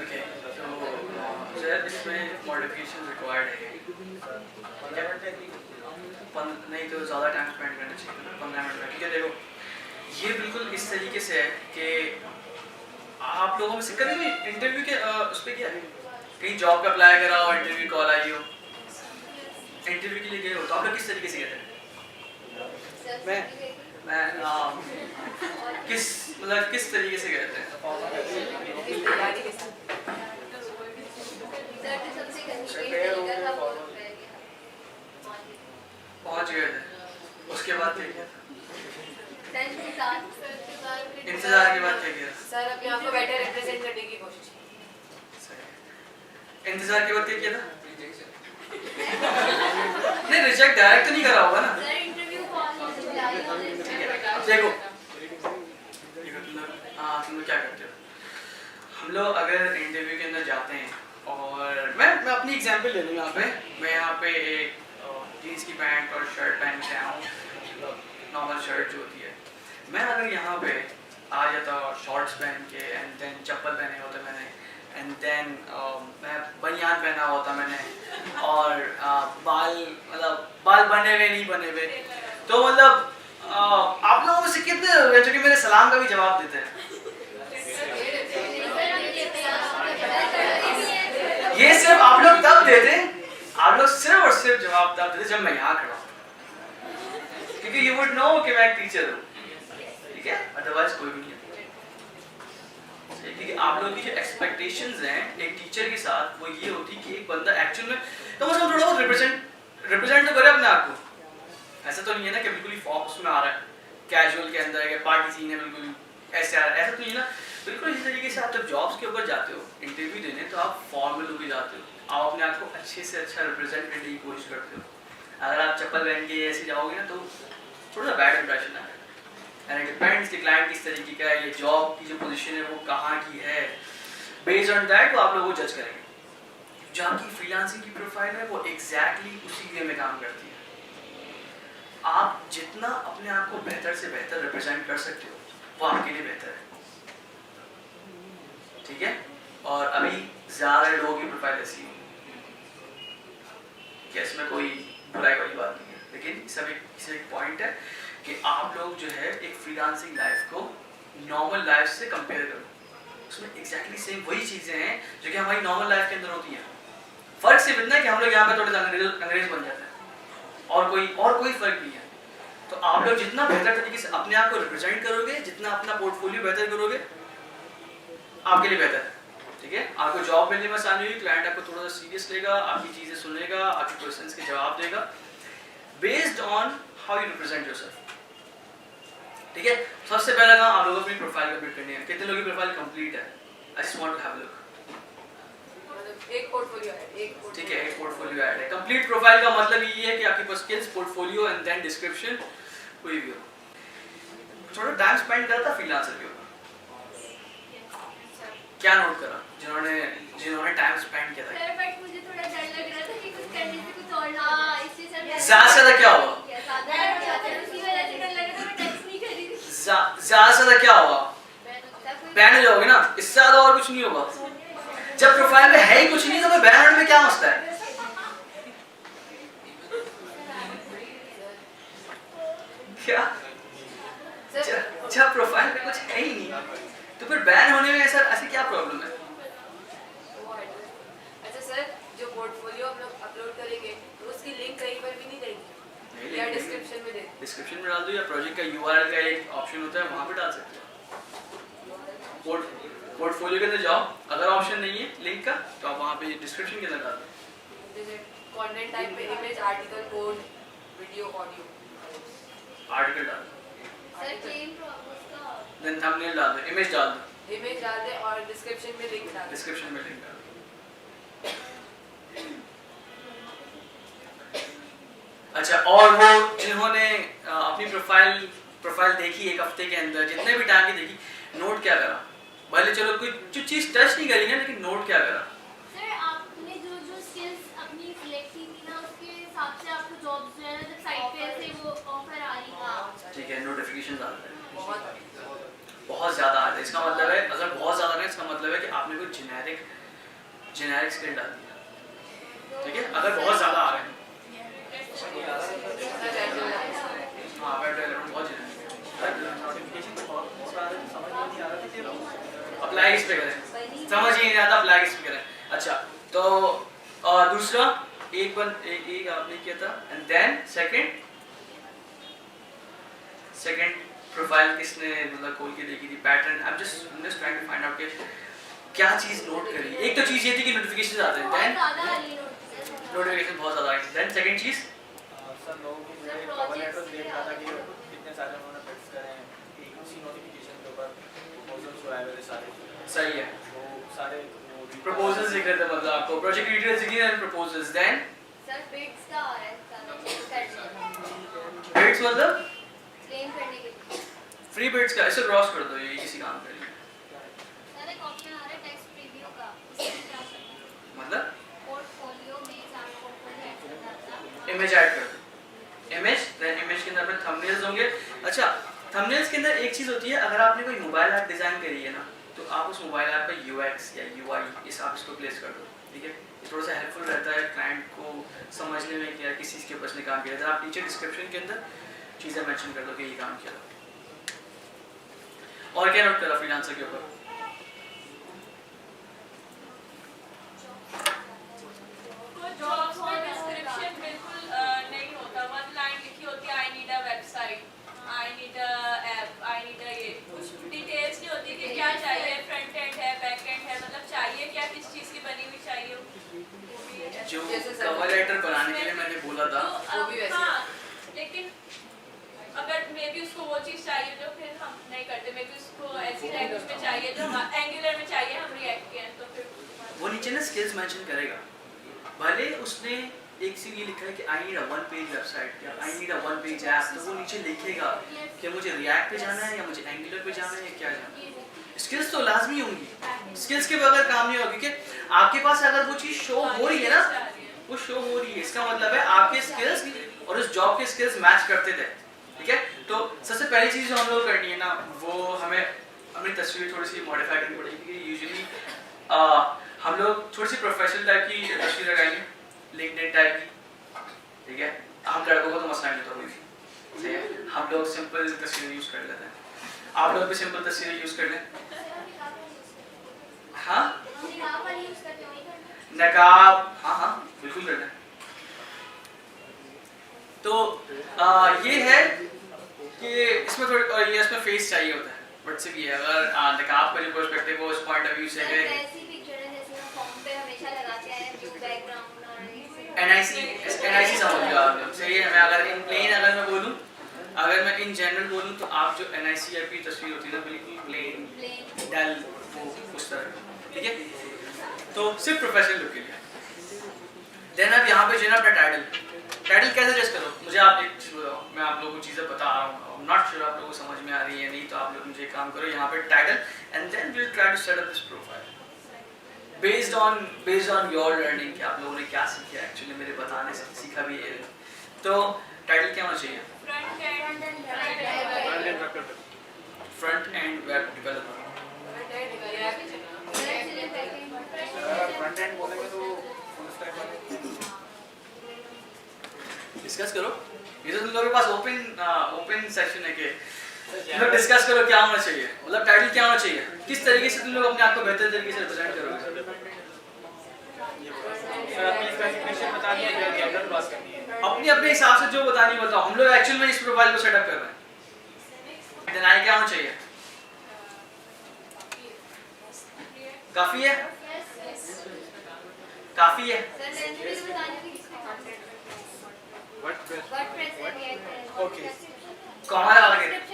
ओके, तो इसमें मॉडिफिकेशन रिक्वायर्ड है, नहीं तो ज़्यादा टाइम स्पेंड करना चाहिए ना, 15 मिनट में। ठीक है, देखो ये बिल्कुल इस तरीके से है कि आप लोगों में से कभी भी इंटरव्यू के उस पर क्या है, कहीं जॉब पे अप्लाई करा हो, इंटरव्यू कॉल आई हो, इंटरव्यू के लिए गए हो, तो आप लोग किस तरीके से कहते हैं? मैं किस तरीके से कहते हैं? पहुंच गए थे, उसके बाद क्या किया? इंतजार के बाद क्या किया? सर अपने आप को बेटर रिप्रेजेंट करने की कोशिश की। इंतजार के बाद क्या किया था? नहीं, रिजेक्ट डायरेक्ट तो नहीं करा होगा ना। देखो तुम लोग क्या करते हो, हम लोग अगर इंटरव्यू के अंदर जाते हैं, और मैं अपनी एग्जांपल ले लूँ यहाँ पे, मैं यहाँ पे एक जीन्स की पैंट और शर्ट पहन के आया हूँ, नॉर्मल शर्ट जो होती है, मैं अगर यहाँ पे आ जाता शॉर्ट्स पहन के एंड देन चप्पल पहने होते मैंने, एंड देन मैं बनियान पहना होता मैंने, और बाल बने हुए नहीं बने हुए, तो मतलब आप लोगों में से कितने हैं जो कि मेरे सलाम का भी जवाब देते हैं? ये सिर्फ आप लोग तब देते, आप लोग सिर्फ और सिर्फ जवाब तब देते जब मैं यहाँ खड़ा हूँ, क्योंकि यू वुड नो कि मैं एक टीचर हूँ, ठीक है, अदरवाइज कोई भी नहीं है। क्योंकि आप लोगों की जो एक्सपेक्टेशंस हैं एक टीचर के साथ वो ये होती कि एक बंदा एक्चुअल में तो मतलब थोड़ा बहुत रिप्रेजेंट तो करे अपने आप को, ऐसा तो नहीं है ना कि बिल्कुल ही फॉक्स में आ रहा है, कैजुअल के अंदर है, पार्टी सीन है, बिल्कुल ऐसे आ रहा है, ऐसा तो नहीं है ना। बिल्कुल इसी तरीके से आप जब जॉब्स के ऊपर जाते हो इंटरव्यू देने, तो आप फॉर्मल होकर जाते हो, आप अपने आप को अच्छे से अच्छा रिप्रेजेंट करने की कोशिश करते हो। अगर आप चप्पल पहन के ऐसे जाओगे ना तो थोड़ा सा बैड इंप्रेशन आएगा, एंड इट डिपेंड्स कि क्लाइंट किस तरीके का है, ये जॉब की जो पोजीशन है वो कहाँ की है, बेस्ड ऑन दैट वो आप लोगों को जज करेंगे। जो आपकी फ्रीलांसिंग की प्रोफाइल है वो एग्जैक्टली उसी वे में काम करती है। आप जितना अपने आप को बेहतर से बेहतर रिप्रेजेंट कर सकते हो वो आपके लिए बेहतर है, ठीक है। और अभी ज़्यादा लोगों की प्रोफाइल ऐसी है कि इसमें कोई बुराई वाली बात नहीं है, लेकिन सब एक पॉइंट है कि आप लोग जो है एक फ्रीलांसिंग लाइफ को नॉर्मल लाइफ से कंपेयर करो, उसमें एग्जैक्टली सेम वही चीज़ें हैं जो कि हमारी नॉर्मल लाइफ के अंदर होती हैं। फर्क सिर्फ इतना है कि हम लोग यहाँ पे थोड़े अंग्रेज बन जाते हैं और कोई फर्क नहीं है। तो आप लोग जितना बेहतर तरीके से अपने आप को रिप्रेजेंट करोगे, जितना अपना पोर्टफोलियो बेहतर करोगे, आपके लिए बेहतर है, ठीक है। आपको जॉब मिलने में आसानी होगी, क्लाइंट आपको थोड़ा सा सीरियस लेगा, आपकी चीज़ें सुनेगा, आपके क्वेश्चंस के जवाब देगा based on how you represent yourself, ठीक है। सबसे पहला काम आप लोगों को अपनी प्रोफाइल कंप्लीट करनी है। कितने लोगों की प्रोफाइल कंप्लीट है? I just want to have a look. मतलब एक पोर्टफोलियो ऐड, ठीक है, एक पोर्टफोलियो ऐड है। कंप्लीट प्रोफाइल का मतलब ये है कि आपके पास skills, portfolio and then description कोई भी हो। थोड़ा टाइम स्पेंड करा था फ्रीलांसर के ऊपर, क्या नोट करा जिन्होंने टाइम स्पेंड किया था? सर बट मुझे थोड़ा डर लग रहा था कि कुछ करने से कुछ और ना, इससे सर ज्यादा से ज्यादा क्या हुआ? उसी वजह से डर लग रहा था, मैं टेक्स्ट नहीं कर रही थी। ज्यादा से ज्यादा क्या होगा? बैन हो जाओगे ना, इससे ज्यादा और कुछ नहीं होगा। जब प्रोफाइल में है ही कुछ नहीं तो फिर बैन होने में क्या मसला है? क्या जब प्रोफाइल में कुछ है ही नहीं तो फिर बैन होने में ऐसे क्या प्रॉब्लम है? अच्छा सर, जो पोर्टफोलियो हम लोग अपलोड करेंगे तो उसकी लिंक कहीं पर भी नहीं देंगे या डिस्क्रिप्शन में देंगे? डिस्क्रिप्शन में डाल दो या प्रोजेक्ट का URL का एक ऑप्शन होता है वहां पे डाल सकते हो। पोर्टफोलियो के अंदर जाओ, अगर ऑप्शन नहीं है लिंक का तो आप वहां पे डिस्क्रिप्शन के अंदर डाल दो। जैसे कंटेंट टाइप पे image, article, code, video, audio, article डाल दो, सर क्लेम उसका देन थंबनेल डाल दो, इमेज डाल दो, इमेज डाल दे और डिस्क्रिप्शन में लिंक डाल दे। डिस्क्रिप्शन में लिंक डाल दो। अच्छा, और वो जिन्होंने अपनी प्रोफाइल देखी एक हफ्ते के अंदर, जितने भी टाइम की देखी, नोट क्या करा? भले चलो कोई जो चीज टच नहीं करी ना, लेकिन नोट क्या करा? सर आपने जो स्किल्स अपनी सिलेक्ट की थी ना, उसके हिसाब से आपको जॉब्स जो है ना, जब साइट पे ऐसे वो ऑफर आ रही है, ठीक है, नोटिफिकेशन आता है, बहुत ज़्यादा आता है। इसका मतलब है अगर बहुत ज़्यादा है, इसका मतलब है कि आपने कोई जेनेरिक स्किल डाल दिया, ठीक है? अगर बहुत ज़्यादा आ रहे हैं, हाँ वेब डेवलपमेंट बहुत अप्लाई इस पे करें, समझ ही नहीं आता, अप्लाई इस पे करें। अच्छा, तो दूसरा एक आपने किया था, एंड देन सेकंड प्रोफाइल किसने मतलब खोल के देखी थी? Pattern. I am just trying to find out कि क्या चीज नोट करी। एक तो चीज ये थी कि नोटिफिकेशन आते हैं, देन नोटिफिकेशन बहुत ज्यादा आई, देन सेकंड चीज सर लोगों की मुझे कवर लेटर देख रहा था कि कितने सारे उन्होंने पिक्स करे हैं, एक उसी नोटिफिकेशन के ऊपर प्रपोजल्स आए हुए सारे। सही है, वो सारे प्रपोजल्स दिख रहे थे, मतलब आपको प्रोजेक्ट डिटेल्स दिखी and proposals, then sir bids का आ रहा है, बिड्स मतलब क्लेम करने के लिए फ्री बिड्स का, इसे क्रॉस कर दो, ये किसी काम के लिए। सर एक ऑप्शन आ रहा है टेक्स्ट प्रीव्यू का, इसमें क्या करना है? मतलब पोर्टफोलियो में चार पोर्टफोलियो ऐड करना था, इमेज ऐड कर दो, इमेज, देन इमेज के अंदर अपने थंबनेल्स होंगे। अच्छा, थंबनेल्स के अंदर एक चीज होती है, अगर आपने कोई मोबाइल ऐप डिजाइन करी है ना, तो आप उस मोबाइल ऐप पे UX या UI इस आप इसको प्लेस कर दो, ठीक है? ये थोड़ा सा हेल्पफुल रहता है क्लाइंट को समझने में कि किस चीज़ के ऊपर इसने काम किया है। आप नीचे डिस्क्रिप्शन के अंदर चीज़ें मेंशन कर दो कि ये काम किया। और क्या नोट करा फ्रीलांसर के ऊपर? जॉब्स में डिस्क्रिप्शन बिल्कुल नहीं होता, वन लाइन लिखी होती है, आई need a website, I need a app, I need अ ये, कुछ डिटेल्स नहीं होती कि क्या चाहिए, फ्रंट एंड है, बैक एंड है, मतलब चाहिए क्या, किस चीज़ की बनी हुई चाहिए। जो कवर लेटर बनाने के लिए मैंने बोला था, वो भी वैसे। हाँ, लेकिन अगर मे बी उसको वो चीज़ चाहिए जो फिर हम नहीं करते, मे बी उसको ऐसी लैंग्वेज में चाहिए जो एंगुलर में चाहिए, हम रिएक्ट किए तो फिर वो नीचे ना स्किल्स मेंशन करेगा। भले उसने एक से ये लिखा है कि I need a one page website या I need a one page app, तो वो नीचे लिखेगा कि मुझे रिएक्ट पे जाना है या मुझे एंगुलर पे जाना है या क्या जाना है। स्किल्स तो लाजमी होंगी, स्किल्स के बगैर काम नहीं होगा, क्योंकि आपके पास अगर वो चीज़ शो हो रही है ना, वो शो हो रही है, इसका मतलब है आपके स्किल्स और उस जॉब के स्किल्स मैच करते थे, ठीक है? तो सबसे पहली चीज़ जो हम लोग करनी है ना, वो हमें अपनी तस्वीर थोड़ी सी मॉडिफाई करनी पड़ेगी, क्योंकि यूजुअली हम लोग थोड़ी सी प्रोफेशनल टाइप की तस्वीर लगाएंगे, लिंक्डइन टाइप की, ठीक है? हम लड़कों को तो मसला नहीं होता कोई, ठीक है? हम लोग सिंपल तस्वीर यूज़ कर लेते हैं, आप लोग भी सिंपल तस्वीरें यूज़ कर लें। हाँ, नकाब, हाँ बिल्कुल करना है। तो ये है कि इसमें थोड़ी, और ये इसमें फेस चाहिए होता है, बट सिर्फ ये अगर नकाब का जो पर्सपेक्टिव है उस पॉइंट ऑफ व्यू से है, ऐसी पिक्चर है जैसे हम फॉर्म पे हमेशा लगाते हैं, ब्लू बैकग्राउंड और NIC समझ लो आप लोग, सही है? मैं अगर इन प्लेन अगर मैं बोलूँ, अगर मैं इन जनरल बोलूँ, तो आप जो NICR की तस्वीर होती है ना, बिल्कुल प्लेन डल, वो उस तरह, ठीक है? तो सिर्फ प्रोफेशनल लुक के लिए। देन अब यहाँ पे जो है ना अपना टाइटल कैसे जस्ट करो। मुझे आप एक चीज़ बताओ, मैं आप लोगों को चीज़ें बता रहा हूँ, नॉट श्योर आप लोगों को समझ में आ रही है नहीं, तो आप लोग मुझे काम करो यहाँ पे title and then we will try to set up this profile based on your learning कि आप लोगों ने क्या सीखा एक्चुअली मेरे बताने से सीखा भी है। तो टाइटल क्या होना चाहिए? Front end web developer. Front end बोलेंगे तो फुल स्टैक वाले डिस्कस करो। ये तो तुम लोगों के पास ओपन सेक्शन है कि मतलब डिस्कस करो क्या होना चाहिए, मतलब टाइटल क्या होना चाहिए, किस तरीके से तुम लोग अपने आप को बेहतर तरीके से रिप्रेजेंट करोगे। सर अपनी स्पेसिफिकेशन बतानी है या जनरल बात करनी है? अपनी अपने हिसाब से जो बतानी बताओ। हम लोग एक्चुअल में इस प्रोफाइल को सेटअप कर रहे हैं। देन आई क्या होना चाहिए? काफी है? काफी है? ओके कॉमन आगे रिएक्ट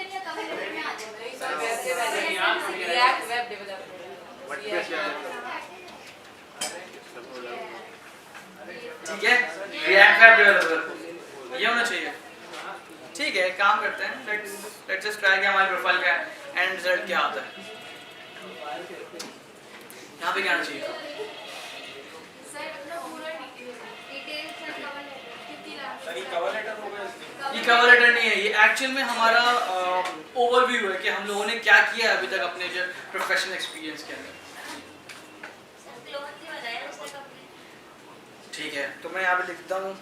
वेब डेवलपर। ठीक है, रिएक्ट वेब डेवलपर ये होना चाहिए। ठीक है, काम करते हैं, लेट्स जस्ट ट्राई कि हमारी प्रोफाइल का एंड रिजल्ट क्या आता है। यहाँ पे क्या आना चाहिए? सर कवर लेटर हो गया? ये कवर लेटर नहीं है, ये एक्चुअल में हमारा ओवरव्यू है कि हम लोगों ने क्या किया अभी तक अपने जो प्रोफेशनल एक्सपीरियंस के अंदर। ठीक है, तो मैं यहाँ पे लिखता हूँ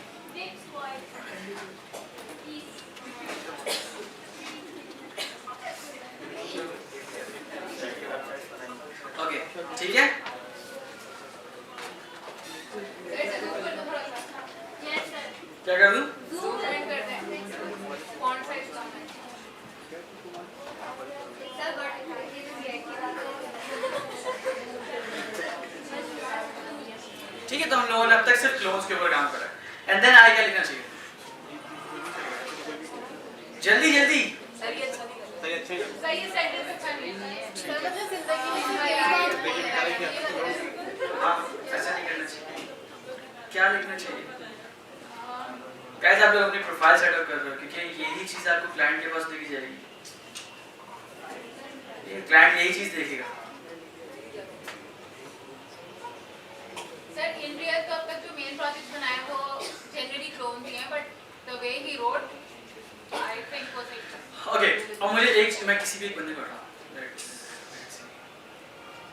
ओके। ठीक है, क्या कर दूँ? ठीक है, तो हम लोगों ने अब तक सिर्फ क्लोन्स के ऊपर काम करा है। एंड देन आई क्या लिखना चाहिए? जल्दी जल्दी। सर ये अच्छा नहीं सही अच्छे सही सेंटेंस अच्छा नहीं है। सर मुझे जिंदगी में हाँ, ऐसा नहीं करना चाहिए। क्या लिखना चाहिए? गाइस आप लोग अपनी प्रोफाइल सेटअप कर रहे हो क्योंकि यही चीज आपको क्लाइंट के पास देखी जाएगी। ये क्लाइंट यही चीज देखेगा। सर इन रियल तो अब तक जो मेन प्रोजेक्ट बनाए वो जनरली क्लोन ही है, but the way he wrote I think वो सही था। ओके, अब मुझे एक मैं किसी भी एक बंदे को हटाऊं।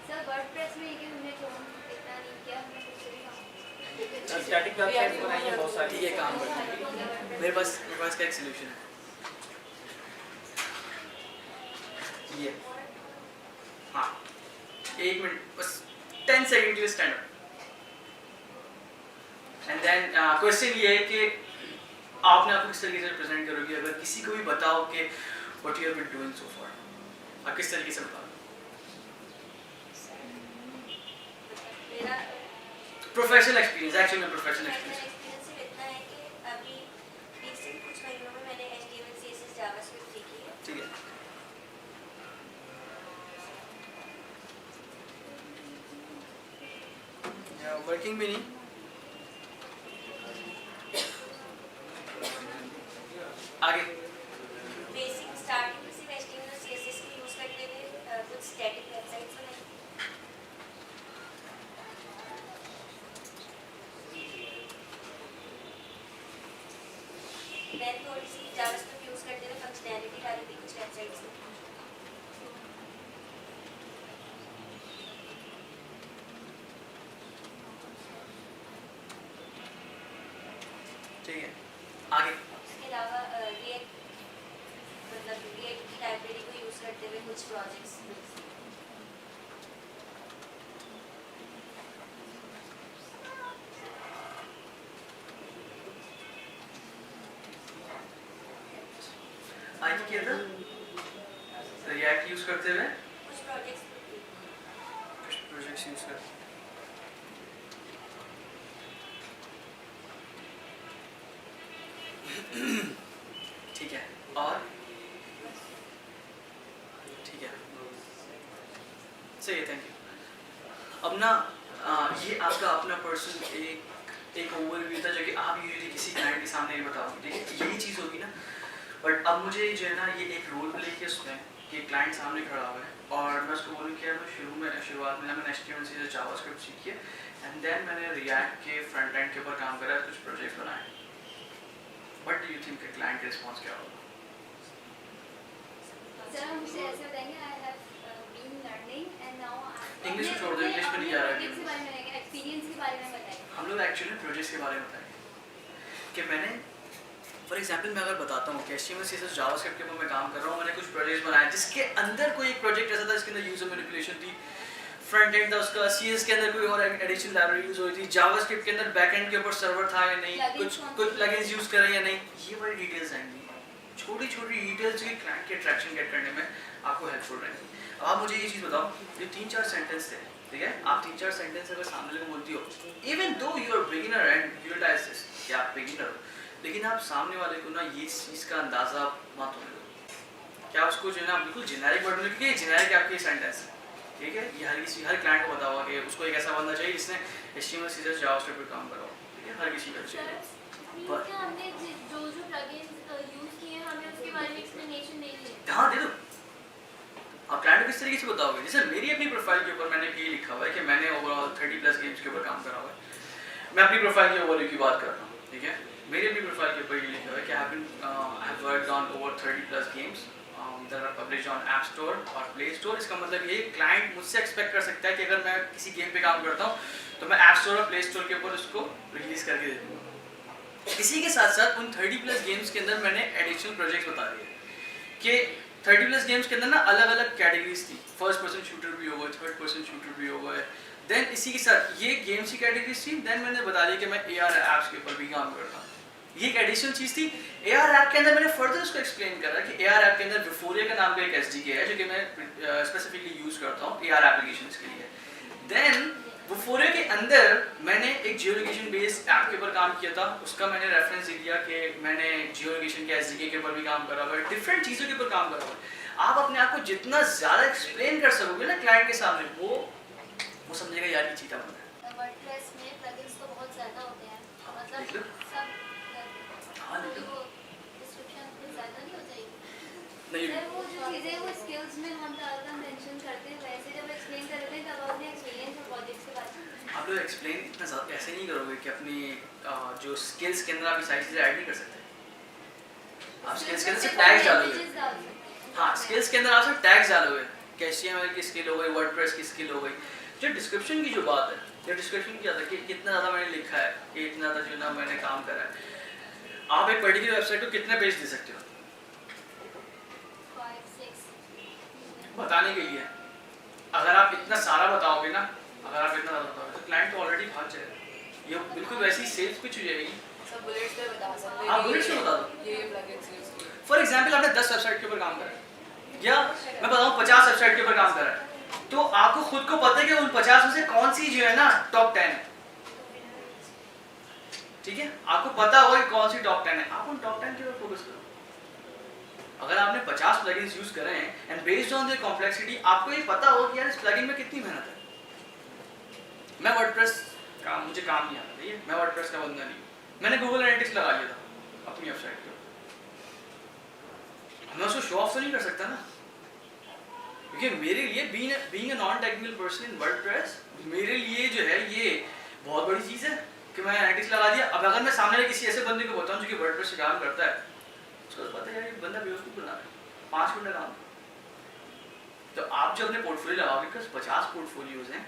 सर वर्डप्रेस में ये हमने क्लोन इतना नहीं किया, हमने कुछ भी सर स्टैटिक वेबसाइट बनाई है बहुत सारी। ठीक है, काम करते हैं। मेरे पास का एक सॉल्यूशन है। ये हाँ, एक मिनट बस 10 सेकंड के लिए stand up. And then question ये है कि आपने आपको किस तरीके से रिप्रेजेंट करोगे। अगर किसी को भी बताओ कि what you have been doing so far, आप किस तरीके से बताओ? प्रोफेशनल एक्सपीरियंस, एक्चुअली में प्रोफेशनल एक्सपीरियंस इतना है कि अभी रिसेंट कुछ महीनों में मैंने HTML CSS जावास्क्रिप्ट सीखी है। ठीक है, वर्किंग भी नहीं। आगे बेसिक स्टार्टिंग में सिर्फ HTML CSS को यूज करते हुए कुछ स्टैटिक वेबसाइट्स बनाई। देन थोड़ी सी जावास्क्रिप्ट यूज करते हुए फंक्शनैलिटी डाली थी कुछ वेबसाइट्स में। ठीक है, आगे इसके अलावा रिएक्ट की लाइब्रेरी को यूज करते हुए कुछ प्रोजेक्ट्स। आगे क्या था? रिएक्ट यूज करते हुए कुछ प्रोजेक्ट्स यूज कर। ठीक है, और ठीक है, सही है, थैंक यू। अब ना ये आपका अपना पर्सनल एक ओवरव्यू था जो कि आप यूजुअली किसी क्लाइंट के सामने नहीं बताओगे, ठीक है, यही चीज़ होगी ना। बट अब मुझे जो है ना ये एक रोल प्ले किया उसमें कि क्लाइंट सामने खड़ा हुआ है और मैं उसको बोलूँ कि मैं शुरुआत में मैंने HTML से जावास्क्रिप्ट सीखी है एंड देन मैंने रिएक्ट के फ्रंट एंड के ऊपर काम करा, कुछ प्रोजेक्ट बनाए। व्हाट डू यू थिंक कि क्लाइंट का रिस्पॉन्स क्या होगा? सर मुझे ऐसे बताएंगे I have been learning and now English में छोड़ दो, इंग्लिश में नहीं जा रहा है। प्रोजेक्ट्स के बारे में रहेगा, एक्सपीरियंस के बारे में बताइए। हम लोग एक्चुअली प्रोजेक्ट्स के बारे में बताएंगे कि मैंने फॉर एग्जाम्पल मैं अगर बताता हूँ कि HTML CSS जावास्क्रिप्ट के ऊपर मैं काम कर रहा हूँ, मैंने कुछ प्रोजेक्ट्स बनाए जिसके अंदर कोई एक प्रोजेक्ट ऐसा था जिसके अंदर यूजर मैनिपुलेशन थी, फ्रंट एंड था उसका, CSS के अंदर कोई और एडिशनल लाइब्रेरी यूज हो रही थी, जावास्क्रिप्ट के अंदर बैक एंड के ऊपर सर्वर था या नहीं, कुछ प्लगइन्स यूज कर रहे हैं या नहीं, ये वाली डिटेल्स आएंगी। छोटी छोटी डिटेल्स जो क्लाइंट के अट्रैक्शन गेट करने में आपको हेल्पफुल रहेंगी। अब आप मुझे ये चीज़ बताओ, ये 3-4 सेंटेंस थे, ठीक है, आप 3-4 सेंटेंस अगर सामने को बोलती हो, even though you are beginner and you realise this कि आप बिगिनर हो, लेकिन आप सामने वाले को ना ये चीज़ का अंदाज़ा मत होने दो। क्या उसको जो है ना बिल्कुल जेनेरिक वर्ड में, क्योंकि ये जेनेरिक आपकी सेंटेंस है, ठीक है, ये हर क्लाइंट को पता होगा कि उसको एक ऐसा बंदा चाहिए जिसने HTML CSS जावास्क्रिप्ट पर काम करा हो, ठीक है, हर किसी को चाहिए। क्या हमने जो प्लगइन्स यूज किए हैं हमें उसके बारे में एक्सप्लेनेशन नहीं दी? हाँ दे दो। आप क्लाइंट को किस तरीके से बताओगे? जैसे मेरी अपनी प्रोफाइल के ऊपर मैंने ये लिखा हुआ है कि मैंने ओवरऑल 30+ गेम्स के ऊपर काम करा हुआ है। मैं अपनी प्रोफाइल के ओवरव्यू की बात कर रहा हूँ, ठीक है, मेरी अपनी प्रोफाइल के ऊपर ये लिखा हुआ है कि I have worked on over 30+ games that are published on App Store और प्ले स्टोर। इसका मतलब ये क्लाइंट मुझसे एक्सपेक्ट कर सकता है कि अगर मैं किसी गेम पे काम करता हूँ तो मैं ऐप स्टोर और प्ले स्टोर के ऊपर उसको रिलीज करके दे दूँगा। इसी के साथ साथ उन 30+ गेम्स के अंदर मैंने एडिशनल प्रोजेक्ट्स बता दिए कि 30+ गेम्स के अंदर ना अलग अलग कैटेगरीज थी, फर्स्ट पर्सन शूटर भी होगा, थर्ड पर्सन शूटर भी होगा, देन इसी के साथ ये गेम्स की कैटेगरीज थी। देन मैंने बता दिया कि मैं AR ऐप्स के ऊपर भी काम करता हूँ, ये एक एडिशनल चीज़ थी। AR ऐप के अंदर मैंने फर्दर उसको एक्सप्लेन करा कि AR ऐप के अंदर विफोरिया का नाम का एक SDK है जो कि मैं स्पेसिफिकली यूज़ करता हूँ AR एप्लीकेशंस के लिए। देन विफोरिया के अंदर मैंने एक जियो लोकेशन बेस्ड ऐप के ऊपर काम किया था, उसका मैंने रेफरेंस दिया कि मैंने जियो लोकेशन के SDK के ऊपर भी काम करा हुआ है, डिफरेंट चीज़ों के ऊपर काम करा हुआ है। आप अपने आप को जितना ज़्यादा एक्सप्लेन कर सकोगे ना क्लाइंट के सामने, वो समझेगा यार ये चीज़ बंदा है। वर्डप्रेस में प्लगइन्स तो बहुत ज़्यादा होते हैं, मतलब सब डिस्क्रिप्शन में ज़्यादा नहीं हो जाएगी। सर वो जो चीज़ें वो स्किल्स में हम ज़्यादा मेंशन करते हैं, वैसे जब एक्सप्लेन कर रहे थे तब अपने एक्सपीरियंस और प्रोजेक्ट्स के बारे में आप लोग एक्सप्लेन इतना ज़्यादा ऐसे नहीं करोगे कि अपनी जो स्किल्स के अंदर आप सारी चीज़ें ऐड नहीं कर सकते। आप स्किल्स के अंदर सिर्फ टैग्स डालोगे। हाँ, स्किल्स के अंदर आप सिर्फ टैग्स डालोगे कि HTML की स्किल हो गई, वर्डप्रेस की स्किल हो गई। जो डिस्क्रिप्शन की जो बात है, जो डिस्क्रिप्शन की बात है कि कितना ज़्यादा मैंने लिखा है, कि इतना ज़्यादा जो ना मैंने काम करा है, आप एक पर्टिकुलर वेबसाइट को कितने पेज दे सकते हो 5-6 बताने के लिए? अगर आप इतना सारा बताओगे ना, अगर आप इतना ज़्यादा बताओगे तो क्लाइंट तो ऑलरेडी भाग जाएगा। ये बिल्कुल वैसी सेल्स पिच हो जाएगी। सब बुलेट्स पे बता सकते हैं। आप बुलेट्स पे बता दो। ये प्लगइन्स यूज किए। फॉर एग्जाम्पल आपने 10 वेबसाइट के ऊपर काम करा है या मैं बताऊँ 50 वेबसाइट के ऊपर काम करा है, तो आपको खुद को पता है कि उन 50 में से कौन सी जो है ना टॉप 10 है, ठीक है, आपको पता होगा कि कौन सी टॉप 10 है, आप उन टॉप 10 के ऊपर फोकस करो। अगर आपने 50 प्लगइन्स यूज करे हैं and based on the complexity आपको ये पता होगा कि यार इस प्लगइन में कितनी मेहनत है। मैं वर्डप्रेस का मुझे काम नहीं आता, ठीक है, मैं वर्डप्रेस का बंदा नहीं, मैंने गूगल एनालिटिक्स लगा लिया था अपनी वेबसाइट पे, मैं उसको शो ऑफ तो नहीं कर सकता ना, क्योंकि मेरे लिए being a non technical person in WordPress मेरे लिए जो है ये बहुत बड़ी चीज़ है कि मैं एनालिटिक्स लगा दिया। अब अगर मैं सामने वाले किसी ऐसे बंदे को बताऊं जो कि वर्डप्रेस से काम करता है, उसको पता है यार ये बंदा बेवकूफ़ बना रहा है, 5 मिनट काम। तो आप जो अपने पोर्टफोलियो लगाओगे, बिकॉज 50 पोर्टफोलियोज हैं,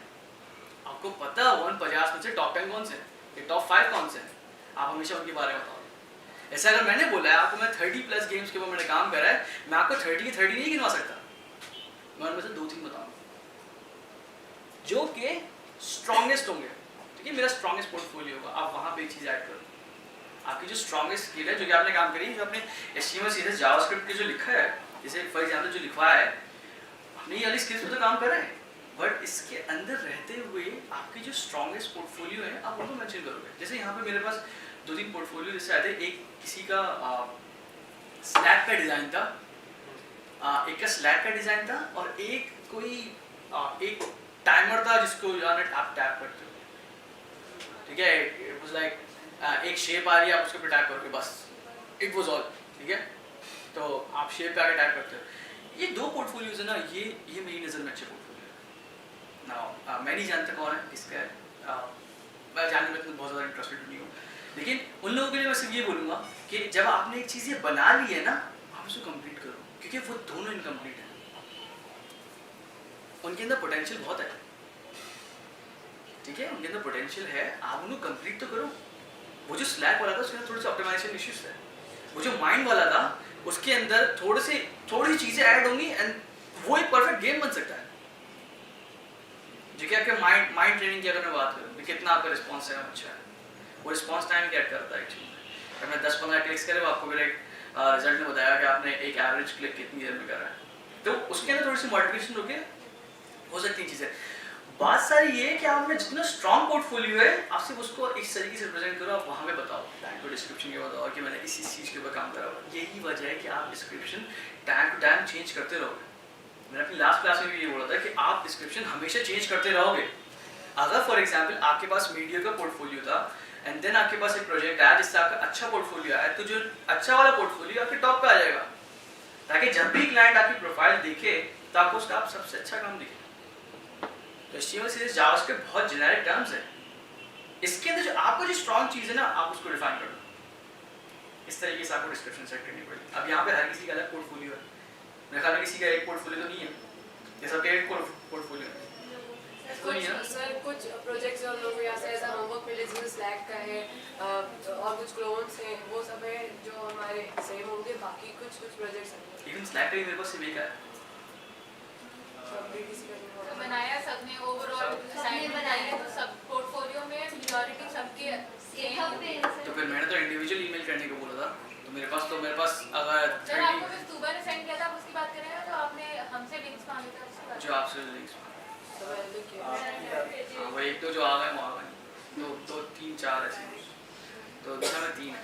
आपको पता हो उन 50 में से टॉप 10 कौन से हैं, ये टॉप 5 कौन से हैं, आप हमेशा उनके बारे में बताओगे। ऐसा अगर मैंने बोला है आपको मैं 30+ गेम्स के ऊपर मैंने काम करा है, मैं आपको 30 के 30 नहीं गिनवा सकता, मैं उनमें से 2-3 बताऊंगा जो कि स्ट्रॉन्गेस्ट होंगे, ठीक है, मेरा स्ट्रॉन्गेस्ट पोर्टफोलियो होगा। आप वहाँ पे एक चीज़ ऐड करो, आपकी जो स्ट्रॉन्गेस्ट स्किल है जो कि आपने काम करी, जो आपने HTML CSS जावास्क्रिप्ट के जो लिखा है, जैसे फॉर एग्जाम्पल जो लिखवाया है, आपने ये वाली स्किल्स पे तो काम करा है, बट इसके अंदर रहते हुए आपकी जो स्ट्रॉन्गेस्ट पोर्टफोलियो है आप उनको मेंशन करोगे। जैसे यहाँ पे मेरे पास 2-3 पोर्टफोलियो जैसे आए थे, एक किसी का स्लैब का डिज़ाइन था, एक का स्लैब का डिज़ाइन था और एक कोई एक टाइमर था जिसको आप टैप करते हो, ठीक है, इट वाज लाइक एक शेप आ रही है, आप उसके ऊपर टैप करोगे बस, इट वाज ऑल, ठीक है। तो आप शेप पे आके टैप करते हो। ये 2 पोर्टफोलियोज है ना, ये मेरी नज़र में अच्छे पोर्टफोलियो है ना। मैं नहीं जानता कौन है किसका है, मैं जानने में तो बहुत ज़्यादा इंटरेस्टेड नहीं हूँ, लेकिन उन लोगों के लिए मैं सिर्फ ये बोलूँगा कि जब आपने एक चीज़ ये बना ली है ना, आप उसको कंप्लीट करो, क्योंकि वो दोनों इनकम्प्लीट हैं, उनके अंदर पोटेंशियल बहुत है, ठीक है, उनके अंदर पोटेंशियल है, आप उनको कंप्लीट तो करो। वो जो स्लैक वाला था उसके अंदर थोड़े से ऑप्टिमाइजेशन इश्यूज थे, वो जो माइंड वाला था उसके अंदर थोड़ी चीज़ें ऐड होंगी एंड वो एक परफेक्ट गेम बन सकता है। जो कि आपके माइंड ट्रेनिंग की अगर मैं बात करूँ कितना आपका रिस्पॉन्स टाइम अच्छा है, वो रिस्पॉन्स टाइम क्या करता है एक्चुअली। अगर मैं 10-15 क्लिक्स करे वो आपको फिर एक रिजल्ट में बताया कि आपने एक एवरेज क्लिक कितनी देर में करा है, तो उसके अंदर थोड़ी सी मॉडिफिकेशन होके हो सकती है चीज़ें। बात सारी ये है कि आप में जितना स्ट्रॉन्ग पोर्टफोलियो है आप सिर्फ उसको इस तरीके से रिप्रेजेंट करो, आप वहाँ पे बताओ, टैग टू डिस्क्रिप्शन के बताओ कि मैंने इस चीज़ के ऊपर काम करा हुआ। यही वजह है कि आप description time to time change करते रहोगे। मैंने अपनी लास्ट क्लास में भी ये बोला था कि आप डिस्क्रिप्शन हमेशा चेंज करते रहोगे। अगर फॉर एग्जाम्पल आपके पास मीडिया का पोर्टफोलियो था एंड देन आपके पास एक प्रोजेक्ट आया जिससे आपका अच्छा पोर्टफोलियो आया, तो जो अच्छा वाला पोर्टफोलियो आपके टॉप पे आ जाएगा, ताकि जब भी क्लाइंट आपकी प्रोफाइल देखे तो आपको उसका आप सबसे अच्छा काम दिखे। तो HTML सीरीज जावास्क्रिप्ट बहुत जेनेरिक टर्म्स है, इसके अंदर जो आपको जो स्ट्रॉन्ग चीज़ है ना आप उसको डिफाइन कर दो। इस तरीके से आपको डिस्क्रिप्शन सेट करनी पड़ेगी। अब यहाँ पे हर किसी का अलग पोर्टफोलियो है, मेरे ख्याल में किसी का एक पोर्टफोलियो तो नहीं है, ये सब एक पोर्टफोलियो है। सर कुछ प्रोजेक्ट्स हम लोग यहाँ से ऐसा होमवर्क मिले जिसमें स्लैक का है और कुछ क्लोन्स हैं, वो सब है जो हमारे सेम होंगे, बाकी कुछ प्रोजेक्ट्स हैं। इवन स्लैक का ही मेरे पास सिर्फ एक है, बनाया सबने, ओवरऑल सबने बनाया, तो सब पोर्टफोलियो में मेजॉरिटी सबकी तो फिर मैंने तो इंडिविजुअल ईमेल करने को बोला था, तो मेरे पास अगर सर आपको जो सुबह ने सेंड किया था उसकी बात कर रहे हैं, जो आपने हमसे लिंक्स मांगे थे उसकी बात, जो आपसे लिंक्स वो एक तो जो आ गए वो आ गए, 2 3 4 ऐसे, तो दूसरा में 3 है।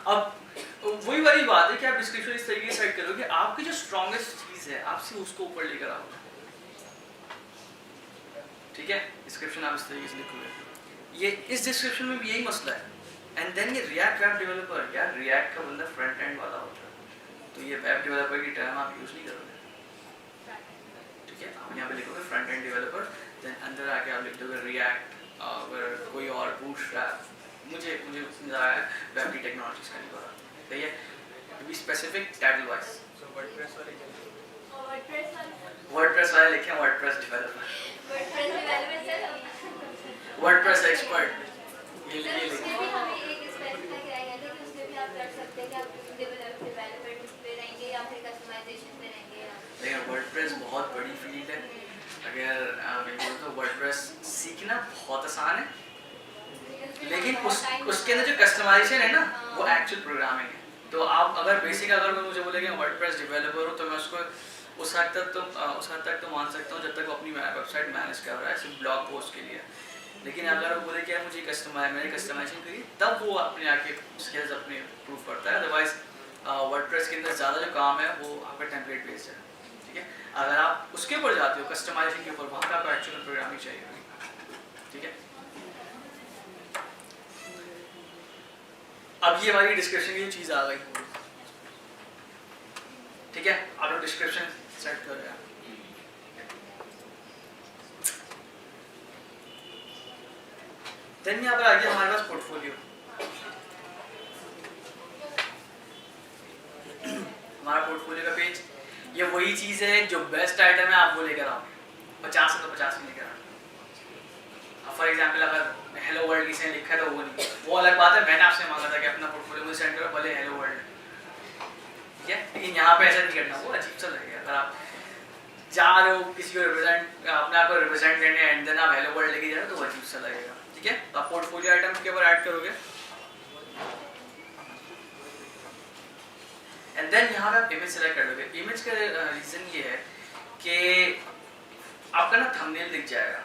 अब वही वाली बात है कि आप डिस्क्रिप्शन इस तरीके से सेट करो कि आपकी जो स्ट्रॉन्गेस्ट चीज़ है आप सिर्फ उसको ऊपर लेकर आओ, ठीक है। डिस्क्रिप्शन आप इस तरीके से लिखोगे, ये इस डिस्क्रिप्शन में भी यही मसला है। एंड देन ये रिएक्ट वेब डेवलपर, यार रिएक्ट का बंदा फ्रंट एंड वाला होता है, तो ये वेब डेवलपर की टर्म आप यूज़ नहीं करोगे, ठीक है। आप यहाँ पे लिखोगे फ्रंट एंड डेवलपर, देन अंदर आके आप लिख दोगे रिएक्ट, अगर कोई और बूटस्ट्रैप, मुझे वेब की टेक्नोलॉजीज का नहीं पता, सही है, to be specific title wise. So WordPress वाले वर्डप्रेस वाले लिखे हैं वर्डप्रेस डेवलपर, वर्डप्रेस एक्सपर्ट, ये उसमें भी हमें एक स्पेसिफाई कराया गया था कि उसमें भी आप कर सकते हैं कि आप डेवलपर पे रहेंगे या फिर कस्टमाइजेशन पे रहेंगे। लेकिन वर्डप्रेस बहुत बड़ी फील्ड है, अगर मैं बोलूँ तो वर्डप्रेस सीखना बहुत आसान है, लेकिन उसके अंदर जो कस्टमाइजेशन है ना वो एक्चुअल प्रोग्रामिंग है। तो आप अगर बेसिक अगर मुझे बोलेंगे वर्डप्रेस डेवलपर हो तो मैं उसको उस हद तक तो मान सकता हूँ जब तक वो अपनी वेबसाइट मैनेज कर रहा है सिर्फ ब्लॉग पोस्ट के लिए। लेकिन अगर वो बोले कि यार मुझे मैंने कस्टमाइजेशन करी, तब वो अपने आके स्किल्स अपने प्रूव करता है। अदरवाइज वर्डप्रेस के अंदर ज़्यादा जो काम है वो आपका टेम्पलेट बेस्ड है, ठीक है। अगर आप उसके ऊपर जाते हो कस्टमाइजेशन के ऊपर, वहाँ पे आपको एक्चुअल प्रोग्रामिंग चाहिए, ठीक है। अब ये हमारी डिस्क्रिप्शन की चीज़ आ गई, ठीक है। आप लोग डिस्क्रिप्शन सेट कर रहे हैं, देन यहाँ पर आ गया हमारे पास पोर्टफोलियो। हमारा पोर्टफोलियो का पेज, ये वही चीज़ है जो बेस्ट आइटम है आप वो लेकर आओ, 50 से तो 50 में लेकर आओ। फॉर एग्जाम्पल अगर हेलो वर्ल्ड किसी ने लिखा है तो वो नहीं, वो अलग बात है, मैंने आपसे मांगा था कि अपना पोर्टफोलियो मुझे सेंड करो, भले हेलो वर्ल्ड, ठीक है। लेकिन यहाँ पे ऐसा नहीं करना, वो अजीब सा लगेगा। अगर आप जा रहे हो किसी को रिप्रेजेंट, अपने आप को रिप्रेजेंट करने एंड देन आप हेलो वर्ल्ड लेके जा रहे हो तो वो अजीब सा लगेगा, ठीक है। तो आप पोर्टफोलियो आइटम के ऊपर ऐड करोगे एंड देन यहाँ पे आप इमेज सेलेक्ट कर दोगे। इमेज का रीज़न ये है कि आपका ना थंबनेल दिख जाएगा,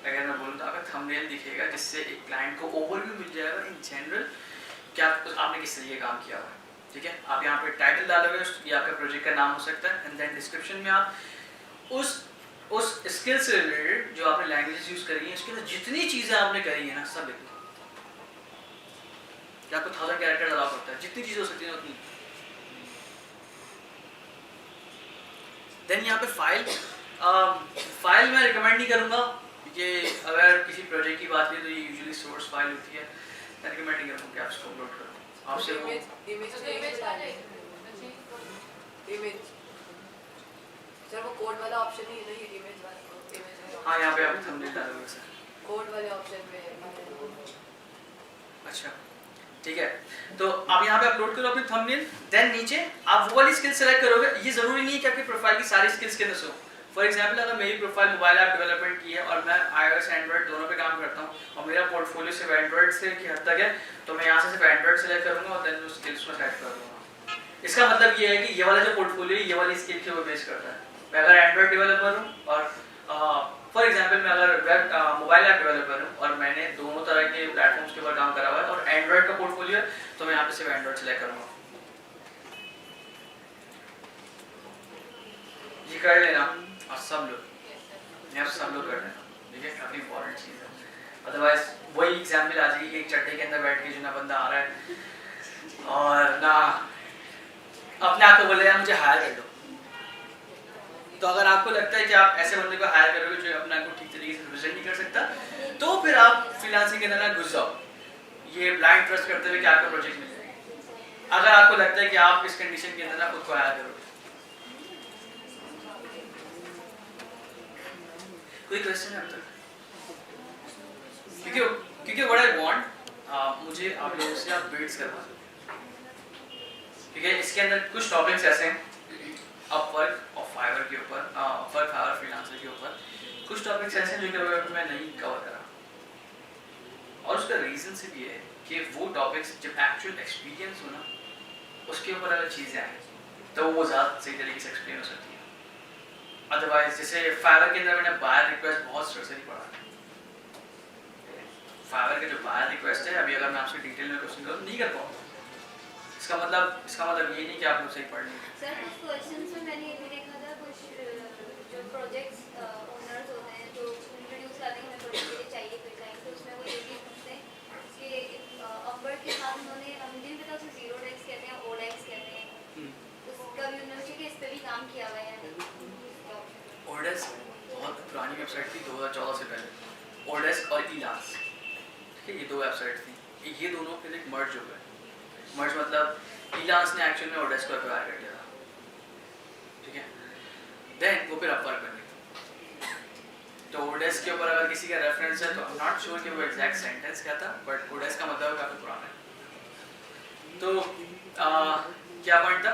अगर मैं बोलूँ तो आपका थंबनेल दिखेगा, जिससे एक क्लाइंट को ओवरव्यू मिल जाएगा इन जनरल कि आपने किस तरीके काम किया हुआ है, ठीक है। आप यहाँ पे टाइटल डालोगे, ये आपका प्रोजेक्ट का नाम हो सकता है, एंड देन डिस्क्रिप्शन में आप उस उस स्किल से रिलेटेड जो आपने लैंग्वेजेस यूज करी है उसके अंदर जितनी चीजें आपने करी है ना सब लिख लो। आपको 1000 कैरेक्टर अलाउ करता है, जितनी चीजें हो सकती है उतनी। देन यहाँ पे फाइल मैं रिकमेंड नहीं करूँगा, क्योंकि अगर किसी प्रोजेक्ट की बात करें तो ये यूजुअली सोर्स फाइल होती है। मैं रिकमेंड नहीं करूँगा कि आप इसको अपलोड करो। आपसे वो इमेज सर वो कोड वाला ऑप्शन ही है ना, ये इमेज वाला। हाँ यहाँ पे आप थंबनेल डालोगे सर, कोड वाले ऑप्शन में। अच्छा ठीक है, तो आप यहाँ पे अपलोड करो अपनी थंबनेल। देन नीचे आप वो वाली स्किल सेलेक्ट करोगे। ये जरूरी नहीं है कि आपकी प्रोफाइल की सारी स्किल्स के अंदर हो। फॉर एग्जांपल अगर मेरी प्रोफाइल मोबाइल ऐप डेवलपमेंट की है और मैं iOS एंड्रॉइड दोनों पे काम करता हूँ और मेरा पोर्टफोलियो सिर्फ एंड्रॉइड से की हद तक है, तो मैं यहाँ से सिर्फ एंड्रॉइड सेलेक्ट करूँगा और देन उस स्किल्स को सेलेक्ट कर दूँगा। इसका मतलब ये है कि ये वाला जो पोर्टफोलियो ये वाली स्किल के ऊपर बेस करता है। मैं अगर एंड्रॉइड डेवलपर हूँ और फॉर एग्जांपल मैं अगर मोबाइल ऐप डेवलपर हूँ और मैंने दोनों तरह के प्लेटफॉर्म्स के ऊपर काम करा हुआ है और एंड्रॉइड का पोर्टफोलियो है, तो मैं यहाँ पे सिर्फ एंड्रॉइड सेलेक्ट करूँगा। ये कर लेना और सब लोग कर लेना, ठीक है, काफी इंपॉर्टेंट चीज़ है। अदरवाइज वही एग्जाम्पल आ जाएगी कि एक चट्टे के अंदर बैठ के जो ना बंदा आ रहा है और ना अपने आप को बोले यार मुझे हायर कर दो। तो अगर आपको लगता है कि आप ऐसे बंदे को हायर करोगे जो अपने आप को ठीक तरीके से रिप्रेजेंट नहीं कर सकता, तो फिर आप फ्रीलांसिंग के अंदर ना घुस जाओ ये ब्लाइंड ट्रस्ट करते हुए कि आपका प्रोजेक्ट मिल जाएगा। अगर आपको लगता है कि आप इस कंडीशन के अंदर ना खुद को हायर करोगे। कोई क्वेश्चन है अब तक? क्योंकि व्हाट आई वांट, मुझे आप लोगों से आप बिल्ड्स करवा दो, क्योंकि इसके अंदर कुछ टॉपिक्स ऐसे हैं अपवर्क और फाइवर के ऊपर, अपवर्क फाइवर फ्रीलांसर के ऊपर कुछ टॉपिक्स ऐसे हैं जो कि मैं नहीं कवर करा। और उसका रीजन सिर्फ ये है कि वो टॉपिक्स जब एक्चुअल एक्सपीरियंस हो ना उसके ऊपर अगर चीज़ें आए तो वो ज़्यादा सही तरीके से एक्सप्लेन हो सकती है। अदरवाइज जैसे फाइवर के अंदर मैंने बायर रिक्वेस्ट बहुत सरसरी पढ़ा है। फाइवर का जो बायर रिक्वेस्ट है, अभी अगर मैं आपसे डिटेल में क्वेश्चन करूँ नहीं कर पाऊँगा। इसका मतलब ये नहीं कि आप लोग सही पढ़ लेंगे। सर कुछ क्वेश्चंस में मैंने ये भी देखा था, कुछ जो प्रोजेक्ट्स ओनर्स होते हैं जो इंट्रोड्यूस करते हैं हमें प्रोजेक्ट के लिए चाहिए कोई टाइम, तो उसमें वो ये भी पूछते हैं कि अपवर्क के साथ उन्होंने मुझे नहीं पता उसे जीरो डेक्स कहते हैं ओडेक्स कहते हैं, उसका भी उन्होंने कि इस पर भी काम किया हुआ है। ओडेस्क बहुत पुरानी वेबसाइट थी 2014 से पहले, ओडेस्क और इलास, ठीक है, ये दो वेबसाइट थी। ये दोनों फिर एक मर्ज हो गए। मर्ज मतलब इलास ने एक्चुअल में ओडेस्क को एक्वायर कर लिया था, ठीक है, देन वो फिर अपवर्क बन गई। तो ओडेस्क के ऊपर अगर किसी का रेफरेंस है तो आई एम नॉट श्योर कि वो एग्जैक्ट सेंटेंस क्या था, बट ओडेस्क का मतलब काफ़ी पुराना है। तो क्या पॉइंट था?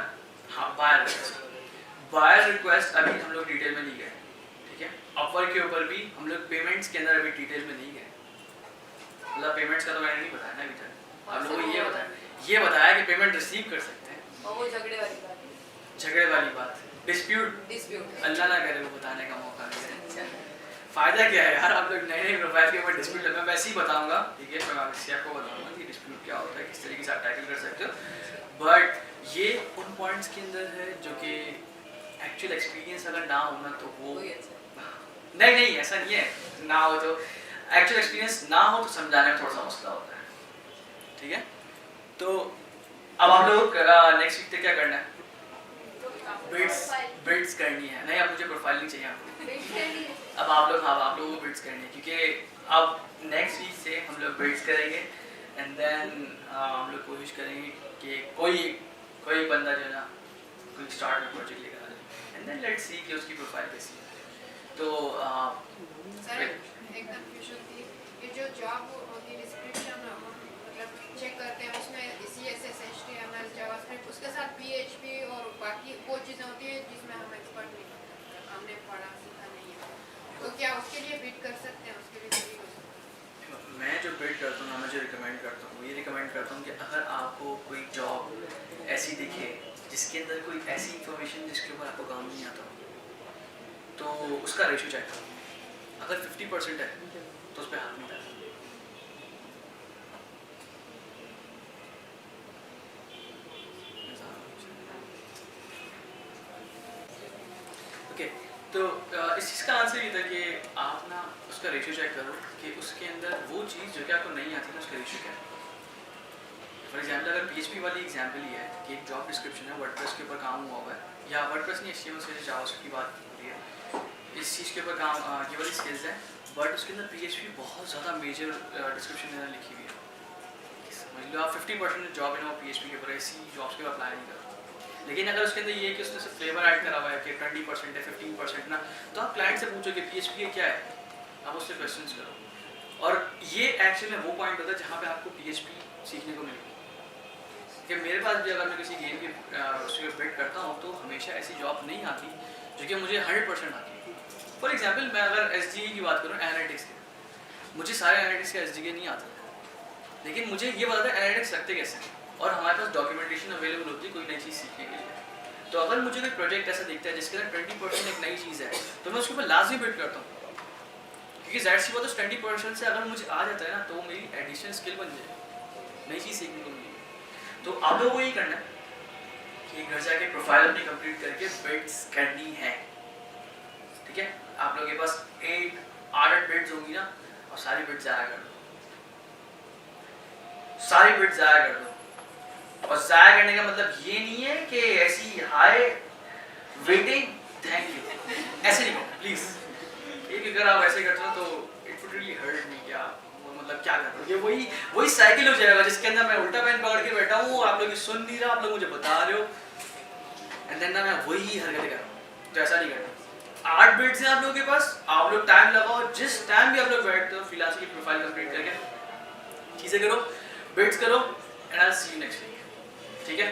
हाँ, बायर रिक्वेस्ट। बायर रिक्वेस्ट अभी हम लोग डिटेल में नहीं गए, ठीक है। अपवर्क के ऊपर भी हम लोग पेमेंट्स के अंदर अभी डिटेल में नहीं गए। मतलब पेमेंट्स का तो मैंने नहीं बताया ना अभी तक। आप लोगों को ये बताया कि पेमेंट रिसीव कर सकते हैं और वो झगड़े वाली बात डिस्प्यूट अल्लाह ना करे वो बताने का मौका मिले। फायदा क्या है यार, आप लोग नए प्रोफाइल के ऊपर डिस्प्यूट मैं वैसे ही बताऊंगा, ठीक है, मैं आपको बताऊंगा कि डिस्प्यूट क्या होता है, किस तरीके से आप टैकल कर सकते हो। बट ये उन पॉइंट्स के अंदर है जो कि एक्चुअल एक्सपीरियंस अगर ना हो ना तो वो नहीं ऐसा नहीं है, ना हो तो एक्चुअल एक्सपीरियंस ना हो तो समझाने में थोड़ा सा मसला होता है, ठीक है। तो अब आप लोग नेक्स्ट वीक तक क्या करना है? बिट्स करनी है। नहीं, अब मुझे प्रोफाइल नहीं चाहिए आपको। अब आप लोगों को बिट्स करनी है, क्योंकि अब नेक्स्ट वीक से हम लोग बिट्स करेंगे एंड देन हम लोग कोशिश करेंगे कि कोई बंदा जो है ना कोई स्टार्ट में प्रोजेक्ट लेकर आ जाए एंड देन लेट्स सी कि उसकी प्रोफाइल कैसी है। तो सर एक कंफ्यूजन थी कि जो जॉब होती है डिस्क्रिप्शन मतलब चेक करते हैं उसमें CSS HTML जावास्क्रिप्ट उसके साथ PHP और बाकी वो चीज़ें होती है जिसमें हम एक्सपर्ट नहीं हैं, हमने पढ़ा सीखा नहीं है, तो क्या उसके लिए बिड कर सकते हैं? उसके लिए भी हो सकता है? मैं जो बिल्ड करता हूँ, मैं जो रिकमेंड करता हूँ, ये रिकमेंड करता हूँ कि अगर आपको कोई जॉब ऐसी दिखे जिसके अंदर कोई ऐसी इंफॉर्मेशन जिसके ऊपर आपको काम नहीं आता तो उसका रेशियो चेक करो। अगर 50% है तो उस पर हाथ नहीं डालना। ओके, तो इस चीज़ का आंसर कि आप ना उसका रेशियो चेक करो कि उसके अंदर वो चीज़ जो कि आपको नहीं आती ना उसका रेशियो क्या है। फॉर एग्जाम्पल अगर PHP वाली एग्जाम्पल ही है कि एक जॉब डिस्क्रिप्शन है, वर्डप्रेस के ऊपर काम हुआ हुआ है, या वर्डप्रेस नहीं HTML से जावास्क्रिप्ट की बात हो रही है, इस चीज़ के ऊपर काम ये वाली स्किल्स है, बट उसके अंदर PHP बहुत ज़्यादा मेजर डिस्क्रिप्शन लिखी हुई है। समझ लो आप 50% जॉब है ना वो PHP के ऊपर, ऐसी जॉब्स के ऊपर अप्लाई नहीं करो। लेकिन अगर उसके अंदर ये है कि उसने सिर्फ फ्लेवर ऐड करा हुआ है कि 20% है 15% ना, तो आप क्लाइंट से पूछो कि PHP क्या है, आप उससे क्वेश्चंस करो। और ये एक्चुअली में वो पॉइंट होता है जहाँ पे आपको PHP सीखने को मिलेगा। कि मेरे पास भी अगर मैं किसी गेम की उसके बिल्ड करता हूँ तो हमेशा ऐसी जॉब नहीं आती जो कि मुझे 100% आती है। फॉर एग्जाम्पल मैं अगर SDK की बात करूँ, एनालिटिक्स की, मुझे सारे एनालिटिक्स के SDK नहीं आते, लेकिन मुझे ये पता था एनालिटिक्स रखते कैसे हैं, और हमारे पास डॉक्यूमेंटेशन अवेलेबल होती है कोई नई चीज़ सीखने के लिए। तो अगर मुझे कोई प्रोजेक्ट ऐसा दिखता है जिसके अंदर 20% एक नई चीज़ है तो मैं उसके ऊपर लाजमी बिल्ड करता हूँ, क्योंकि ज़ाहिर सी बात है 20% से अगर मुझे आ जाता है ना तो मेरी एडिशनल स्किल बन जाएगी, नई चीज़ सीखने को मिलेगी। तो आप लोगों को यही करना है कि घर जाके प्रोफाइल अपनी कंप्लीट करके बिट्स करनी है, ठीक है। आप लोगों के पास 8 बिट्स होंगी ना, और सारी बिट्स ज़ाया कर दो, सारी बिट्स ज़ाया कर दो। और ज़ाया करने का मतलब ये नहीं है कि ऐसी हाय वेटिंग थैंक यू ऐसे नहीं करो प्लीज़। एक अगर आप ऐसे करते हो तो it would really hurt me, क्या मतलब क्या कर रहे हो, ये वही साइकिल हो जाएगा जिसके अंदर मैं उल्टा पेन पकड़ के बैठा हूँ और आप लोग सुन नहीं रहा, आप लोग मुझे बता रहे हो, एंड देन ना मैं वही हरकतें कर रहा हूँ। तो ऐसा नहीं करना। 8 बिट्स हैं आप लोगों के पास, आप लोग टाइम लगाओ, जिस टाइम भी आप लोग बैठते हो फ्रीलांसर की प्रोफाइल कंप्लीट करके चीज़ें करो, बिट्स करो, and I will see you next week, ठीक है।